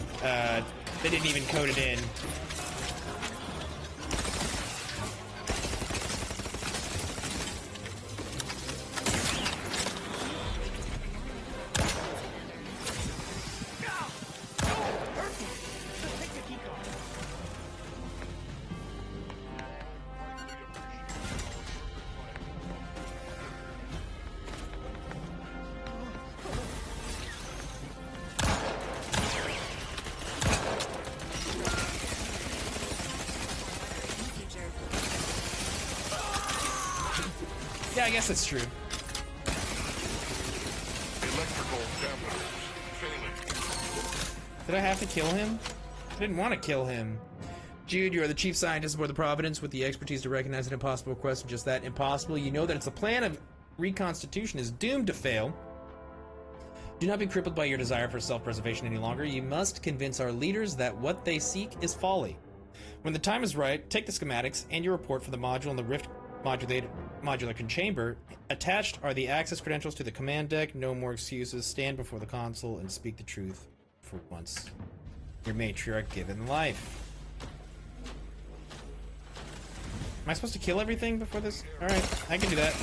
they didn't even code it in. Yeah, I guess that's true. Electrical damage failing. Did I have to kill him? I didn't want to kill him. Jude, you are the chief scientist aboard the Providence with the expertise to recognize an impossible request, just that impossible. You know that it's a plan of reconstitution is doomed to fail. Do not be crippled by your desire for self-preservation any longer. You must convince our leaders that what they seek is folly. When the time is right, take the schematics and your report for the module and the Rift modular chamber. Attached are the access credentials to the command deck. No more excuses. Stand before the console and speak the truth for once. Your matriarch given life. Am I supposed to kill everything before this? Alright, I can do that.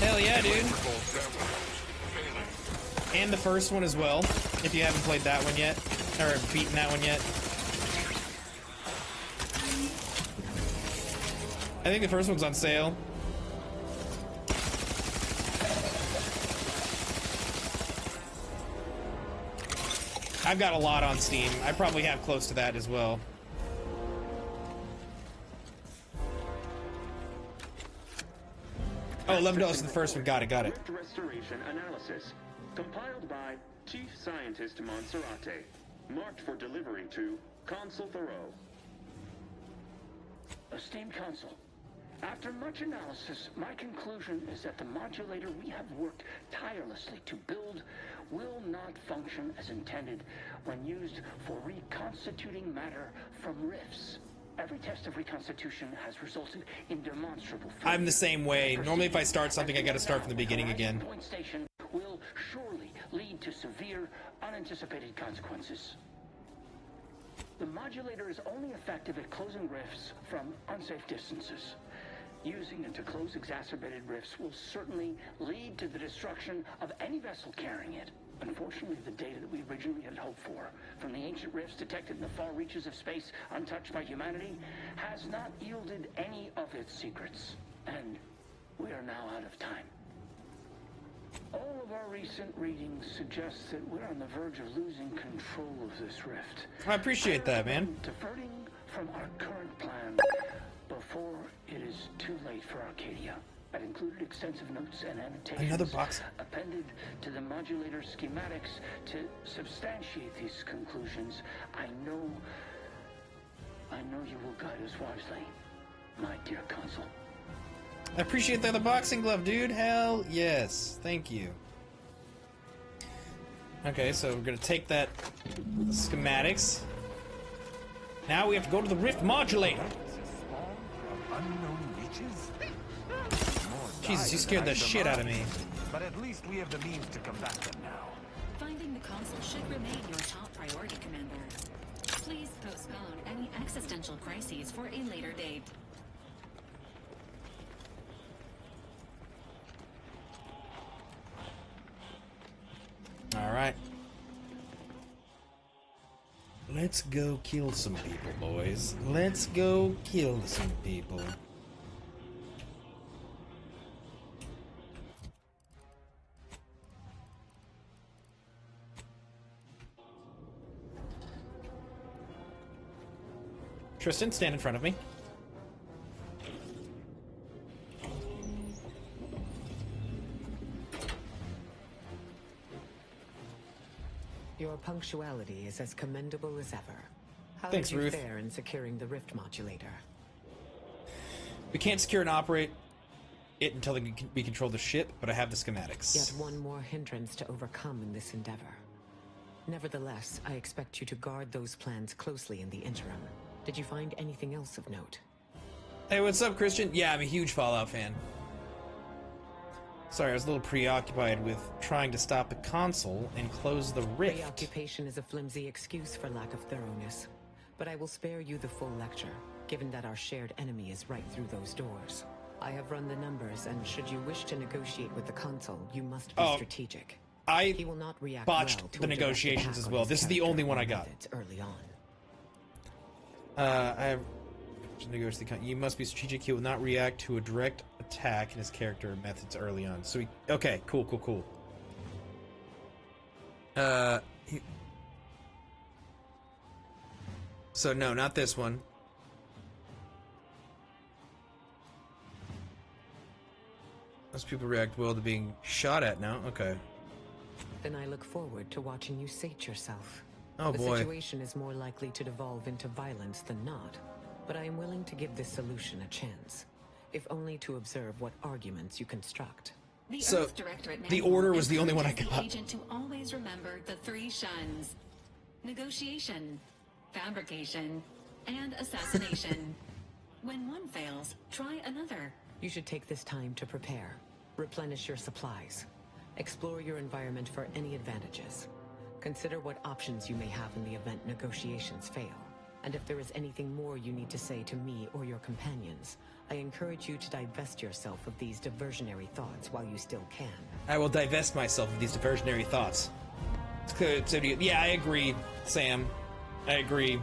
Hell yeah, dude. And the first one as well, if you haven't played that one yet, or beaten that one yet. I think the first one's on sale. I've got a lot on Steam. I probably have close to that as well. Oh, $11 is the first one. Got it, got it. Rift restoration analysis. Compiled by Chief Scientist Monserrate. Marked for delivery to Consul Thoreau. Esteemed Consul, after much analysis, my conclusion is that the modulator we have worked tirelessly to build will not function as intended when used for reconstituting matter from rifts. Every test of reconstitution has resulted in demonstrable failure. I'm the same way. Normally if I start something, I gotta start from the beginning again. Point station will surely lead to severe, unanticipated consequences. The modulator is only effective at closing rifts from unsafe distances. Using it to close exacerbated rifts will certainly lead to the destruction of any vessel carrying it. Unfortunately, the data that we originally had hoped for from the ancient rifts detected in the far reaches of space untouched by humanity has not yielded any of its secrets. And we are now out of time. All of our recent readings suggest that we're on the verge of losing control of this rift. I appreciate that, man. Diverting from our current plan before it is too late for Arcadia. I've included extensive notes and annotations Another box. appended to the modulator schematics to substantiate these conclusions. I know you will guide us wisely, my dear Consul. I appreciate the other boxing glove, dude. Hell yes. Thank you. Okay, so we're gonna take that schematics. Now we have to go to the Rift Modulator. Unknown reaches? Jesus, you scared the shit out of me. But at least we have the means to combat them now. Finding the console should remain your top priority, Commander. Please postpone any existential crises for a later date. Alright. Let's go kill some people, boys. Let's go kill some people. Tristan, stand in front of me. Your punctuality is as commendable as ever. How Thanks, did you Ruth. fare in securing the Rift Modulator? We can't secure and operate it until we control the ship, but I have the schematics. Yet one more hindrance to overcome in this endeavor. Nevertheless, I expect you to guard those plans closely in the interim. Did you find anything else of note? Hey, what's up, Christian? Yeah, I'm a huge Fallout fan. Sorry, I was a little preoccupied with trying to stop the console and close the rift. Preoccupation is a flimsy excuse for lack of thoroughness. But I will spare you the full lecture, given that our shared enemy is right through those doors. I have run the numbers, and should you wish to negotiate with the console, you must be strategic. He will not react botched well to the a direct negotiations attack as on well. his This is the only character one or I got. methods early on. I have to negotiate the you must be strategic. He will not react to a direct attack in his character methods early on. So okay, cool. So no, not this one. Most people react well to being shot at now. Okay. Then I look forward to watching you sate yourself. Oh, the boy. situation is more likely to devolve into violence than not, but I am willing to give this solution a chance, if only to observe what arguments you construct. The So, Earth Directorate the manual order was the only one I encourages the got. agent to always remember the three shuns: negotiation, fabrication, and assassination. When one fails, try another. You should take this time to prepare, replenish your supplies, explore your environment for any advantages. Consider what options you may have in the event negotiations fail. And if there is anything more you need to say to me or your companions, I encourage you to divest yourself of these diversionary thoughts while you still can. I will divest myself of these diversionary thoughts. Yeah, I agree, Sam. I agree.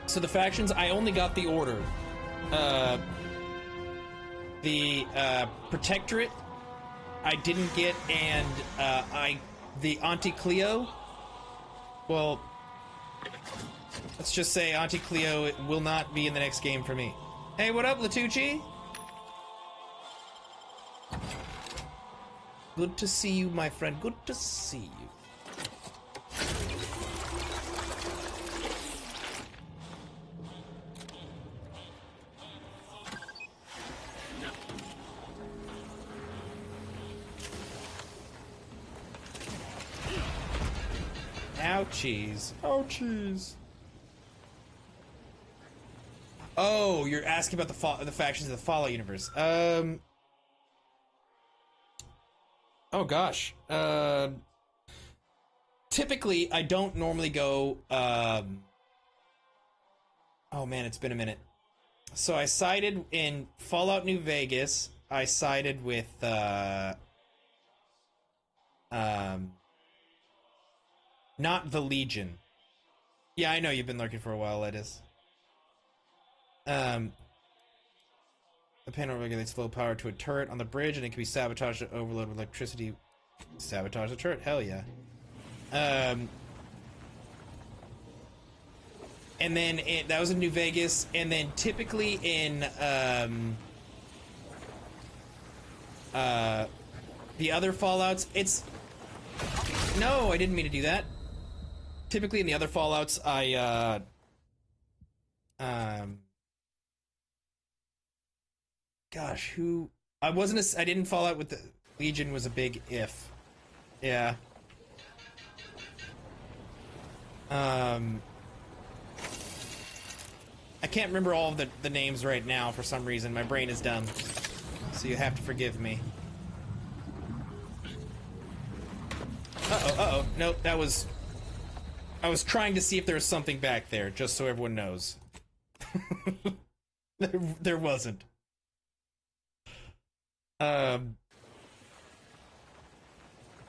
So the factions, I only got the Order. The Protectorate, I didn't get, and the Auntie Cleo. Well, let's just say Auntie Cleo will not be in the next game for me. Hey, what up, Latucci? Good to see you, my friend. Good to see you. Ouchies. Ouchies. Oh, you're asking about the factions of the Fallout universe. Oh gosh. Typically, I don't normally go. Oh man, it's been a minute. So I sided in Fallout New Vegas. I sided with not the Legion. Yeah, I know you've been lurking for a while, Edis. The panel regulates flow power to a turret on the bridge, and it can be sabotaged to overload with electricity. Sabotage the turret? Hell yeah. And then that was in New Vegas, and then typically in the other Fallouts, it's... No, I didn't mean to do that. Typically in the other Fallouts, I gosh, who... I didn't fall out with the... Legion was a big if. Yeah. I can't remember all of the names right now for some reason. My brain is dumb. So you have to forgive me. Uh-oh. Nope, that was... I was trying to see if there was something back there, just so everyone knows. There wasn't.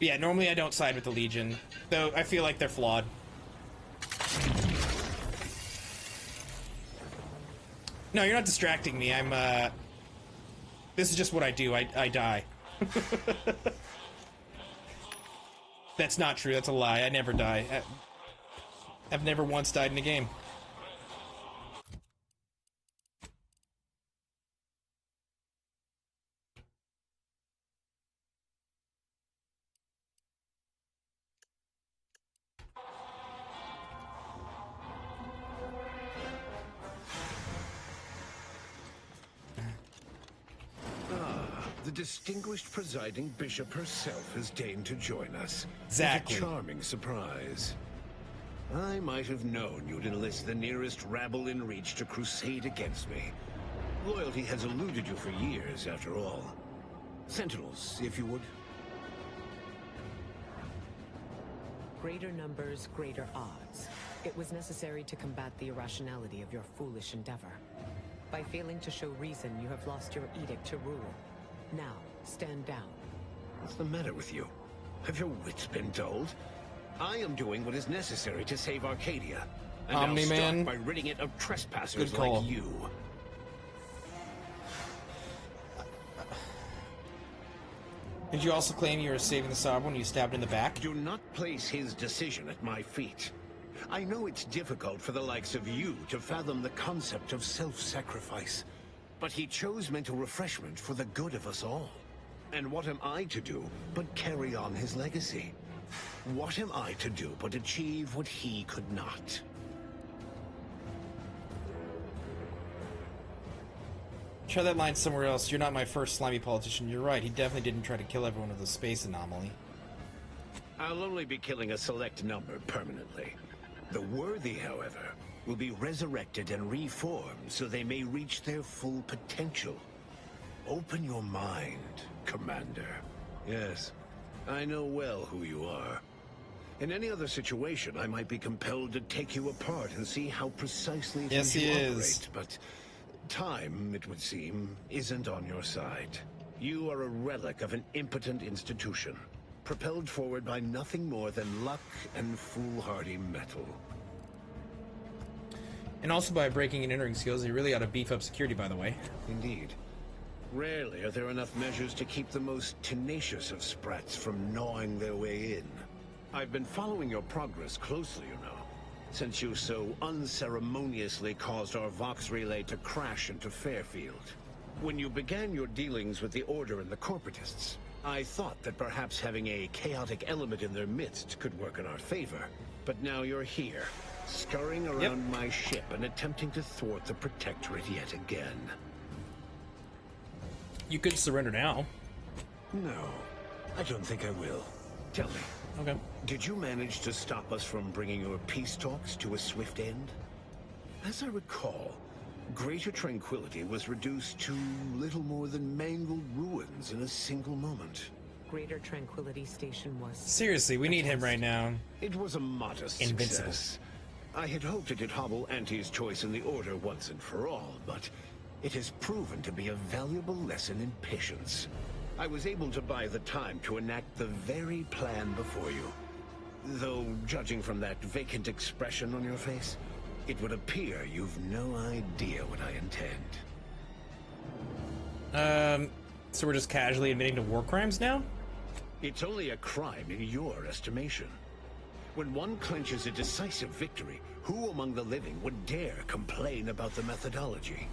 Yeah, normally I don't side with the Legion, though I feel like they're flawed. No, you're not distracting me. I'm, this is just what I do. I die. That's not true. That's a lie. I never die. I've never once died in a game. The distinguished presiding bishop herself has deigned to join us. Exactly. What a charming surprise. I might have known you'd enlist the nearest rabble in reach to crusade against me. Loyalty has eluded you for years, after all. Sentinels, if you would. Greater numbers, greater odds. It was necessary to combat the irrationality of your foolish endeavor. By failing to show reason, you have lost your edict to rule. Now, stand down. What's the matter with you? Have your wits been dulled? I am doing what is necessary to save Arcadia. And I'll start by ridding it of trespassers like you. Did you also claim you were saving the Sovereign when you stabbed in the back? Do not place his decision at my feet. I know it's difficult for the likes of you to fathom the concept of self-sacrifice. But he chose mental refreshment for the good of us all. And what am I to do but carry on his legacy? What am I to do but achieve what he could not? Try that line somewhere else. You're not my first slimy politician. You're right. He definitely didn't try to kill everyone with a space anomaly. I'll only be killing a select number permanently. The worthy, however, will be resurrected and reformed so they may reach their full potential. Open your mind, Commander. Yes, I know well who you are. In any other situation, I might be compelled to take you apart and see how precisely it is you operate, but time, it would seem, isn't on your side. You are a relic of an impotent institution, propelled forward by nothing more than luck and foolhardy metal. And also by breaking and entering skills, you really ought to beef up security, by the way. Indeed. Rarely are there enough measures to keep the most tenacious of sprats from gnawing their way in. I've been following your progress closely, you know, since you so unceremoniously caused our Vox relay to crash into Fairfield. When you began your dealings with the Order and the Corporatists, I thought that perhaps having a chaotic element in their midst could work in our favor. But now you're here, scurrying around my ship and attempting to thwart the Protectorate yet again. You could surrender now. No, I don't think I will. Tell me. Okay. Did you manage to stop us from bringing your peace talks to a swift end? As I recall, Greater Tranquility was reduced to little more than mangled ruins in a single moment. Greater Tranquility Station was... Seriously, we need him right now. It was a modest success. I had hoped it'd hobble Auntie's choice in the Order once and for all, but it has proven to be a valuable lesson in patience. I was able to buy the time to enact the very plan before you. Though, judging from that vacant expression on your face, it would appear you've no idea what I intend. So we're just casually admitting to war crimes now? It's only a crime in your estimation. When one clenches a decisive victory, who among the living would dare complain about the methodology?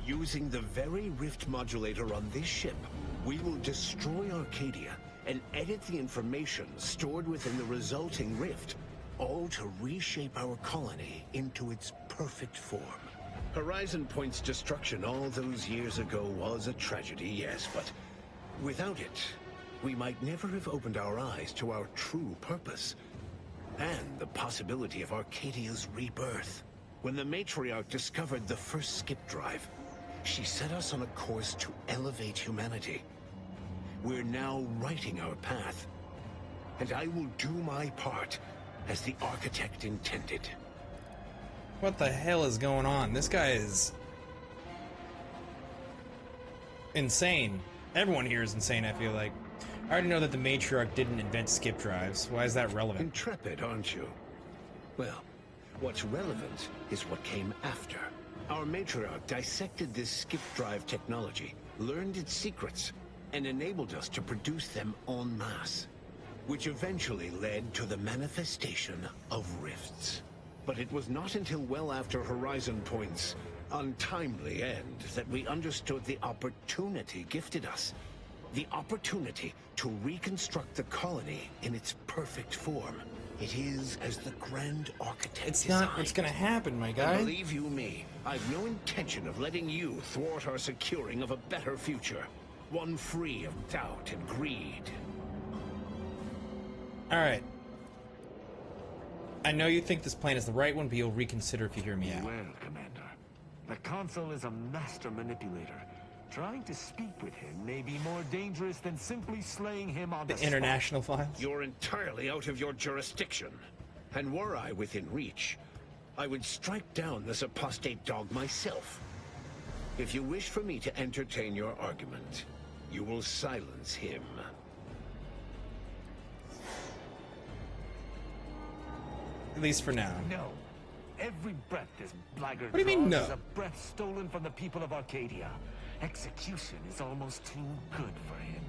Using the very rift modulator on this ship, We will destroy Arcadia and edit the information stored within the resulting rift, all to reshape our colony into its perfect form. Horizon Point's destruction all those years ago was a tragedy, yes, but without it, we might never have opened our eyes to our true purpose and the possibility of Arcadia's rebirth. When the Matriarch discovered the first skip drive, she set us on a course to elevate humanity. We're now writing our path, and I will do my part as the architect intended. What the hell is going on? This guy is insane. Everyone here is insane, I feel like. I already know that the Matriarch didn't invent skip drives. Why is that relevant? Intrepid, aren't you? Well, what's relevant is what came after. Our Matriarch dissected this skip drive technology, learned its secrets, and enabled us to produce them en masse, which eventually led to the manifestation of rifts. But it was not until well after Horizon Point's untimely end that we understood the opportunity gifted us. The opportunity to reconstruct the colony in its perfect form. It is as the Grand Architect It's designed. not what's gonna happen, my guy. And believe you me, I've no intention of letting you thwart our securing of a better future. One free of doubt and greed. Alright. I know you think this plan is the right one, but you'll reconsider if you hear me out. Well, Commander, the Consul is a master manipulator. Trying to speak with him may be more dangerous than simply slaying him on the international files? You're entirely out of your jurisdiction. And were I within reach, I would strike down this apostate dog myself. If you wish for me to entertain your argument, you will silence him. At least for now. No. Every breath this blackguard What do you mean, draws no? is a breath stolen from the people of Arcadia. Execution is almost too good for him.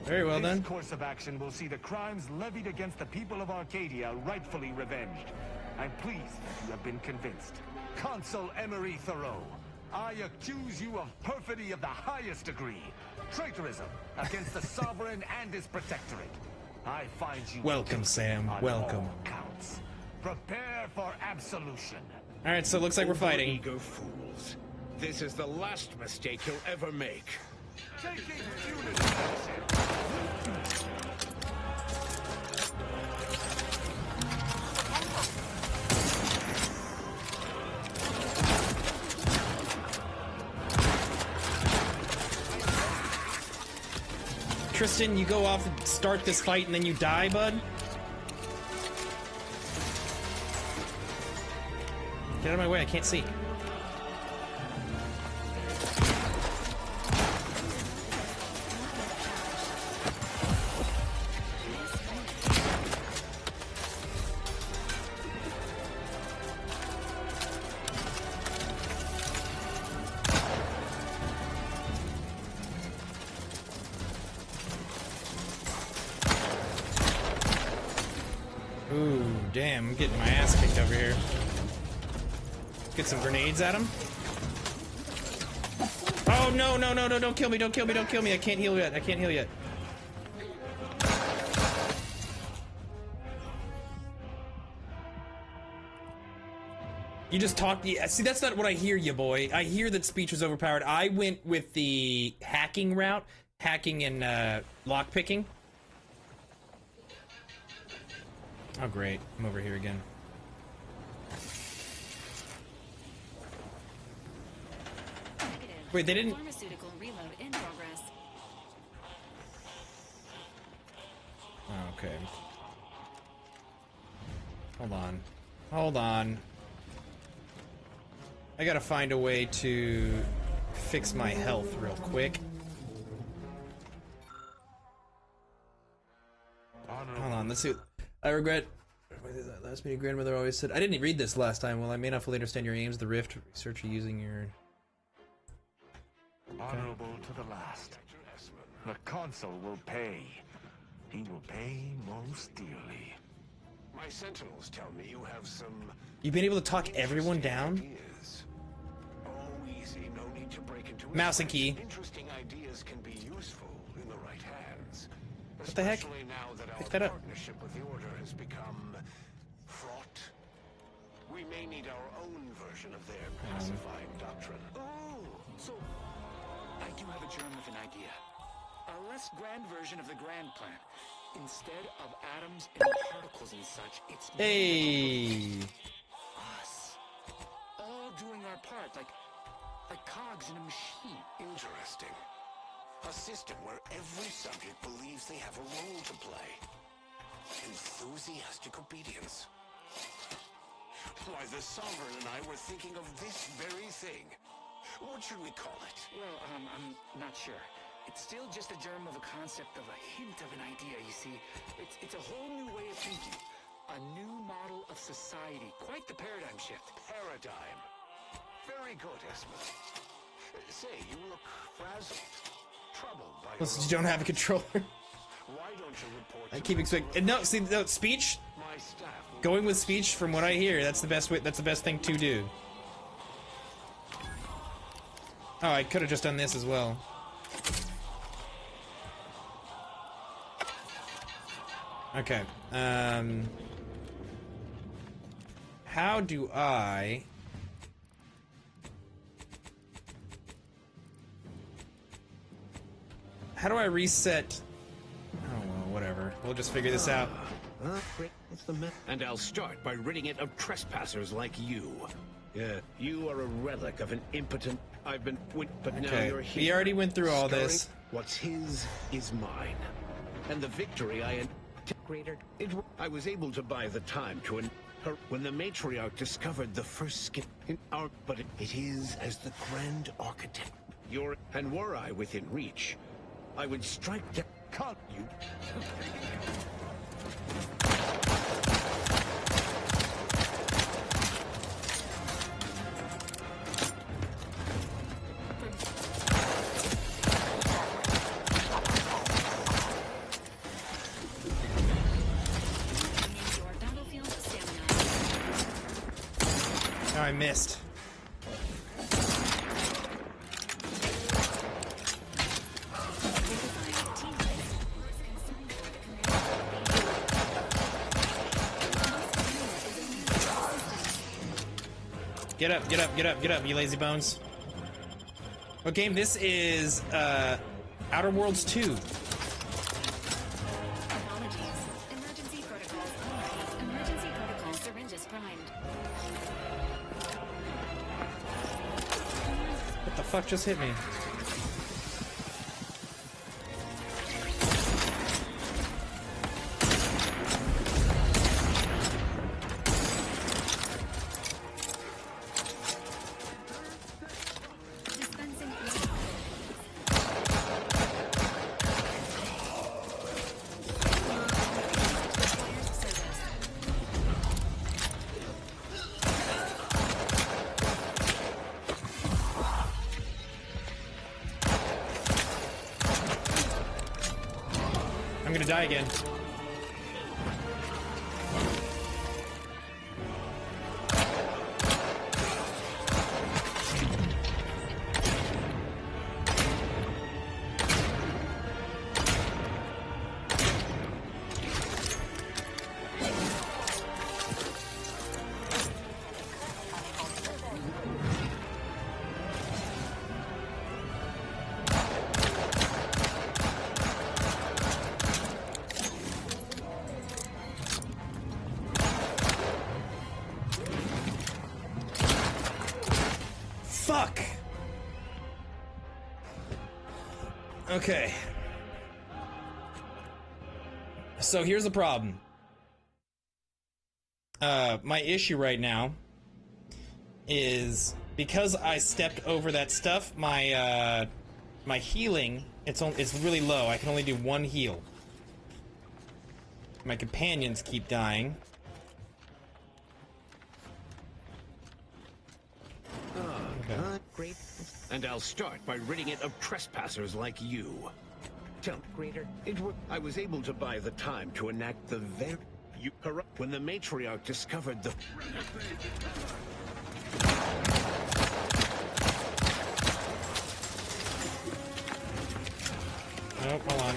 Very well, this then. Course of action will see the crimes levied against the people of Arcadia rightfully revenged. I'm pleased that you have been convinced. Consul Emery Thoreau, I accuse you of perfidy of the highest degree. Traitorism against the Sovereign and his Protectorate. I find you Welcome, guilty Sam. on Welcome. all counts. Prepare for absolution. Alright, so it looks like we're fighting. Ego fools. This is the last mistake you'll ever make. Taking unit action. Tristan, you go off and start this fight and then you die, bud? Get out of my way, I can't see. Ooh, damn, I'm getting my ass kicked over here. Get some grenades at him. Oh, no, no, no, no, don't kill me, don't kill me, don't kill me. I can't heal yet, I can't heal yet. You just talked. Yeah, see, that's not what I hear, you boy. I hear that speech was overpowered. I went with the hacking route, hacking and lockpicking. Oh, great. I'm over here again. Wait, they didn't... Pharmaceutical reload in progress. Oh, okay. Hold on. Hold on. I gotta find a way to fix my health real quick. Hold on, let's see. I regret... Last meeting, grandmother always said... I didn't read this last time. Well, I may not fully understand your aims, the rift, research using your... Honorable to the last. The Consul will pay. He will pay most dearly. My sentinels tell me you have some... You've been able to talk everyone down? Oh, easy. No need to break into Mouse and key. Interesting ideas can be useful in the right hands. What the heck? Especially now that Pick our that up. partnership with the Order has become fraught. We may need our own version of their pacifying doctrine. Oh, so I do have a germ of an idea. A less grand version of the grand plan. Instead of atoms and particles and such, it's Hey. us. All doing our part, like cogs in a machine. Interesting. A system where every subject believes they have a role to play. Enthusiastic obedience. Why, the Sovereign and I were thinking of this very thing. What should we call it? Well, I'm not sure. It's still just a germ of a concept, of a hint of an idea, you see. It's a whole new way of thinking. A new model of society. Quite the paradigm shift. Paradigm. Very good, Esmond. Say, you look frazzled. Troubled by Plus, you don't have a controller. Why don't you report I keep expecting. No, see, no, speech. my staff? Going with speech, from what I hear, that's the best way. That's the best thing to do. Oh, I could have just done this as well. Okay. How do I? How do I reset? Oh well, whatever. We'll just figure this out. What's the matter? And I'll start by ridding it of trespassers like you. Yeah, you are a relic of an impotent. I've been, but now Okay, you're here. we already went through all Scurrying. this. What's his is mine, and the victory I greater. I was able to buy the time to her when the matriarch discovered the first skin in our. But it is as the grand architect. And were I within reach, I would strike down. Can't you? Oh, I missed. Get up, get up, get up, get up, you lazy bones. What game? This is, Outer Worlds 2. Emergency protocols unlocked. Emergency protocol syringes primed. What the fuck just hit me? I'm gonna die again. Fuck! Okay. So here's the problem. My issue right now is because I stepped over that stuff, my my healing, it's really low. I can only do one heal. My companions keep dying. Great. And I'll start by ridding it of trespassers like you. Tell greater. I was able to buy the time to enact the when the matriarch discovered the. Nope, hold on.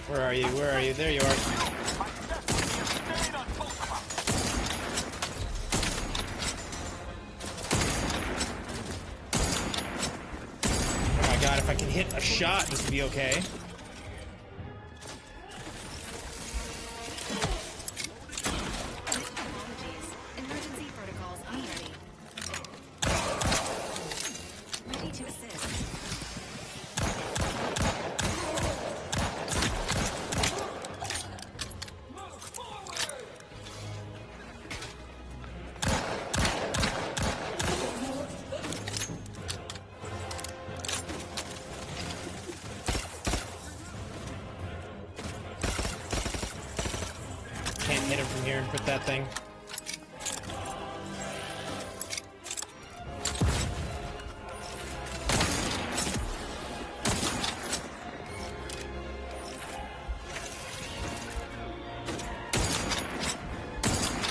Where are you? Where are you? There you are. Oh my god, if I can hit a shot, this would be okay. Emergency protocols unready. Ready to assist. Can't hit him from here and put that thing.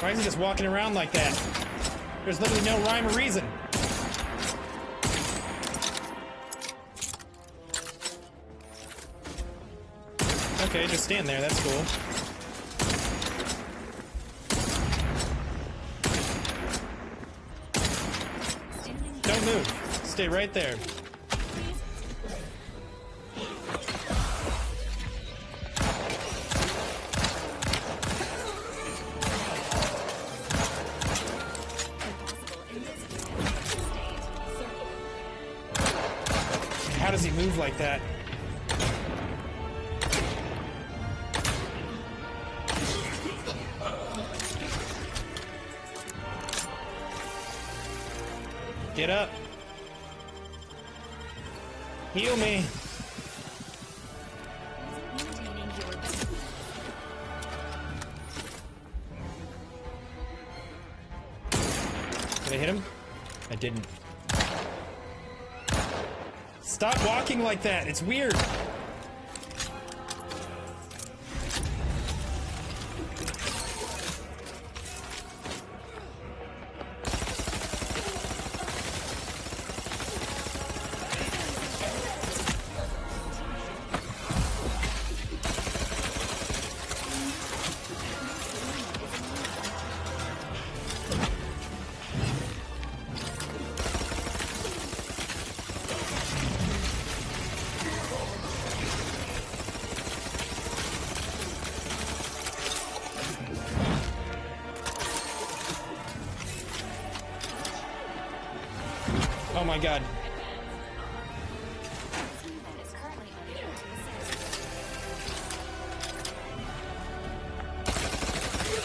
Why is he just walking around like that? There's literally no rhyme or reason. Okay, just stand there, that's cool. Don't move. Stay right there. How does he move like that? Get up. Heal me. Did I hit him? I didn't. Stop walking like that. It's weird. Oh my god.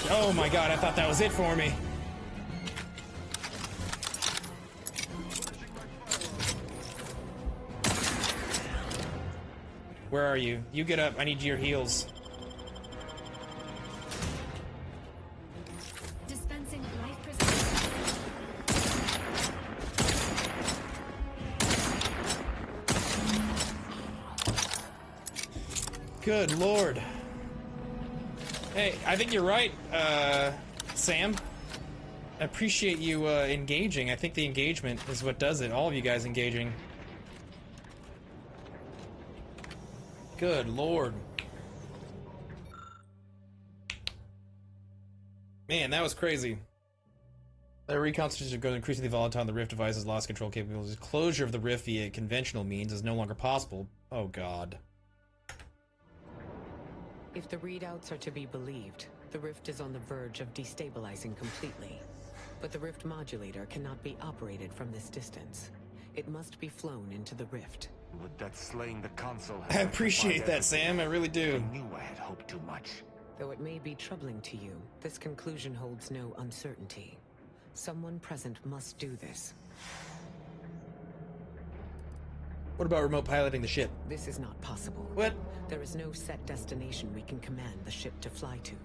Oh my god, I thought that was it for me. Where are you? You get up. I need your heals. Dispensing life Good lord. Hey, I think you're right, Sam. I appreciate you engaging. I think the engagement is what does it. All of you guys engaging. Good lord. Man, that was crazy. The reconstitution goes increasingly volatile and the Rift device has lost control capabilities. Closure of the Rift via conventional means is no longer possible. Oh god. If the readouts are to be believed, the Rift is on the verge of destabilizing completely. But the Rift modulator cannot be operated from this distance. It must be flown into the Rift. Would that slaying the console I appreciate that, Sam. I really do. I knew I had hoped too much. Though it may be troubling to you, this conclusion holds no uncertainty. Someone present must do this. What about remote piloting the ship? This is not possible. What? There is no set destination we can command the ship to fly to.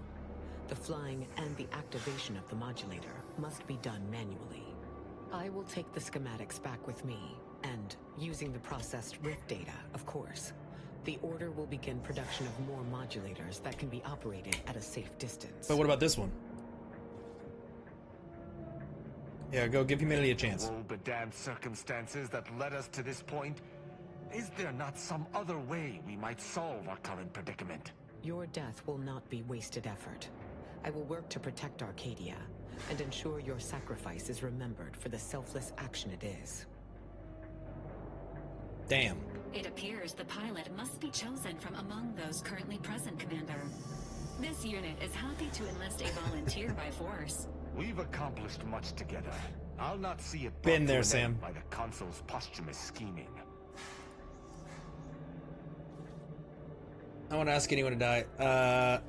The flying and the activation of the modulator must be done manually. I will take the schematics back with me, and, using the processed Rift data, of course, the Order will begin production of more modulators that can be operated at a safe distance. But what about this one? Yeah, go give humanity a chance. Woe-bedamned circumstances that led us to this point. Is there not some other way we might solve our current predicament? Your death will not be wasted effort. I will work to protect Arcadia and ensure your sacrifice is remembered for the selfless action it is. Damn. It appears the pilot must be chosen from among those currently present, Commander. This unit is happy to enlist a volunteer by force. We've accomplished much together. I'll not see it Been brought there, to an Sam. end by the Consul's posthumous scheming. I won't ask anyone to die.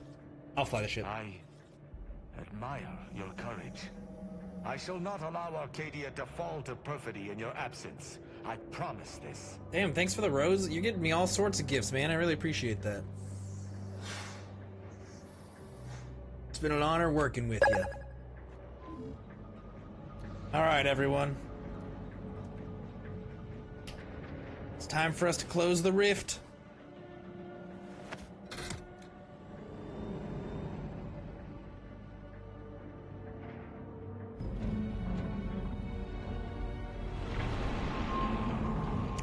I'll fly the ship. I admire your courage. I shall not allow Arcadia to fall to perfidy in your absence. I promise this. Damn, thanks for the rose. You're getting me all sorts of gifts, man. I really appreciate that. It's been an honor working with you. Alright, everyone. It's time for us to close the rift.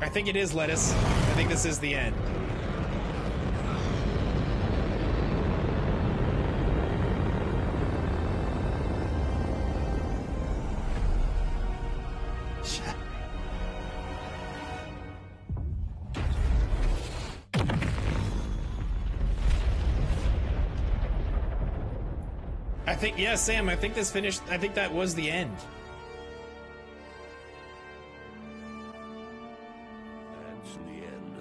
I think it is lettuce. I think this is the end. I think, yeah, Sam, I think this finished. I think that was the end.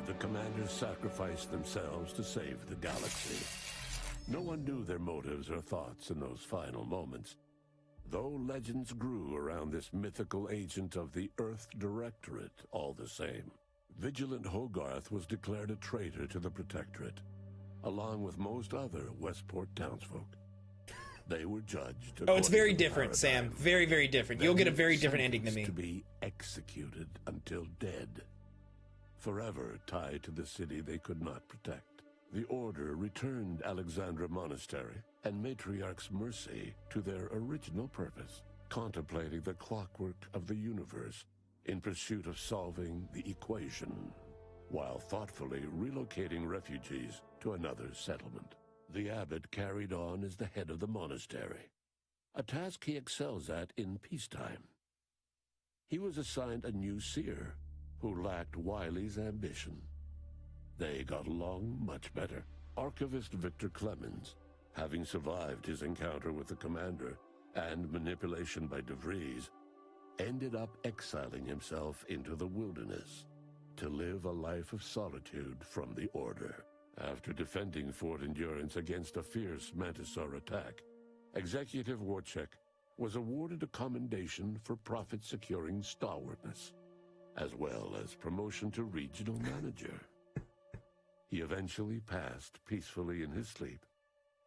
The commanders sacrificed themselves to save the galaxy. No one knew their motives or thoughts in those final moments, though legends grew around this mythical agent of the Earth Directorate all the same. Vigilant Hogarth was declared a traitor to the Protectorate, along with most other Westport townsfolk. They were judged. Oh, it's very different, Sam. Very, very different. You'll get a very different ending than me. To be executed until dead. Forever tied to the city they could not protect. The Order returned Alexandra Monastery and Matriarch's Mercy to their original purpose, contemplating the clockwork of the universe in pursuit of solving the equation, while thoughtfully relocating refugees to another settlement. The abbot carried on as the head of the monastery, a task he excels at in peacetime. He was assigned a new seer, who lacked Wiley's ambition. They got along much better. Archivist Victor Clemens, having survived his encounter with the commander and manipulation by DeVries, ended up exiling himself into the wilderness to live a life of solitude from the Order. After defending Fort Endurance against a fierce Mantisaur attack, Executive Warchek was awarded a commendation for profit-securing stalwartness, as well as promotion to regional manager. He eventually passed peacefully in his sleep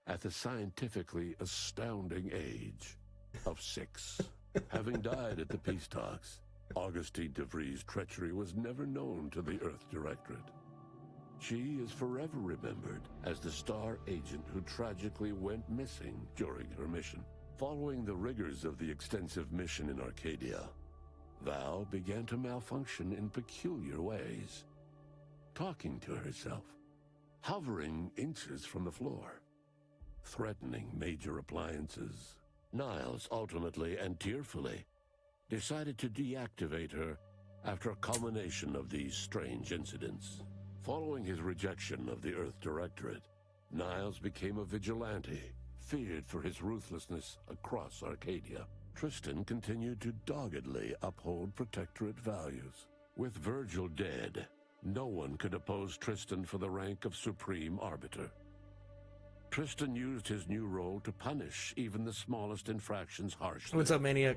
at the scientifically astounding age of 6. Having died at the peace talks, Augustine DeVries' treachery was never known to the Earth Directorate. She is forever remembered as the star agent who tragically went missing during her mission. Following the rigors of the extensive mission in Arcadia, Val began to malfunction in peculiar ways, talking to herself, hovering inches from the floor, threatening major appliances. Niles ultimately and tearfully decided to deactivate her after a culmination of these strange incidents. Following his rejection of the Earth Directorate, Niles became a vigilante, feared for his ruthlessness across Arcadia. Tristan continued to doggedly uphold Protectorate values. With Virgil dead, no one could oppose Tristan for the rank of Supreme Arbiter. Tristan used his new role to punish even the smallest infractions harshly. What's up, Maniac?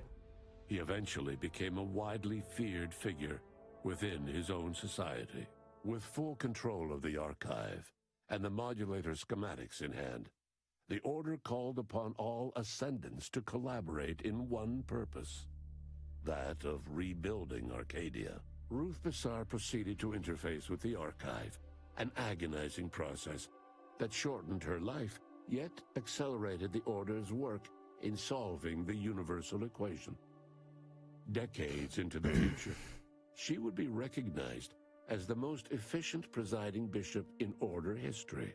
He eventually became a widely feared figure within his own society. With full control of the archive and the modulator schematics in hand, the Order called upon all Ascendants to collaborate in one purpose, that of rebuilding Arcadia. Ruth Bessar proceeded to interface with the archive, an agonizing process that shortened her life, yet accelerated the Order's work in solving the universal equation. Decades into the future, she would be recognized as the most efficient presiding bishop in Order history.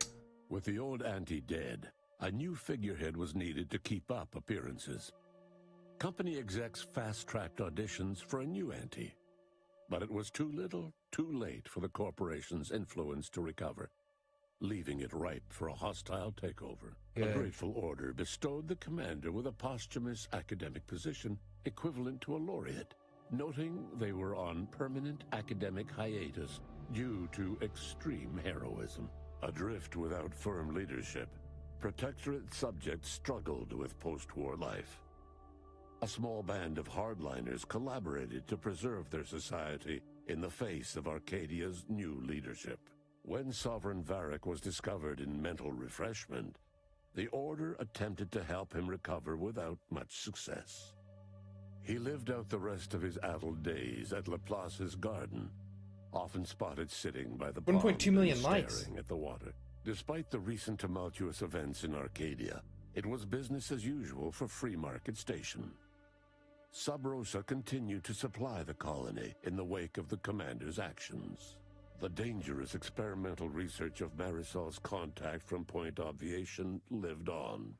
With the old auntie dead, a new figurehead was needed to keep up appearances. Company execs fast-tracked auditions for a new auntie. But it was too little, too late for the corporation's influence to recover, leaving it ripe for a hostile takeover. Good. A grateful Order bestowed the commander with a posthumous academic position equivalent to a laureate, noting they were on permanent academic hiatus due to extreme heroism. Adrift without firm leadership, Protectorate subjects struggled with post-war life. A small band of hardliners collaborated to preserve their society in the face of Arcadia's new leadership. When Sovereign Varric was discovered in mental refreshment, the Order attempted to help him recover without much success. He lived out the rest of his addled days at Laplace's garden, often spotted sitting by the pond 1.2 million and likes. staring at the water. Despite the recent tumultuous events in Arcadia, it was business as usual for Free Market Station. Sub Rosa continued to supply the colony in the wake of the commander's actions. The dangerous experimental research of Marisol's contact from Point Obviation lived on,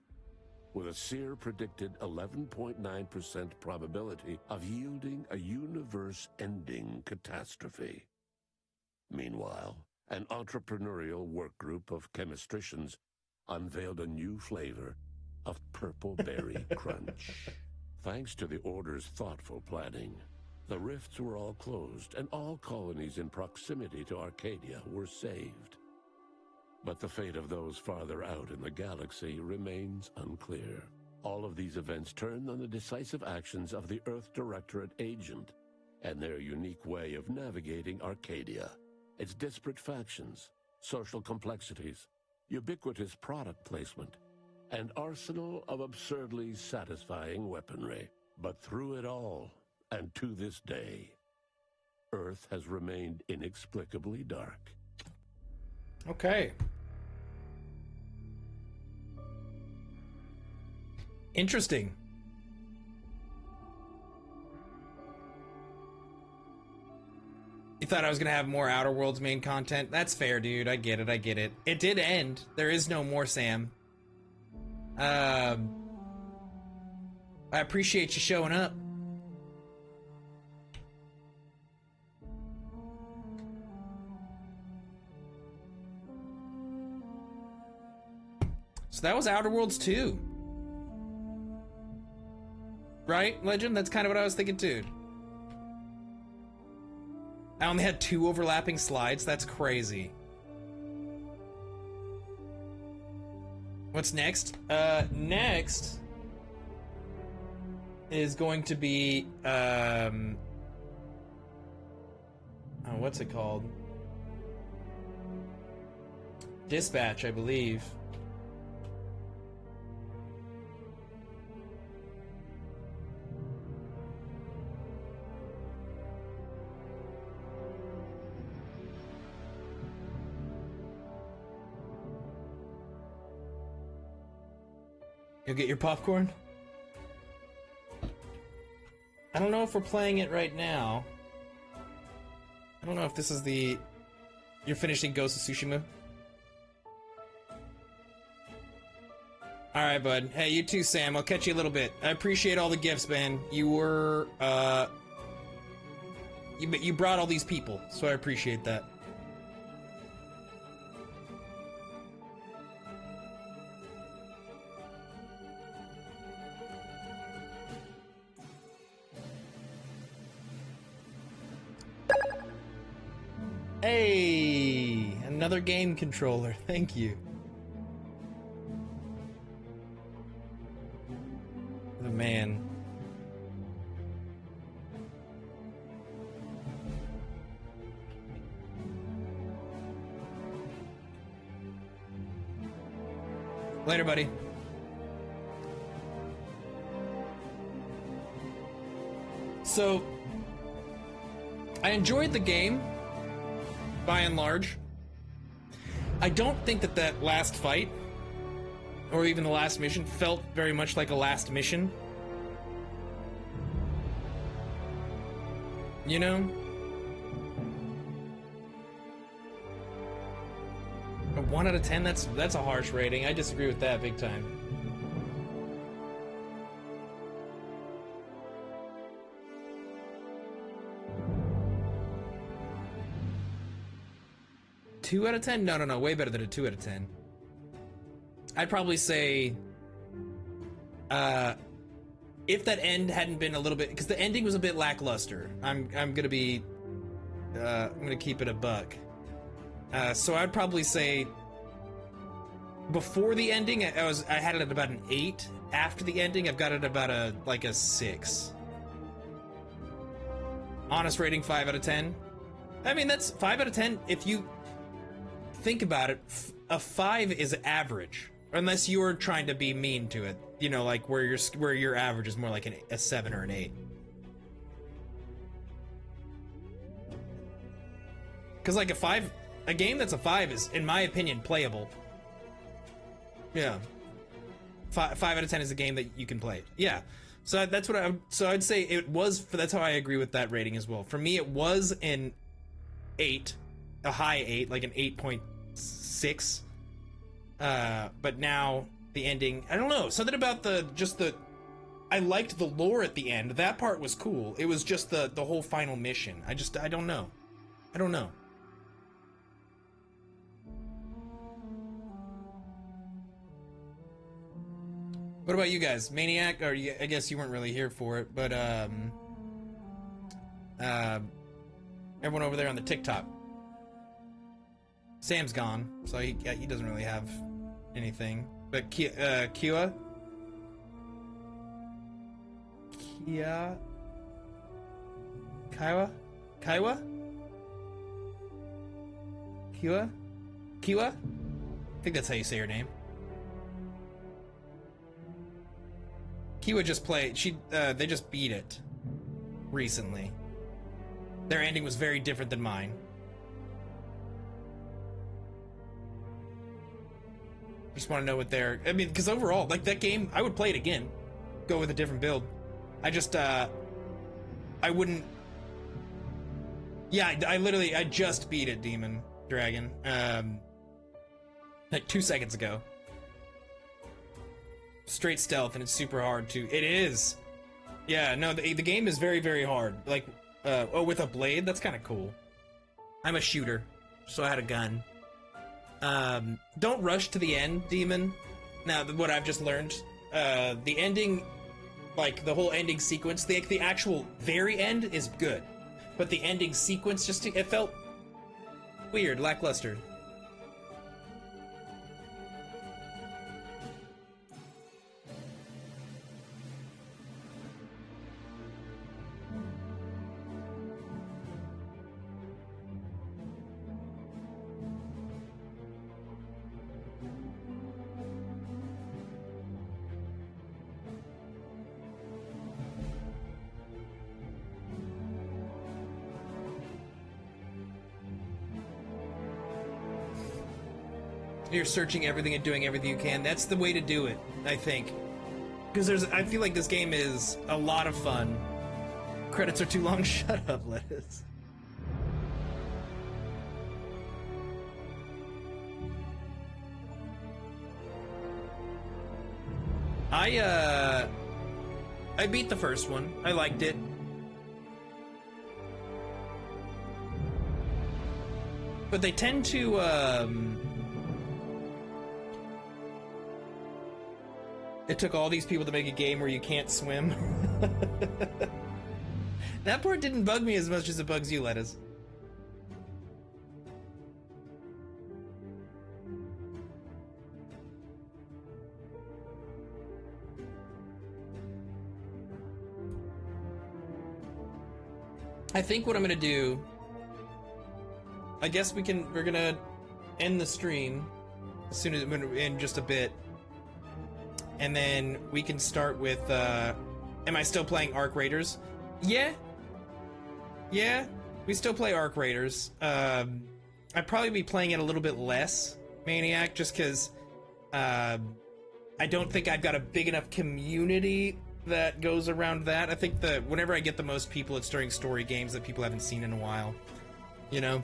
with a Seer predicted 11.9% probability of yielding a universe-ending catastrophe. Meanwhile, an entrepreneurial work group of chemistricians unveiled a new flavor of Purple Berry Crunch. Thanks to the Order's thoughtful planning, the rifts were all closed and all colonies in proximity to Arcadia were saved. But the fate of those farther out in the galaxy remains unclear. All of these events turn on the decisive actions of the Earth Directorate agent and their unique way of navigating Arcadia, its disparate factions, social complexities, ubiquitous product placement, and arsenal of absurdly satisfying weaponry. But through it all, and to this day, Earth has remained inexplicably dark. Okay. Interesting. You thought I was gonna have more Outer Worlds main content? That's fair, dude. I get it, I get it. It did end. There is no more, Sam. I appreciate you showing up. So that was Outer Worlds 2. Right, Legend? That's kind of what I was thinking too. I only had 2 overlapping slides. That's crazy. What's next? Next is going to be, what's it called? Dispatch, I believe. You'll get your popcorn? I don't know if we're playing it right now. I don't know if this is the... You're finishing Ghost of Tsushima? Alright, bud. Hey, you too, Sam. I'll catch you a little bit. I appreciate all the gifts, man. You were, You brought all these people, so I appreciate that. Hey, another game controller. Thank you. The man. Later, buddy. So, I enjoyed the game. By and large. I don't think that that last fight, or even the last mission, felt very much like a last mission. You know? A 1 out of 10, that's a harsh rating. I disagree with that big time. Two out of 10? No, way better than a 2 out of 10. I'd probably say, if that end hadn't been a little bit, because the ending was a bit lackluster. I'm gonna be, I'm gonna keep it a buck. So I'd probably say, before the ending, I had it at about an 8. After the ending, I've got it about a 6. Honest rating, 5 out of 10. I mean, that's 5 out of 10. If you think about it, a 5 is average, unless you're trying to be mean to it. You know, like where your average is more like a 7 or an 8. Because like a game that's a 5 is, in my opinion, playable. Yeah. 5 out of 10 is a game that you can play. Yeah. So that's what I'd say it was. That's how I agree with that rating as well. For me, it was an 8, a high 8, like an 8.6. But now the ending, I don't know, something about I liked the lore at the end. That part was cool. It was just the whole final mission. I don't know. I don't know. What about you guys? Maniac, or I guess you weren't really here for it, but everyone over there on the TikTok. Sam's gone, so he doesn't really have anything. But Kua? Kaiwa? Kiwa? I think that's how you say her name. Kiwa just played. They just beat it recently. Their ending was very different than mine. Just want to know what their. I mean, because overall, like that game, I would play it again. Go with a different build. I just, I wouldn't. Yeah, I just beat it, Demon Dragon. Like 2 seconds ago. Straight stealth, and it's super hard to. It is. Yeah, no, the game is very, very hard. Like, with a blade, that's kind of cool. I'm a shooter, so I had a gun. Don't rush to the end, Demon. Now, what I've just learned, the ending, like the whole ending sequence, the actual very end is good, but the ending sequence it felt weird, lackluster. You're searching everything and doing everything you can. That's the way to do it, I think. Because I feel like this game is a lot of fun. Credits are too long. Shut up, Lettuce. I beat the first one. I liked it. But they tend to, it took all these people to make a game where you can't swim. That part didn't bug me as much as it bugs you, Lettuce. I think what I'm gonna do, I guess we're gonna end the stream as soon as in just a bit. And then we can start with, am I still playing Arc Raiders? Yeah, we still play Arc Raiders. I'd probably be playing it a little bit less, Maniac, just because I don't think I've got a big enough community that goes around that. I think that whenever I get the most people, it's during story games that people haven't seen in a while. You know?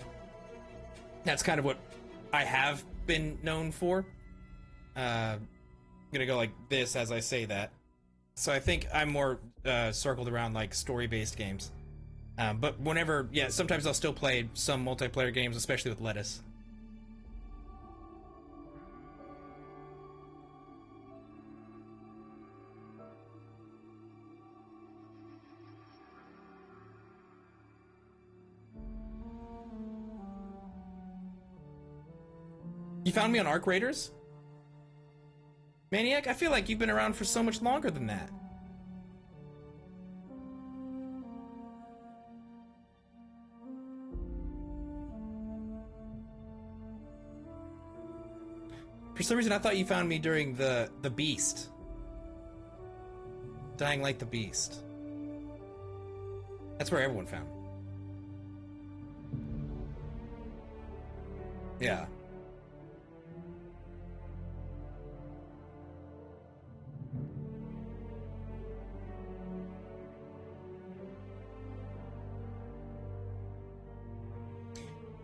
That's kind of what I have been known for. I'm gonna go like this as I say that. So I think I'm more circled around like story-based games. But whenever, yeah, sometimes I'll still play some multiplayer games, especially with Lettuce. You found me on Arc Raiders? Maniac, I feel like you've been around for so much longer than that. For some reason, I thought you found me during the Beast. Dying Light the Beast. That's where everyone found me. Yeah.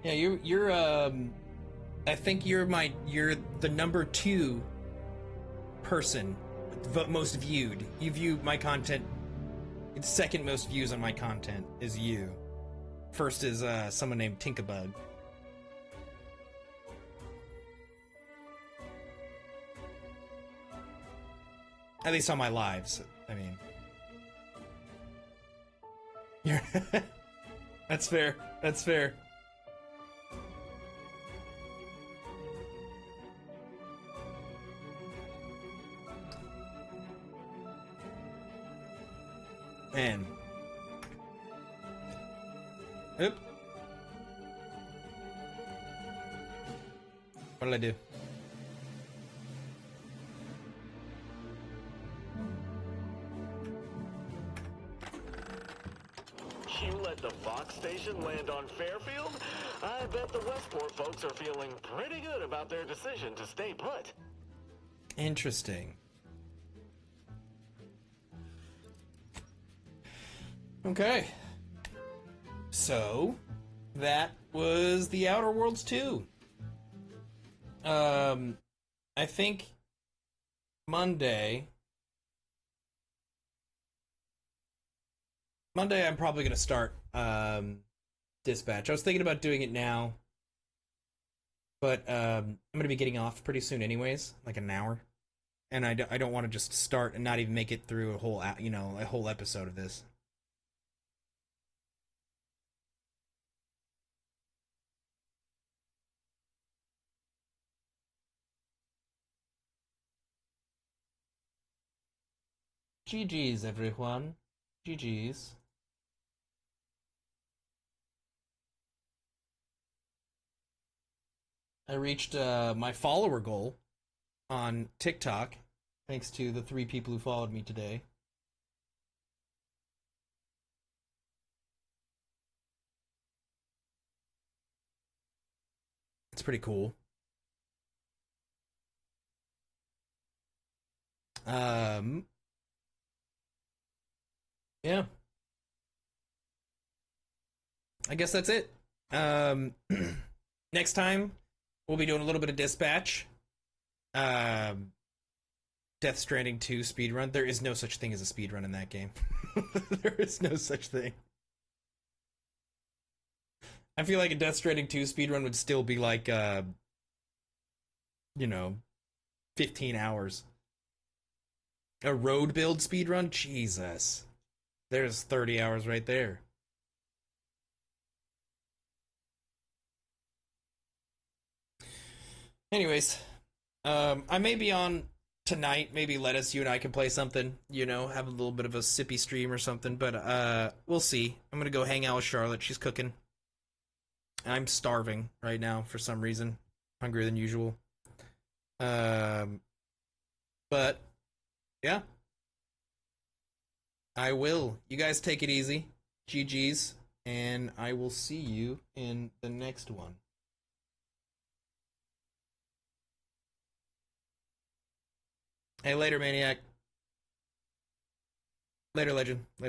Yeah, you're I think you're the number 2 person most viewed. You view my content. It's second most views on my content is you. First is someone named Tinkabug. At least on my lives. I mean, you're that's fair. That's fair. Man. Oop. What did I do? You let the Fox station land on Fairfield? I bet the Westport folks are feeling pretty good about their decision to stay put. Interesting. Okay. So, that was The Outer Worlds 2. I think Monday I'm probably going to start Dispatch. I was thinking about doing it now, but I'm going to be getting off pretty soon anyways, like an hour. And I don't want to just start and not even make it through a whole episode of this. GG's, everyone. GG's. I reached my follower goal on TikTok, thanks to the 3 people who followed me today. It's pretty cool. Yeah. I guess that's it. Next time, we'll be doing a little bit of Dispatch. Death Stranding 2 speedrun. There is no such thing as a speedrun in that game. There is no such thing. I feel like a Death Stranding 2 speedrun would still be like, 15 hours. A road build speedrun? Jesus. There's 30 hours right there. Anyways, I may be on tonight. Maybe Lettuce, you and I can play something. Have a little bit of a sippy stream or something. But we'll see. I'm gonna go hang out with Charlotte. She's cooking. I'm starving right now for some reason. Hungrier than usual. But yeah. I will. You guys take it easy. GG's. And I will see you in the next one. Hey, later, Maniac. Later, Legend. Later.